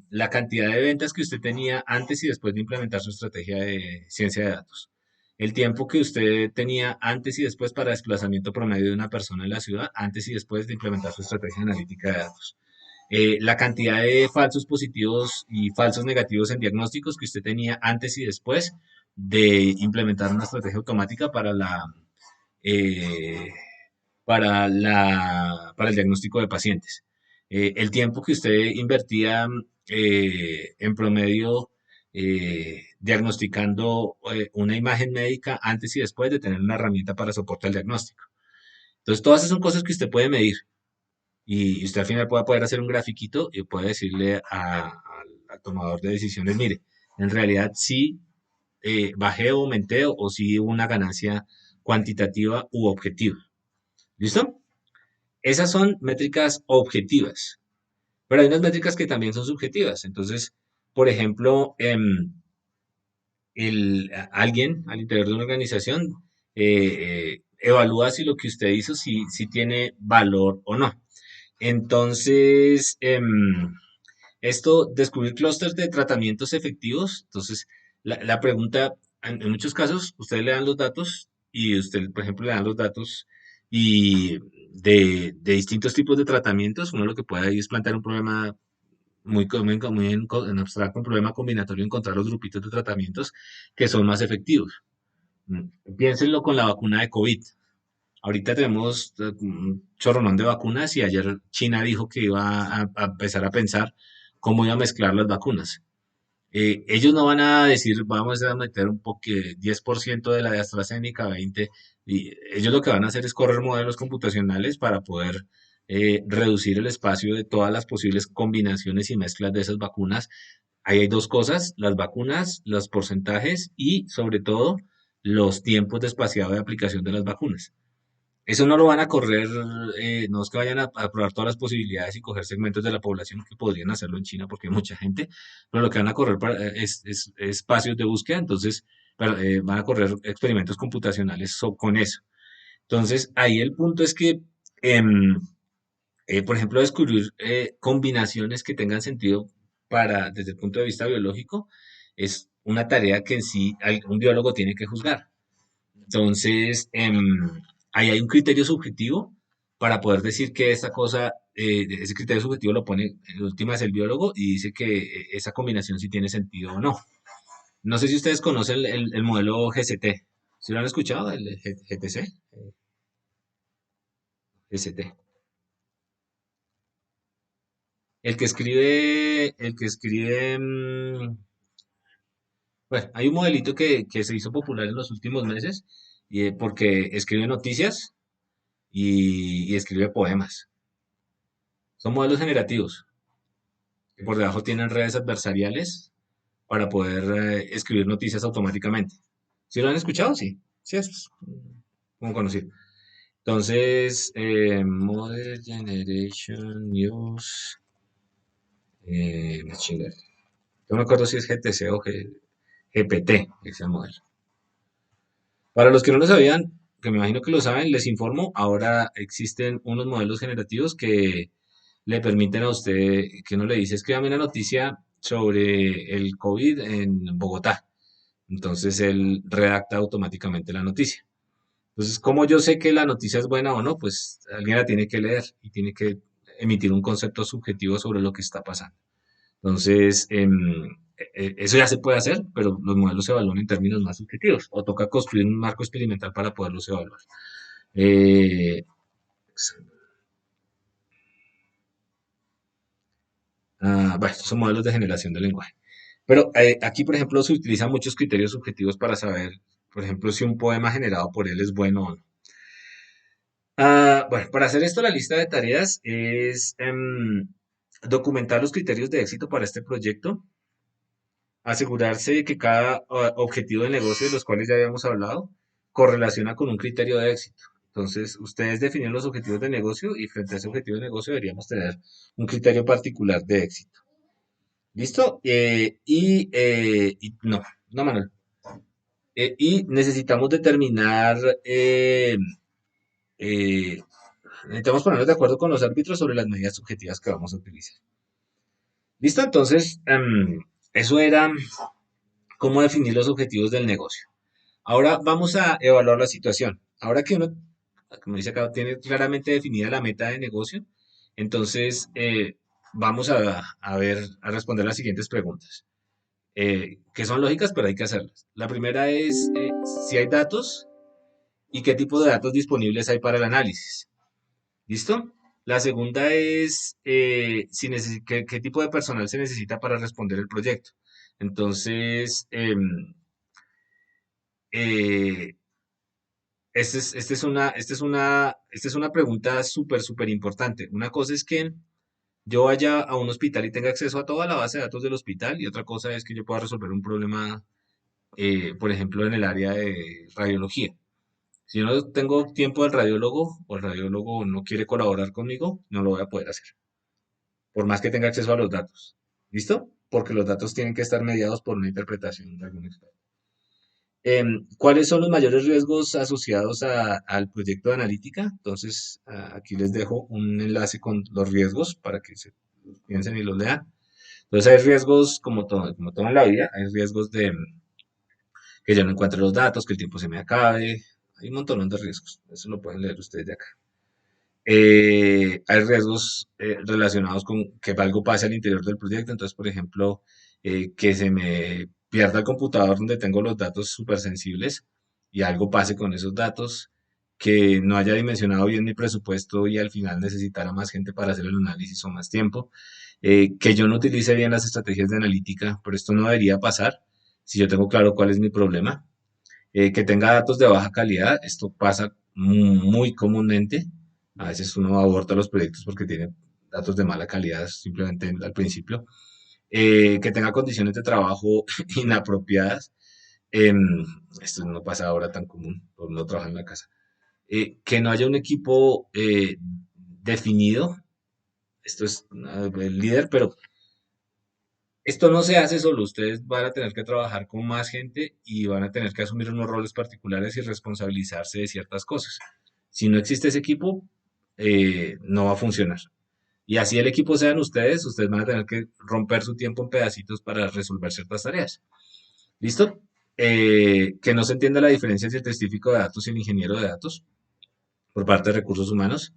la cantidad de ventas que usted tenía antes y después de implementar su estrategia de ciencia de datos. El tiempo que usted tenía antes y después para desplazamiento promedio de una persona en la ciudad, antes y después de implementar su estrategia analítica de datos. La cantidad de falsos positivos y falsos negativos en diagnósticos que usted tenía antes y después de implementar una estrategia automática eh, para el diagnóstico de pacientes. El tiempo que usted invertía en promedio diagnosticando una imagen médica antes y después de tener una herramienta para soporte al diagnóstico. Entonces, todas esas son cosas que usted puede medir. Y usted al final puede poder hacer un grafiquito y puede decirle al tomador de decisiones, mire, en realidad sí bajé o aumenté o sí hubo una ganancia cuantitativa u objetiva. ¿Listo? Esas son métricas objetivas, pero hay unas métricas que también son subjetivas. Entonces, por ejemplo, alguien al interior de una organización evalúa si lo que usted hizo si tiene valor o no. Entonces, descubrir clústeres de tratamientos efectivos. Entonces, la pregunta, en muchos casos, ustedes le dan los datos y usted, por ejemplo, le dan los datos y de distintos tipos de tratamientos. Uno lo que puede ahí es plantear un problema muy en abstracto, un problema combinatorio, encontrar los grupitos de tratamientos que son más efectivos. Piénsenlo con la vacuna de COVID. Ahorita tenemos un chorronón de vacunas y ayer China dijo que iba a empezar a pensar cómo iba a mezclar las vacunas. Ellos no van a decir, vamos a meter un poco, 10% de la de AstraZeneca, 20, y ellos lo que van a hacer es correr modelos computacionales para poder reducir el espacio de todas las posibles combinaciones y mezclas de esas vacunas. Ahí hay dos cosas, las vacunas, los porcentajes y sobre todo los tiempos de espaciado de aplicación de las vacunas. Eso no lo van a correr, no es que vayan a probar todas las posibilidades y coger segmentos de la población que podrían hacerlo en China porque hay mucha gente, pero lo que van a correr es espacios de búsqueda, entonces van a correr experimentos computacionales con eso. Entonces, ahí el punto es que, em, por ejemplo, descubrir combinaciones que tengan sentido desde el punto de vista biológico es una tarea que en sí un biólogo tiene que juzgar. Entonces, ahí hay un criterio subjetivo para poder decir que esta cosa, ese criterio subjetivo lo pone en últimas el biólogo y dice que esa combinación sí tiene sentido o no. No sé si ustedes conocen el modelo GCT. ¿Sí lo han escuchado? El GTC. GCT. Bueno, hay un modelito que se hizo popular en los últimos meses porque escribe noticias y escribe poemas. Son modelos generativos que por debajo tienen redes adversariales para poder escribir noticias automáticamente. ¿Sí lo han escuchado? Sí. Sí, es como conocido. Entonces, Model Generation News Machine Learning. Yo no me acuerdo si es GTC o GPT, ese modelo. Para los que no lo sabían, que me imagino que lo saben, les informo, ahora existen unos modelos generativos que le permiten a usted, que uno le dice, escríbame una noticia sobre el COVID en Bogotá. Entonces él redacta automáticamente la noticia. Entonces, ¿cómo yo sé que la noticia es buena o no? Pues alguien la tiene que leer y tiene que emitir un concepto subjetivo sobre lo que está pasando. Entonces, eso ya se puede hacer, pero los modelos se evalúan en términos más subjetivos o toca construir un marco experimental para poderlos evaluar. Eh, bueno, estos son modelos de generación de lenguaje. Pero aquí, por ejemplo, se utilizan muchos criterios subjetivos para saber, por ejemplo, si un poema generado por él es bueno o no. Bueno, para hacer esto, la lista de tareas es documentar los criterios de éxito para este proyecto, asegurarse de que cada objetivo de negocio de los cuales ya habíamos hablado correlaciona con un criterio de éxito. Entonces, ustedes definen los objetivos de negocio y frente a ese objetivo de negocio deberíamos tener un criterio particular de éxito. ¿Listo? No, no, Manuel. Y necesitamos determinar, eh, necesitamos ponernos de acuerdo con los árbitros sobre las medidas subjetivas que vamos a utilizar. ¿Listo? Entonces, eso era cómo definir los objetivos del negocio. Ahora vamos a evaluar la situación. Ahora que uno, como dice acá, tiene claramente definida la meta de negocio, entonces vamos a ver, a responder las siguientes preguntas, que son lógicas, pero hay que hacerlas. La primera es si hay datos y qué tipo de datos disponibles hay para el análisis. ¿Listo? La segunda es qué tipo de personal se necesita para responder el proyecto. Entonces, eh, esta es una pregunta súper, súper importante. Una cosa es que yo vaya a un hospital y tenga acceso a toda la base de datos del hospital y otra cosa es que yo pueda resolver un problema, por ejemplo, en el área de radiología. Si yo no tengo tiempo del radiólogo o el radiólogo no quiere colaborar conmigo, no lo voy a poder hacer, por más que tenga acceso a los datos. ¿Listo? Porque los datos tienen que estar mediados por una interpretación de algún experto. ¿Cuáles son los mayores riesgos asociados al proyecto de analítica? Entonces, aquí les dejo un enlace con los riesgos para que se los piensen y los lean. Entonces, hay riesgos, como todo en la vida, hay riesgos de que yo no encuentre los datos, que el tiempo se me acabe. Hay un montón de riesgos. Eso lo pueden leer ustedes de acá. Hay riesgos relacionados con que algo pase al interior del proyecto. Entonces, por ejemplo, que se me pierda el computador donde tengo los datos súper sensibles y algo pase con esos datos. que no haya dimensionado bien mi presupuesto y al final necesitara más gente para hacer el análisis o más tiempo, que yo no utilice bien las estrategias de analítica, pero esto no debería pasar si yo tengo claro cuál es mi problema, que tenga datos de baja calidad, esto pasa muy comúnmente, a veces uno aborta los proyectos porque tiene datos de mala calidad simplemente al principio, que tenga condiciones de trabajo inapropiadas, em, esto no pasa ahora tan común, por no trabajar en la casa, que no haya un equipo definido, esto es el líder, pero esto no se hace solo, ustedes van a tener que trabajar con más gente y van a tener que asumir unos roles particulares y responsabilizarse de ciertas cosas. Si no existe ese equipo, no va a funcionar. Y así el equipo sean ustedes, ustedes van a tener que romper su tiempo en pedacitos para resolver ciertas tareas. ¿Listo? Que no se entienda la diferencia entre el científico de datos y el ingeniero de datos por parte de recursos humanos.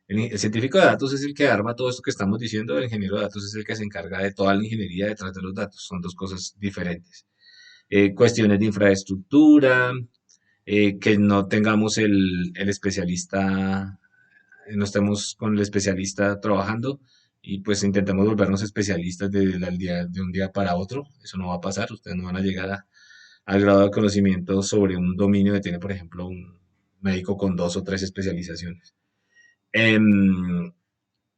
El científico de datos es el que arma todo esto que estamos diciendo, el ingeniero de datos es el que se encarga de toda la ingeniería detrás de los datos, son dos cosas diferentes. Cuestiones de infraestructura, que no tengamos el especialista, no estemos con el especialista trabajando y pues intentemos volvernos especialistas de un día para otro, eso no va a pasar, ustedes no van a llegar al grado de conocimiento sobre un dominio que tiene, por ejemplo, un médico con 2 o 3 especializaciones. Em,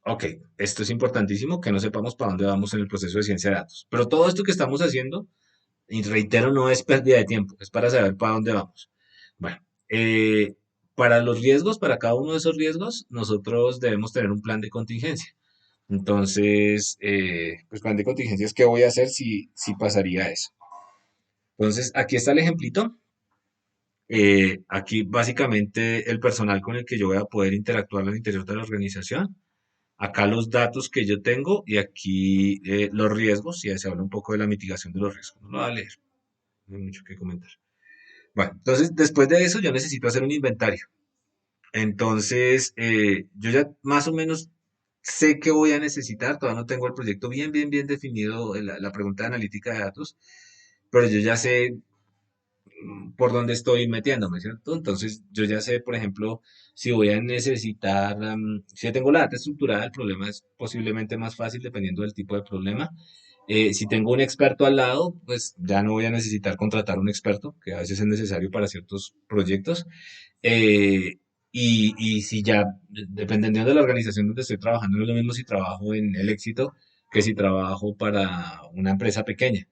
Ok, esto es importantísimo, que no sepamos para dónde vamos en el proceso de ciencia de datos. Pero todo esto que estamos haciendo, y reitero, no es pérdida de tiempo, es para saber para dónde vamos. Bueno, para los riesgos, para cada uno de esos riesgos, nosotros debemos tener un plan de contingencia. Entonces, pues plan de contingencia es qué voy a hacer si pasaría eso. Entonces, aquí está el ejemplito. Aquí básicamente el personal con el que yo voy a poder interactuar al interior de la organización. Acá los datos que yo tengo y aquí los riesgos, y se habla un poco de la mitigación de los riesgos. No lo voy a leer, no hay mucho que comentar. Bueno, entonces después de eso yo necesito hacer un inventario. Entonces, yo ya más o menos sé qué voy a necesitar, todavía no tengo el proyecto bien definido, la pregunta de analítica de datos, pero yo ya sé por dónde estoy metiéndome, ¿cierto? Entonces, yo ya sé, por ejemplo, si voy a necesitar, si ya tengo la data estructurada, el problema es posiblemente más fácil dependiendo del tipo de problema. Si tengo un experto al lado, pues ya no voy a necesitar contratar un experto, que a veces es necesario para ciertos proyectos. Eh, y si ya, dependiendo de la organización donde estoy trabajando, no es lo mismo si trabajo en el éxito que si trabajo para una empresa pequeña.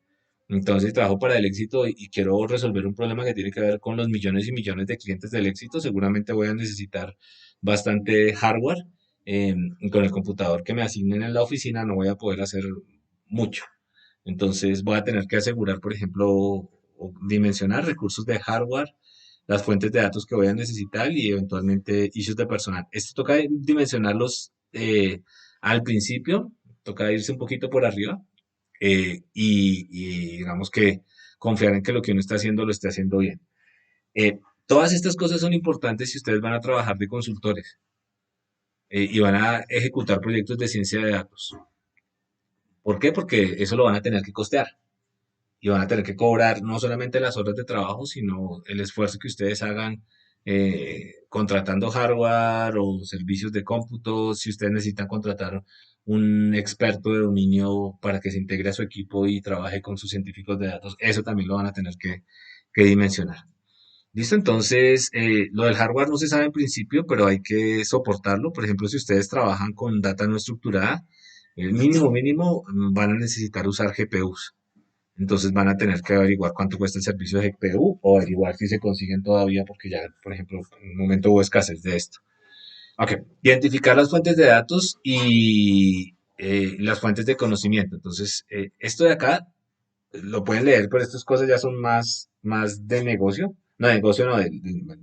Entonces trabajo para el éxito y quiero resolver un problema que tiene que ver con los millones y millones de clientes del éxito. Seguramente voy a necesitar bastante hardware. Y con el computador que me asignen en la oficina no voy a poder hacer mucho. Entonces voy a tener que asegurar, por ejemplo, o dimensionar recursos de hardware, las fuentes de datos que voy a necesitar y eventualmente issues de personal. Esto toca dimensionarlos al principio, toca irse un poquito por arriba y digamos que confiar en que lo que uno está haciendo lo esté haciendo bien. Todas estas cosas son importantes si ustedes van a trabajar de consultores y van a ejecutar proyectos de ciencia de datos. ¿Por qué? Porque eso lo van a tener que costear y van a tener que cobrar no solamente las horas de trabajo, sino el esfuerzo que ustedes hagan contratando hardware o servicios de cómputo, si ustedes necesitan contratar un experto de dominio para que se integre a su equipo y trabaje con sus científicos de datos, eso también lo van a tener que dimensionar. ¿Listo? Entonces, lo del hardware no se sabe en principio, pero hay que soportarlo. Por ejemplo, si ustedes trabajan con data no estructurada, el mínimo van a necesitar usar GPUs. Entonces van a tener que averiguar cuánto cuesta el servicio de GPU o averiguar si se consiguen todavía porque ya, por ejemplo, en un momento hubo escasez de esto. Ok, identificar las fuentes de datos y las fuentes de conocimiento. Entonces, esto de acá lo pueden leer, pero estas cosas ya son más de negocio. No, de negocio no, del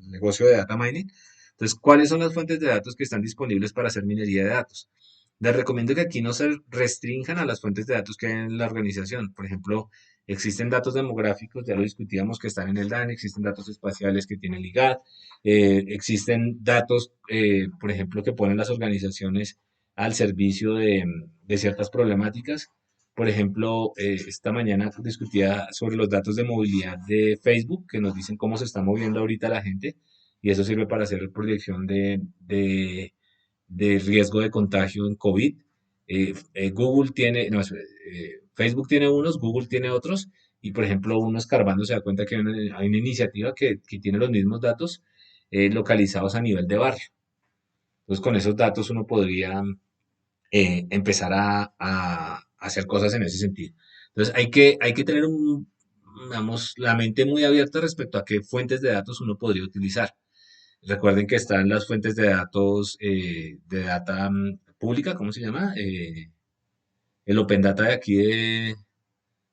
negocio de data mining. Entonces, ¿cuáles son las fuentes de datos que están disponibles para hacer minería de datos? Les recomiendo que aquí no se restrinjan a las fuentes de datos que hay en la organización. Por ejemplo, existen datos demográficos, ya lo discutíamos, que están en el DAN, existen datos espaciales que tiene el IGAD, existen datos, por ejemplo, que ponen las organizaciones al servicio de ciertas problemáticas. Por ejemplo, esta mañana discutía sobre los datos de movilidad de Facebook, que nos dicen cómo se está moviendo ahorita la gente. y eso sirve para hacer proyección de riesgo de contagio en COVID. Google tiene, no, Facebook tiene unos, Google tiene otros, y por ejemplo, uno escarbando se da cuenta que hay una iniciativa que tiene los mismos datos localizados a nivel de barrio. Entonces, con esos datos uno podría empezar a hacer cosas en ese sentido. Entonces, hay que tener digamos, la mente muy abierta respecto a qué fuentes de datos uno podría utilizar. Recuerden que están las fuentes de datos de data pública, ¿cómo se llama? El Open Data de aquí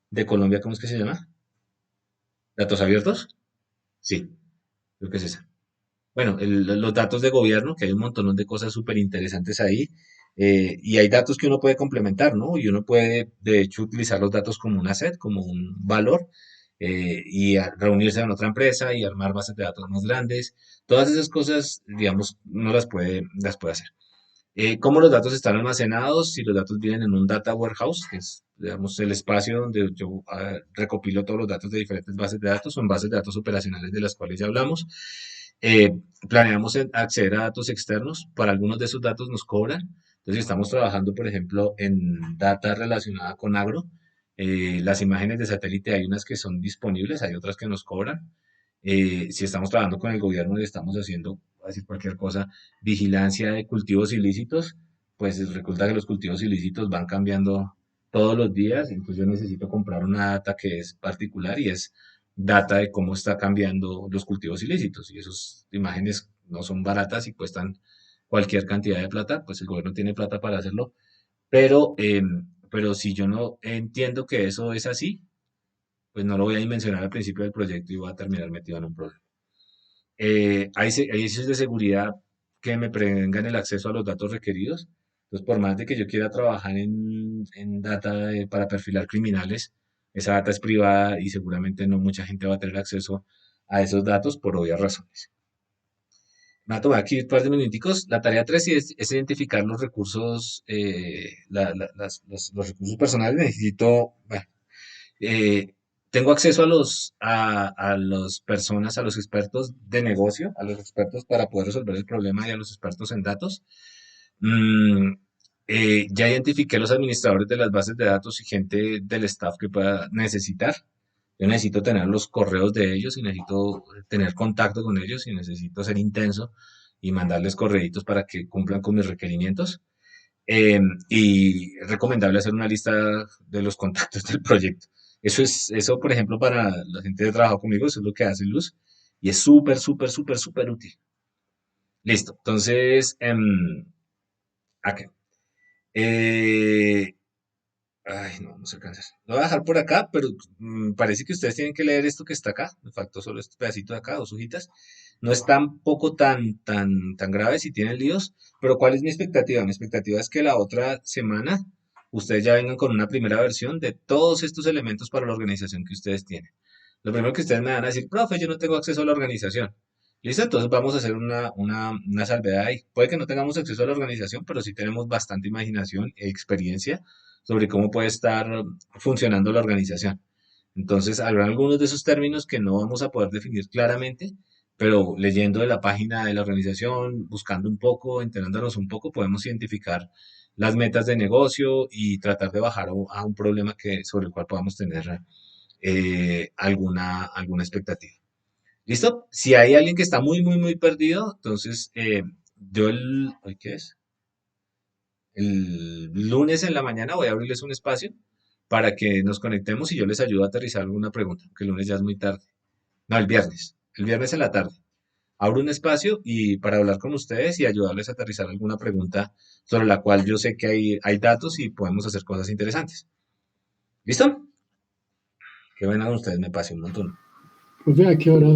de Colombia, ¿cómo es que se llama? ¿Datos abiertos? Sí, creo que es esa. Bueno, los datos de gobierno, que hay un montón de cosas súper interesantes ahí, y hay datos que uno puede complementar, ¿no? Y uno puede, de hecho, utilizar los datos como un asset, como un valor, reunirse en otra empresa y armar bases de datos más grandes. Todas esas cosas, digamos, uno las puede hacer. ¿Cómo los datos están almacenados? Si los datos vienen en un data warehouse, que es, digamos, el espacio donde yo recopilo todos los datos de diferentes bases de datos, son bases de datos operacionales de las cuales ya hablamos. Eh, Planeamos acceder a datos externos. Para algunos de esos datos nos cobran. Entonces, si estamos trabajando, por ejemplo, en data relacionada con agro. Las imágenes de satélite hay unas que son disponibles, hay otras que nos cobran. Si estamos trabajando con el gobierno y estamos haciendo, voy a decir cualquier cosa, vigilancia de cultivos ilícitos, pues resulta que los cultivos ilícitos van cambiando todos los días, entonces yo necesito comprar una data que es particular y es data de cómo está cambiando los cultivos ilícitos. Y esas imágenes no son baratas y cuestan cualquier cantidad de plata, pues el gobierno tiene plata para hacerlo, pero si yo no entiendo que eso es así, pues no lo voy a dimensionar al principio del proyecto y voy a terminar metido en un problema. Hay issues de seguridad que me prevengan el acceso a los datos requeridos. Entonces, por más de que yo quiera trabajar en data para perfilar criminales, esa data es privada y seguramente no mucha gente va a tener acceso a esos datos por obvias razones. Me va a tomar aquí un par de minuticos. La tarea 3 es identificar los recursos, los recursos personales. Necesito, bueno, eh, tengo acceso a los personas, a los expertos de negocio, a los expertos para poder resolver el problema y a los expertos en datos. Mm, ya identifiqué los administradores de las bases de datos y gente del staff que pueda necesitar. Yo necesito tener los correos de ellos y necesito tener contacto con ellos y necesito ser intenso y mandarles correitos para que cumplan con mis requerimientos. Y es recomendable hacer una lista de los contactos del proyecto. Eso, por ejemplo, para la gente que trabaja conmigo, eso es lo que hace Luz y es súper, súper, súper, súper útil. Listo. Entonces, acá. Eh, Ay, no, no se alcanza. Lo voy a dejar por acá, pero parece que ustedes tienen que leer esto que está acá. Me faltó solo este pedacito de acá, dos hojitas. No es tampoco tan grave si tienen líos, pero ¿cuál es mi expectativa? Mi expectativa es que la otra semana ustedes ya vengan con una primera versión de todos estos elementos para la organización que ustedes tienen. Lo primero que ustedes me van a decir, profe, yo no tengo acceso a la organización. Listo, entonces vamos a hacer una salvedad ahí. Puede que no tengamos acceso a la organización, pero sí tenemos bastante imaginación e experiencia sobre cómo puede estar funcionando la organización. Entonces, habrá algunos de esos términos que no vamos a poder definir claramente, pero leyendo de la página de la organización, buscando un poco, enterándonos un poco, podemos identificar las metas de negocio y tratar de bajar a un problema sobre el cual podamos tener alguna expectativa. ¿Listo? Si hay alguien que está muy, muy, muy perdido, entonces ¿hoy qué es? El lunes en la mañana voy a abrirles un espacio para que nos conectemos y yo les ayudo a aterrizar alguna pregunta, que el lunes ya es muy tarde. No, el viernes en la tarde. Abro un espacio y para hablar con ustedes y ayudarles a aterrizar alguna pregunta sobre la cual yo sé que hay datos y podemos hacer cosas interesantes. ¿Listo? Que vengan ustedes, me pase un montón. Profe, ¿a qué hora